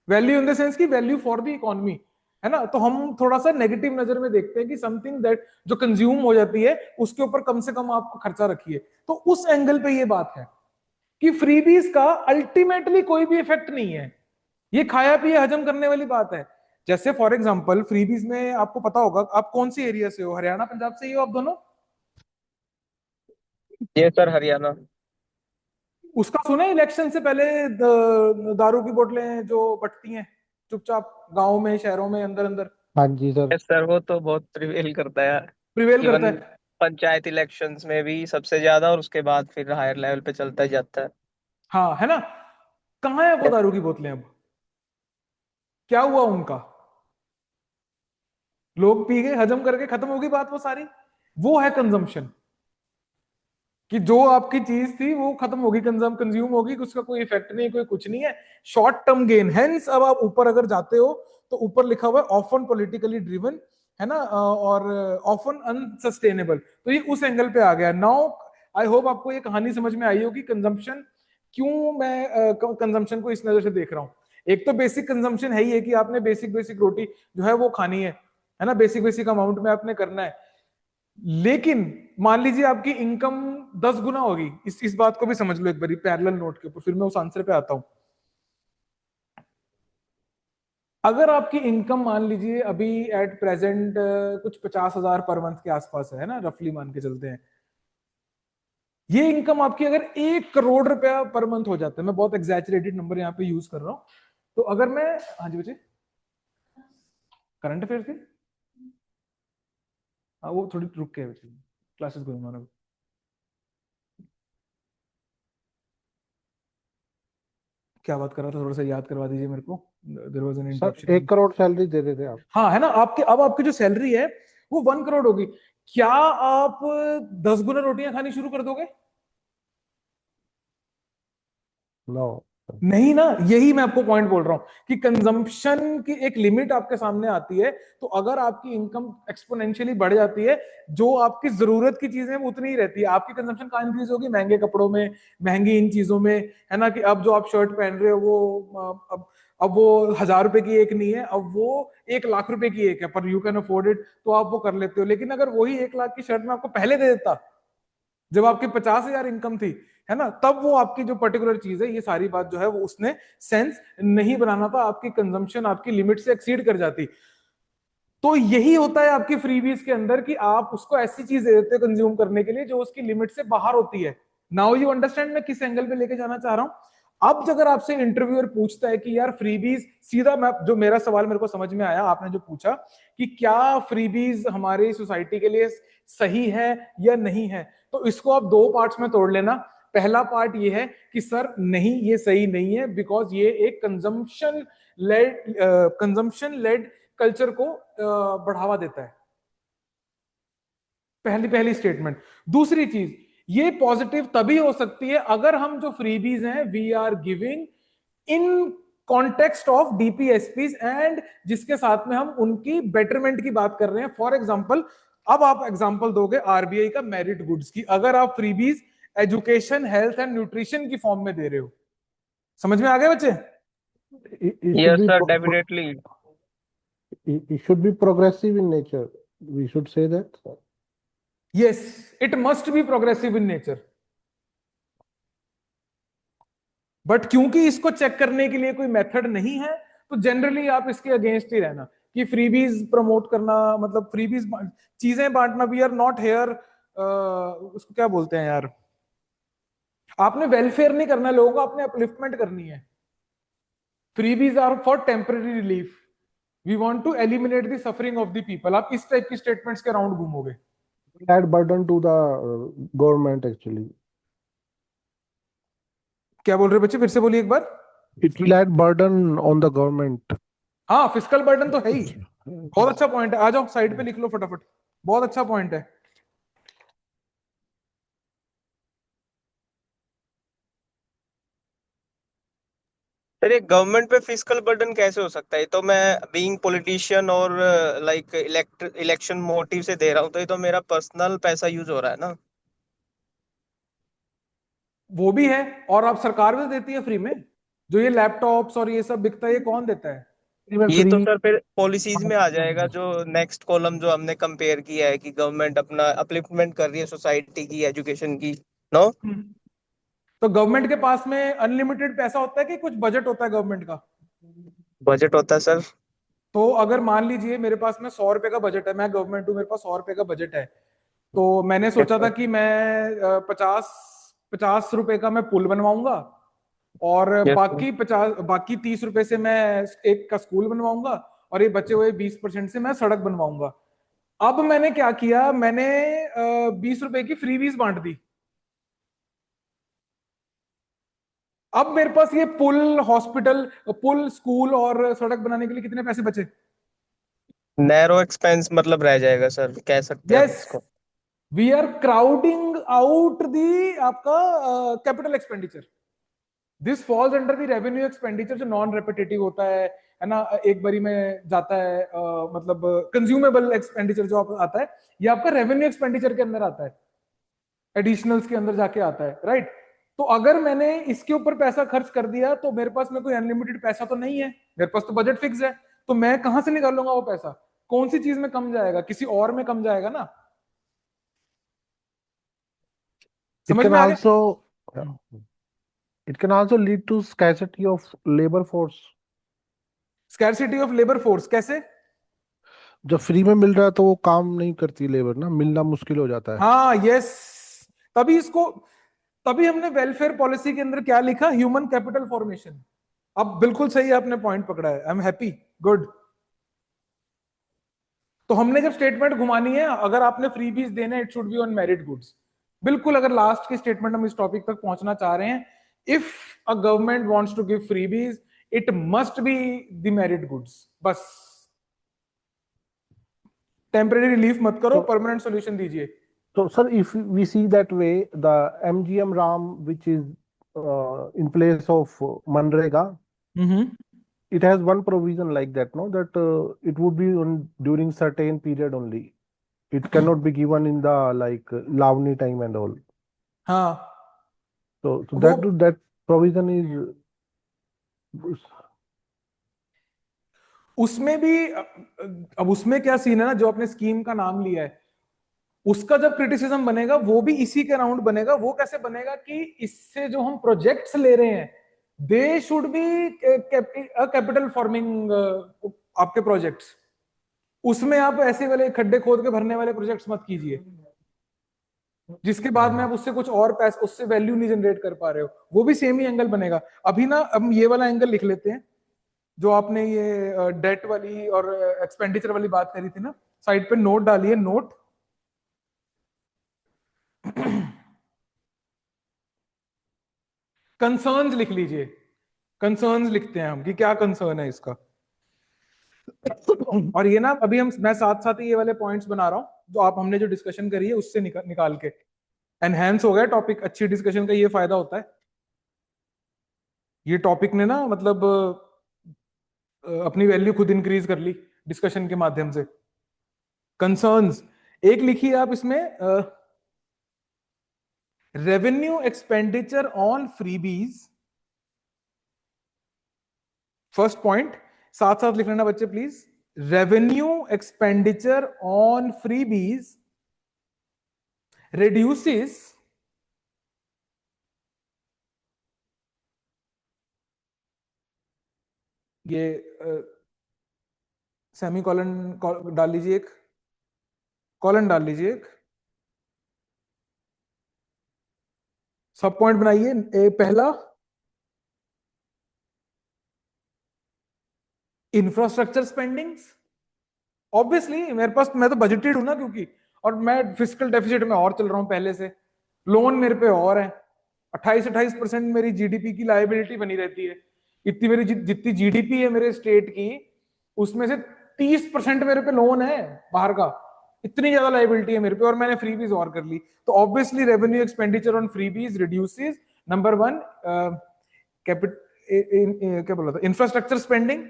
वैल्यू इन द सेंस की वैल्यू फॉर द इकोनॉमी, है ना। तो हम थोड़ा सा नेगेटिव नजर में देखते हैं कि समथिंग दैट जो कंज्यूम हो जाती है उसके ऊपर कम से कम आप खर्चा रखिए। तो उस एंगल पे ये बात है कि फ्रीबीज का अल्टीमेटली कोई भी इफेक्ट नहीं है, ये खाया पिया हजम करने वाली बात है। जैसे फॉर एग्जांपल फ्रीबीज में आपको पता होगा, आप कौन सी एरिया से हो, हरियाणा पंजाब से ही हो आप दोनों?
ये सर हरियाणा।
उसका सुना है, इलेक्शन से पहले दारू की बोतलें जो बंटती हैं चुपचाप गांव में, शहरों में, अंदर अंदर
हाँ जी सर।
यस सर, वो तो बहुत प्रिवेल करता है।
प्रिवेल करता
इवन
है।
पंचायत इलेक्शंस में भी सबसे ज्यादा, और उसके बाद फिर हायर लेवल पे चलता ही जाता है।
हाँ, है ना। कहाँ है वो
Yes.
दारू की बोतलें अब? क्या हुआ उनका? लोग पी गए, हजम करके खत्म होगी बात वो सारी। वो है कंजम्पशन, कि जो आपकी चीज थी वो खत्म होगी, कंज्यूम होगी, उसका कोई इफेक्ट नहीं, कोई कुछ नहीं है, शॉर्ट टर्म गेन। हेंस अब आप ऊपर अगर जाते हो तो ऊपर लिखा हुआ है ऑफन पॉलिटिकली ड्रिवन, है ना, और ऑफन अनसस्टेनेबल, तो ये उस एंगल पे आ गया नाउ। आई होप आपको ये कहानी समझ में आई होगी कंजम्पशन, क्यों मैं कंजम्पशन को इस नजर से देख रहा हूँ। एक तो बेसिक कंजम्पशन है ही है कि आपने बेसिक बेसिक रोटी जो है वो खानी है ना, बेसिक बेसिक अमाउंट में आपने करना है। लेकिन मान लीजिए आपकी इनकम 10 गुना होगी, इस बात को भी समझ लो एक बारी पैरेलल नोट के ऊपर, फिर मैं उस आंसर पे आता हूं। अगर आपकी इनकम मान लीजिए अभी एट प्रेजेंट कुछ 50,000 पर मंथ के आसपास है ना, रफली मान के चलते हैं, ये इनकम आपकी अगर 1 करोड़ रुपया पर मंथ हो जाता है, मैं बहुत एग्जैचुरेटेड नंबर यहाँ पे यूज कर रहा हूं, तो अगर मैं, हाँ जी बच्चे, करंट अफेयर्स की, हाँ वो थोड़ी रुक के बच्चे, क्लासेस गोइंग ऑन। क्या बात कर रहा था, थोड़ा सा याद करवा दीजिए मेरे को, there was an
sir
interruption.
1 crore salary दे रहे थे आप।
हाँ है ना, आपके अब आपकी जो सैलरी है वो 1 करोड़ होगी, क्या आप 10 गुना रोटियां खानी शुरू कर दोगे?
नो।
नहीं ना, यही मैं आपको पॉइंट बोल रहा हूं कि कंजम्पशन की एक लिमिट आपके सामने आती है, तो अगर आपकी इनकम एक्सपोनेंशियली बढ़ जाती है, जो आपकी जरूरत की चीजें वो उतनी ही रहती है, आपकी कंजम्पशन कहाँ इंक्रीज होगी? महंगे कपड़ों में, महंगी इन चीजों में, है ना, कि अब जो आप शर्ट पहन रहे हो वो अब वो 1,000 रुपए की एक नहीं है, अब वो 1 लाख रुपए की एक है, पर यू कैन अफोर्ड इट, तो आप वो कर लेते हो। लेकिन अगर वही 1 लाख की शर्ट में आपको पहले दे देता, जब आपकी 50,000 इनकम थी, है ना, तब वो आपकी जो पर्टिकुलर चीज है, ये सारी बात जो है वो उसने सेंस नहीं बनाना था, आपकी कंजम्पशन आपकी लिमिट से एक्सीड कर जाती। तो यही होता है आपकी फ्रीबीज के अंदर कि आप उसको ऐसी चीज दे देते हो कंज्यूम करने के लिए जो उसकी लिमिट से बाहर होती है। नाउ यू अंडरस्टैंड मैं किस एंगल पे लेके जाना चाह रहा हूं। अब अगर आपसे इंटरव्यूअर पूछता है कि यार फ्रीबीज, सीधा मैं जो मेरा सवाल मेरे को समझ में आया, आपने जो पूछा कि क्या फ्रीबीज हमारी सोसाइटी के लिए सही है या नहीं है, तो इसको आप 2 पार्ट्स में तोड़ लेना। पहला पार्ट ये है कि सर नहीं, ये सही नहीं है, बिकॉज ये एक कंजम्पशन लेड कल्चर को बढ़ावा देता है। पहली पहली स्टेटमेंट। दूसरी चीज, ये पॉजिटिव तभी हो सकती है अगर हम जो फ्रीबीज हैं we are giving in context of DPSPs, and जिसके साथ में हम उनकी बेटरमेंट की बात कर रहे हैं। फॉर एग्जांपल, अब आप एग्जांपल दोगे आरबीआई का मेरिट गुड्स की, अगर आप freebies education, health and nutrition की फॉर्म में दे रहे हो। समझ में आ गए बच्चे?
It should
yes
be
sir, definitely.
it should be progressive in nature. We should say that.
Yes, it must be progressive in nature, but क्योंकि इसको चेक करने के लिए कोई मेथड नहीं है, तो जनरली आप इसके अगेंस्ट ही रहना कि फ्रीबीज प्रमोट करना, मतलब फ्रीबीज चीजें बांटना, वी आर नॉट हेयर, उसको क्या बोलते हैं यार, आपने वेलफेयर नहीं करना लोगों का, आपने अपलिफ्टमेंट करनी है। Freebies are for temporary relief, we want to eliminate the suffering of the people. आप इस टाइप की स्टेटमेंट्स के अराउंड घूमोगे।
Add burden to the government actually.
क्या बोल रहे बच्चे, फिर से बोलिए एक बार।
It will add burden on the government.
हाँ, फिजिकल बर्डन तो है ही। बहुत अच्छा पॉइंट है, आ जाओ साइड पे लिख लो फटाफट, बहुत अच्छा पॉइंट है।
सर ये गवर्नमेंट पे फिजिकल बर्डन कैसे हो सकता है? तो मैं बीइंग पॉलिटिशियन और लाइक इलेक्शन मोटिव से दे रहा हूँ, तो ये तो मेरा पर्सनल पैसा यूज हो रहा है ना।
वो भी है, और आप सरकार भी तो देती है फ्री में, जो ये लैपटॉप्स और ये सब बिकता है, ये कौन देता है?
Even
ये तो
free.
सर फिर पॉलिसीज में आ जाएगा, जो नेक्स्ट कॉलम जो हमने कंपेयर किया है कि गवर्नमेंट अपना अपलिफ्टमेंट कर रही है सोसाइटी की, एजुकेशन की। नो।
तो गवर्नमेंट के पास में अनलिमिटेड पैसा होता है कि कुछ बजट होता है गवर्नमेंट का?
बजट होता है सर।
तो अगर मान लीजिए मेरे पास में 100 रुपए का बजट है, मैं गवर्नमेंट हूँ, मेरे पास 100 रुपए का बजट है, तो मैंने
यस
सोचा था
सर।
कि मैं 50 50 रुपए का मैं पुल बनवाऊंगा, और
यस सर।
बाकी 30 रुपए से मैं एक का स्कूल बनवाऊंगा, और ये बचे हुए 20% से मैं सड़क बनवाऊंगा। अब मैंने क्या किया, मैंने 20 रुपए की फ्रीबीज बांट दी। अब मेरे पास ये पुल, हॉस्पिटल, पुल, स्कूल और सड़क बनाने के लिए कितने पैसे बचे?
नैरो एक्सपेंस मतलब रह जाएगा सर, कह सकते हैं आप
यस,
इसको।
We are crowding out the आपका capital expenditure. This falls under the revenue expenditure, जो नॉन रेपिटेटिव होता है ना, एक बारी में जाता है, मतलब कंज्यूमेबल एक्सपेंडिचर जो आता है, ये आपका रेवेन्यू एक्सपेंडिचर के अंदर आता है। एडिशनल्स के अंदर जाके आता है, राइट? तो अगर मैंने इसके ऊपर पैसा खर्च कर दिया तो मेरे पास में कोई अनलिमिटेड पैसा तो नहीं है, मेरे पास तो बजट फिक्स है। तो मैं कहां से निकालूंगा वो पैसा? कौन सी चीज में कम जाएगा? किसी और में कम जाएगा ना।
It
समझ
can
में आ गया?
also it can also lead to scarcity of labor force.
Scarcity of labour force कैसे?
जब फ्री में मिल रहा है तो वो काम नहीं करती लेबर ना, मिलना मुश्किल हो जाता है।
हाँ, यस। तभी इसको, तभी हमने वेलफेयर पॉलिसी के अंदर क्या लिखा? Human capital formation. अब बिल्कुल सही आपने पॉइंट पकड़ा है, आई एम हैप्पी, गुड। तो हमने जब स्टेटमेंट घुमानी है, अगर आपने फ्रीबीज देने, it should be on merit goods. बिल्कुल, अगर लास्ट की स्टेटमेंट हम इस टॉपिक तक पहुंचना चाह रहे हैं, if a government wants to give freebies, it must be the merit goods, बस। टेम्परेरी रिलीफ मत करो,
So,
परमानेंट सॉल्यूशन दीजिए।
so sir, if we see that way, the MGM RAM, which is in place of Manrega,
hmm.
it has one provision like that, no, that it would be on during certain period only. It cannot be given in the like Lavani time and all.
हाँ,
So
वो
that provision is
उसमें भी अब उसमें क्या scene है ना, जो आपने स्कीम का नाम लिया है, उसका जब क्रिटिसिज्म बनेगा वो भी इसी के अराउंड बनेगा। वो कैसे बनेगा कि इससे जो हम प्रोजेक्ट्स ले रहे हैं, they should be capital forming आपके प्रोजेक्ट्स। उसमें आप ऐसे वाले खड्डे खोद के भरने वाले प्रोजेक्ट्स मत कीजिए, जिसके बाद में आप उससे कुछ और पैसा, उससे वैल्यू नहीं जनरेट कर पा रहे हो। वो भी सेम ही एंगल बनेगा। अभी ना हम ये वाला एंगल लिख लेते हैं, जो आपने ये डेट वाली और एक्सपेंडिचर वाली बात करी थी ना, साइड पे नोट डालिए, नोट। कंसर्न्स लिख लीजिए, कंसर्न्स लिखते हैं हम कि क्या कंसर्न है इसका। और ये ना अभी हम, मैं साथ साथ ही ये वाले पॉइंट्स बना रहा हूं जो आप, हमने जो डिस्कशन करी है उससे निकाल के एनहेंस हो गया टॉपिक। अच्छी डिस्कशन का ये फायदा होता है। ये टॉपिक ने ना मतलब अपनी वैल्यू खुद इंक्रीज कर ली डिस्कशन के माध्यम से। कंसर्न्स एक लिखिए आप इसमें, revenue expenditure on freebies, first point. साथ साथ लिख लेना बच्चे please. Revenue expenditure on freebies reduces ये सेमी कॉलन डाल लीजिए, एक कॉलन डाल लीजिए, एक सब पॉइंट बनाइए। पहला, इंफ्रास्ट्रक्चर स्पेंडिंग्स। ऑब्वियसली मेरे पास, मैं तो बजटेड हूं ना, क्योंकि और मैं फिजिकल डेफिसिट में और चल रहा हूं पहले से, लोन मेरे पे और है। 28-28% मेरी जीडीपी की लाइबिलिटी बनी रहती है। इतनी मेरी जितनी जीडीपी है मेरे स्टेट की, उसमें से 30% मेरे पे लोन है बाहर का। इतनी ज्यादा लाइबिलिटी है मेरे पे, और मैंने फ्रीबीज और कर ली। तो obviously revenue expenditure on freebies reduces, number one, capital क्या बोला था, infrastructure spending.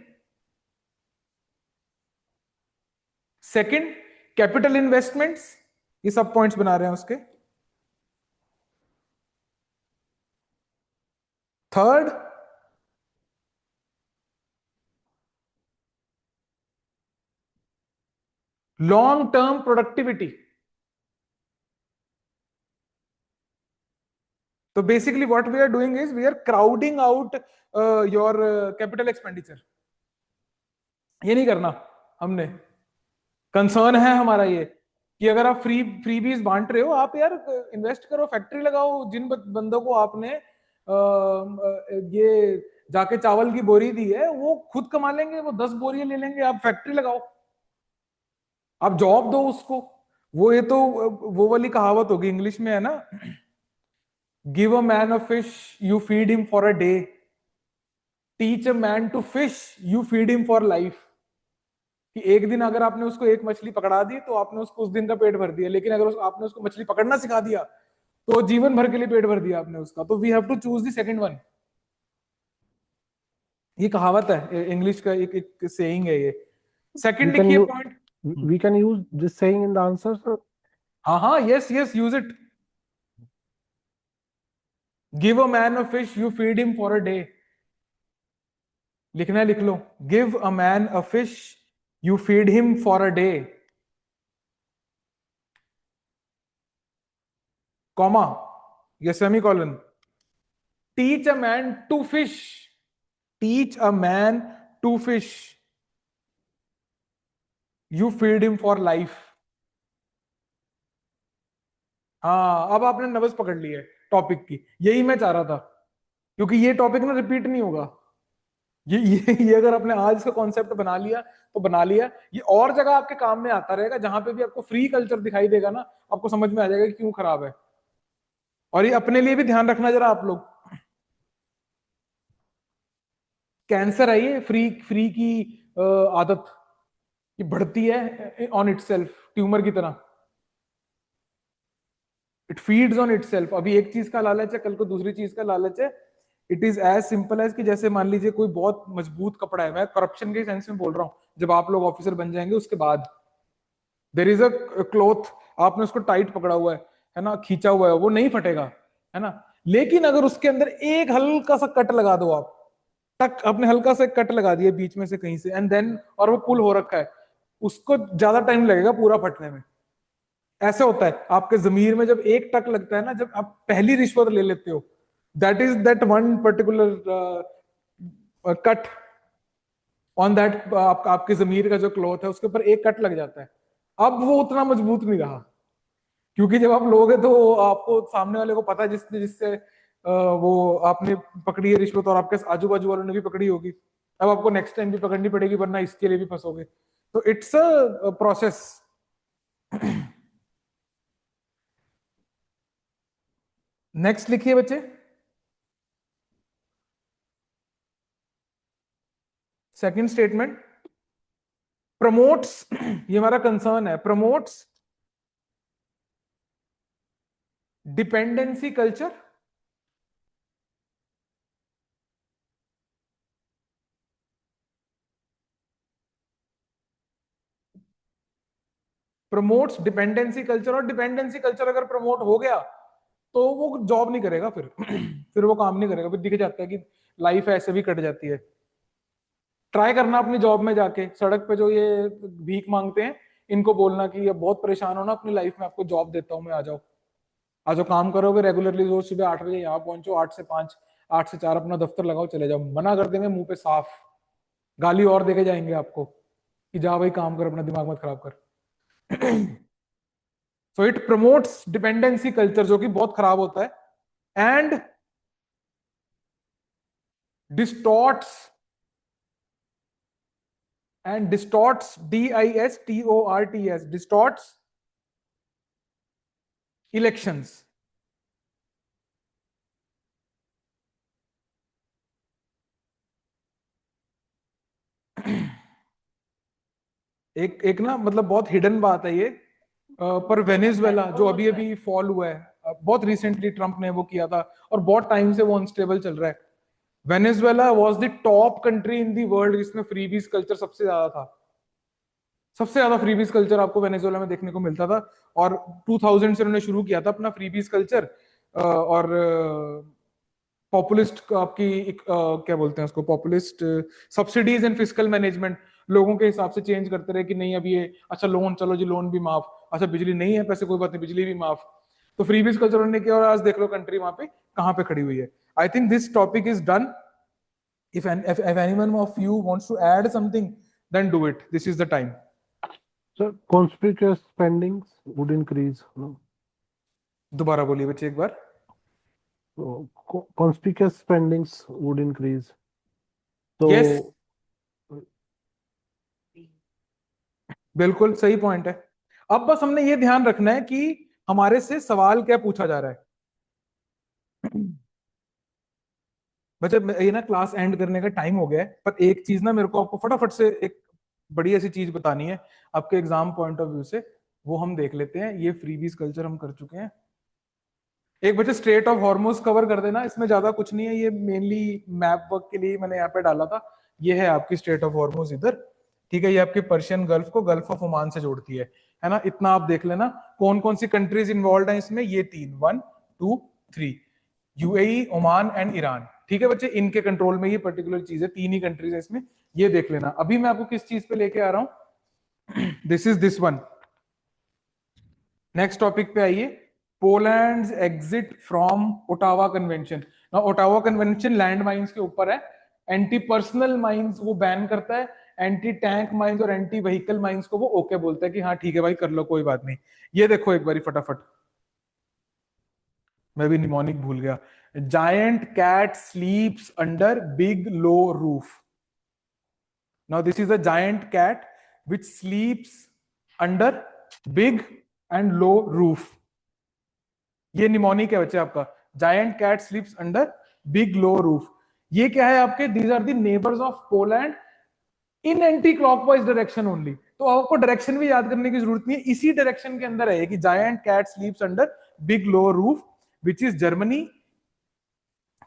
Second, capital investments. ये सब पॉइंट्स बना रहे हैं उसके। Third, long term productivity. तो basically what we are doing is we are crowding out your capital expenditure. ये नहीं करना हमने। कंसर्न है हमारा ये कि अगर आप फ्रीबीज बांट रहे हो, आप यार इन्वेस्ट करो, फैक्ट्री लगाओ। जिन बंदों को आपने ये जाके चावल की बोरी दी है, वो खुद कमा लेंगे, वो 10 बोरियां ले लेंगे। आप फैक्ट्री लगाओ, आप जॉब दो उसको। वो ये तो वो वाली कहावत होगी, इंग्लिश में है ना, give a man a fish, you feed him for a day. Teach a man to fish, you feed him for life. कि एक दिन अगर आपने उसको एक मछली पकड़ा दी, तो आपने उसको उस दिन का पेट भर दिया। लेकिन अगर आपने उसको मछली पकड़ना सिखा दिया, तो जीवन भर के लिए पेट भर दिया आपने उसका। तो we have to choose the second one. ये कहावत है, इंग्लिश का एक सेइंग है ये।
we
सेकंड
can
लिखिए
use
point.
we can use this saying in the answer, sir.
हाँ हाँ, yes yes, use it. Give a man a fish, you feed him for a day. लिखना है, लिख लो। Give a man a fish, you feed him for a day, comma या semicolon. Teach a man to fish, teach a man to fish, you feed him for life. हाँ, अब आपने नब्ज पकड़ ली है टॉपिक की, यही मैं चाह रहा था, क्योंकि ये टॉपिक ना रिपीट नहीं होगा। ये अगर आपने आज इसका कॉन्सेप्ट बना लिया तो बना लिया, ये और जगह आपके काम में आता रहेगा, जहां पे भी आपको फ्री कल्चर दिखाई देगा ना, आपको समझ में आ जाएगा कि क्यों खराब है। और ये अपने लिए भी ध्यान रखना जरा आप लोग। कैंसर है ये फ्री फ्री की आदत, ये बढ़ती है ऑन इटसेल्फ, ट्यूमर की तरह। It feeds on itself. अभी एक चीज का लालच है, कल को दूसरी चीज का लालच है। It is as simple as कि जैसे मान लीजिए कोई बहुत मजबूत कपड़ा है, मैं करप्शन के सेंस में बोल रहा हूँ, जब आप लोग ऑफिसर बन जाएंगे उसके बाद, देर इज अ क्लोथ, आपने उसको टाइट पकड़ा हुआ है ना, खींचा हुआ है, वो नहीं फटेगा, है ना। लेकिन अगर उसके अंदर एक हल्का सा कट लगा दो आप, टक, आपने हल्का सा कट लगा दिया बीच में से कहीं से, एंड देन, और वो पुल हो रखा है, उसको ज्यादा टाइम लगेगा पूरा फटने में। ऐसे होता है आपके जमीर में, जब एक टक लगता है ना, जब आप पहली रिश्वत ले लेते हो, that is that one particular cut on that, आपके जमीर का जो क्लॉथ है उसके ऊपर एक कट लग जाता है, अब वो उतना मजबूत नहीं रहा। क्योंकि जब आप लोगे तो आपको सामने वाले को पता है, जिसने जिससे वो आपने पकड़ी है रिश्वत, और आपके आजू बाजू वालों ने भी पकड़ी होगी, अब आपको नेक्स्ट टाइम भी पकड़नी पड़ेगी, वरना इसके लिए भी फंसोगे। तो इट्स अ प्रोसेस। नेक्स्ट लिखिए बच्चे, सेकंड स्टेटमेंट, प्रमोट्स, ये हमारा कंसर्न है, promotes dependency culture, promotes dependency culture. और डिपेंडेंसी कल्चर अगर प्रमोट हो गया तो वो जॉब नहीं करेगा फिर। फिर वो काम नहीं करेगा, फिर दिख जाता है कि लाइफ ऐसे भी कट जाती है। ट्राई करना अपनी जॉब में जाके, सड़क पे जो ये भीख मांगते हैं, इनको बोलना कि ये बहुत परेशान हो ना अपनी लाइफ में, आपको जॉब देता हूं मैं, आ जाओ, आ जाओ, काम करोगे रेगुलरली, रोज सुबह 8 बजे यहाँ पहुंचो, 8 से 5, 8 से 4 अपना दफ्तर लगाओ, चले जाओ। मना कर देंगे मुंह पे साफ, गाली और देके जाएंगे आपको कि जा भाई काम कर, अपना दिमाग मत खराब कर। So it promotes dependency culture, जो कि बहुत खराब होता है, and distorts, DISTORTS, distorts elections। एक एक ना, मतलब बहुत हिडन बात है ये, पर वेनेजुएला जो अभी अभी फॉल हुआ है, बहुत रिसेंटली ट्रम्प ने वो किया था, और बहुत टाइम से वो अनस्टेबल चल रहा है। Venezuela was the top country in the world जिसमें फ्रीबीज कल्चर सबसे ज्यादा था। सबसे ज्यादा फ्रीबीज कल्चर आपको वेनेजुएला में देखने को मिलता था, और 2000 से उन्होंने शुरू किया था अपना फ्रीबीज कल्चर। और पॉपुलिस्ट आपकी क्या बोलते हैं उसको, populist subsidies and fiscal management, लोगों के हिसाब से चेंज करते रहे कि नहीं अब ये अच्छा लोन, चलो जी लोन भी माफ, अच्छा बिजली नहीं है पैसे, कोई बात नहीं, बिजली भी माफ। तो फ्रीबीज कल्चर उन्होंने किया, और आज देख लो कंट्री वहां पे कहाँ पे खड़ी हुई है। I think this topic is done. If anyone of you wants to add something, then do it. This is the time.
So conspicuous spendings would increase. No?
दोबारा बोलिए बच्चे एक बार।
So conspicuous spendings would increase. So
Yes, बिल्कुल सही point है। अब बस हमने ये ध्यान रखना है कि हमारे से सवाल क्या पूछा जा रहा है। बच्चे, ये ना क्लास एंड करने का टाइम हो गया है, पर एक चीज ना मेरे को आपको फटाफट से एक बड़ी ऐसी चीज बतानी है आपके एग्जाम पॉइंट ऑफ व्यू से, वो हम देख लेते हैं। ये फ्रीबीज कल्चर हम कर चुके हैं। एक बच्चे स्ट्रेट ऑफ हॉर्मोज कवर कर देना, इसमें ज्यादा कुछ नहीं है, ये मेनली मैप वर्क के लिए मैंने यहाँ पे डाला था। ये है आपकी स्ट्रेट ऑफ हॉर्मोज इधर, ठीक है। ये आपकी पर्शियन गल्फ को गल्फ ऑफ ओमान से जोड़ती है ना, इतना आप देख लेना। कौन कौन सी कंट्रीज इन्वॉल्व है इसमें, ये तीन, 1 2 3। UAE, Oman and Iran. ठीक है बच्चे, इनके कंट्रोल में ये पर्टिकुलर चीज है, 3 ही कंट्रीज है इसमें, ये देख लेना। अभी मैं आपको किस चीज पे लेके आ रहा हूं, this is this one. Next topic पे आइए, पोलैंड्स एग्जिट फ्रॉम ओटावा कन्वेंशन। ना ओटावा कन्वेंशन लैंड माइंस के ऊपर है, एंटी पर्सनल माइंस वो बैन करता है, एंटी टैंक माइंस और एंटी व्हीकल माइंस को वो ओके बोलता है कि हाँ ठीक है भाई कर लो कोई बात नहीं। ये देखो एक बारी फटाफट, मैं भी निमोनिक भूल गया। Giant cat sleeps under big low roof. Now this is a giant cat which sleeps under big and low roof. ये निमोनिक है बच्चे आपका, giant cat sleeps under big low roof. ये क्या है आपके, these are the neighbours of Poland in anti clockwise direction only. तो आपको डायरेक्शन भी याद करने की जरूरत नहीं है, इसी डायरेक्शन के अंदर है कि giant cat sleeps under big low roof, which is Germany,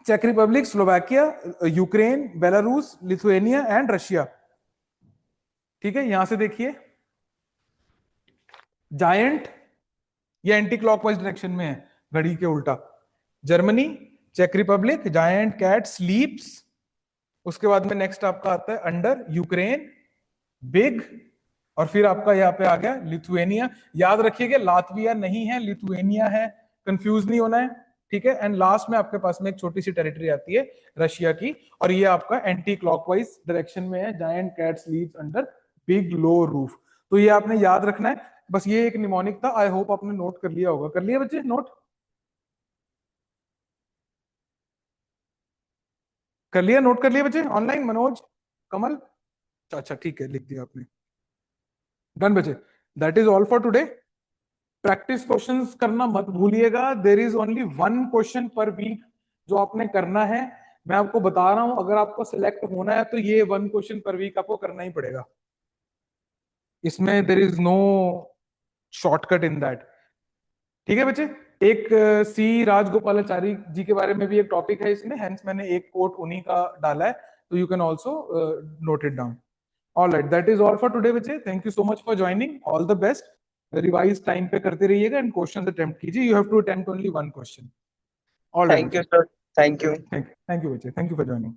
चेक Republic, Slovakia, Ukraine, Belarus, Lithuania and Russia. ठीक है, यहां से देखिए जायंट, ये एंटी क्लॉकवाइज डायरेक्शन में है, घड़ी के उल्टा। जर्मनी, चेक रिपब्लिक, जायंट कैट स्लीप्स, उसके बाद में नेक्स्ट आपका आता है अंडर, यूक्रेन, बिग, और फिर आपका यहाँ पे आ गया लिथुएनिया। याद रखिएगा लातविया नहीं है, लिथुएनिया है, कंफ्यूज नहीं होना है। ठीक है, एंड लास्ट में आपके पास में एक छोटी सी टेरिटरी आती है रशिया की, और ये आपका एंटी क्लॉकवाइज डायरेक्शन में है, giant cat sleeps under big low roof. तो ये आपने याद रखना है, बस ये एक निमोनिक था। आई होप आपने नोट कर लिया होगा। कर लिया बच्चे नोट? कर लिया, नोट कर लिया बच्चे ऑनलाइन? मनोज, कमल, अच्छा ठीक है, लिख दिया आपने। डन बच्चे, that is all for today. Practice questions करना मत भूलिएगा। There is only 1 question per week जो आपने करना है। मैं आपको बता रहा हूं, अगर आपको सिलेक्ट होना है तो ये 1 क्वेश्चन पर वीक आपको करना ही पड़ेगा, इसमें there is no shortcut in that. ठीक है बच्चे, एक सी राजगोपालाचारी जी के बारे में भी एक टॉपिक है इसमें, हेंस मैंने एक कोट उन्हीं का डाला है, तो you can also note it down. All right, that is all for today बच्चे। Thank you so much for joining, all the best. Revise time पे करते रहिएगा एंड क्वेश्चन अटेम्प्ट कीजिए। You have to attempt only 1 question. All right
thank
बच्चे,
you sir, thank you.
Thank you बच्चे, thank you for joining.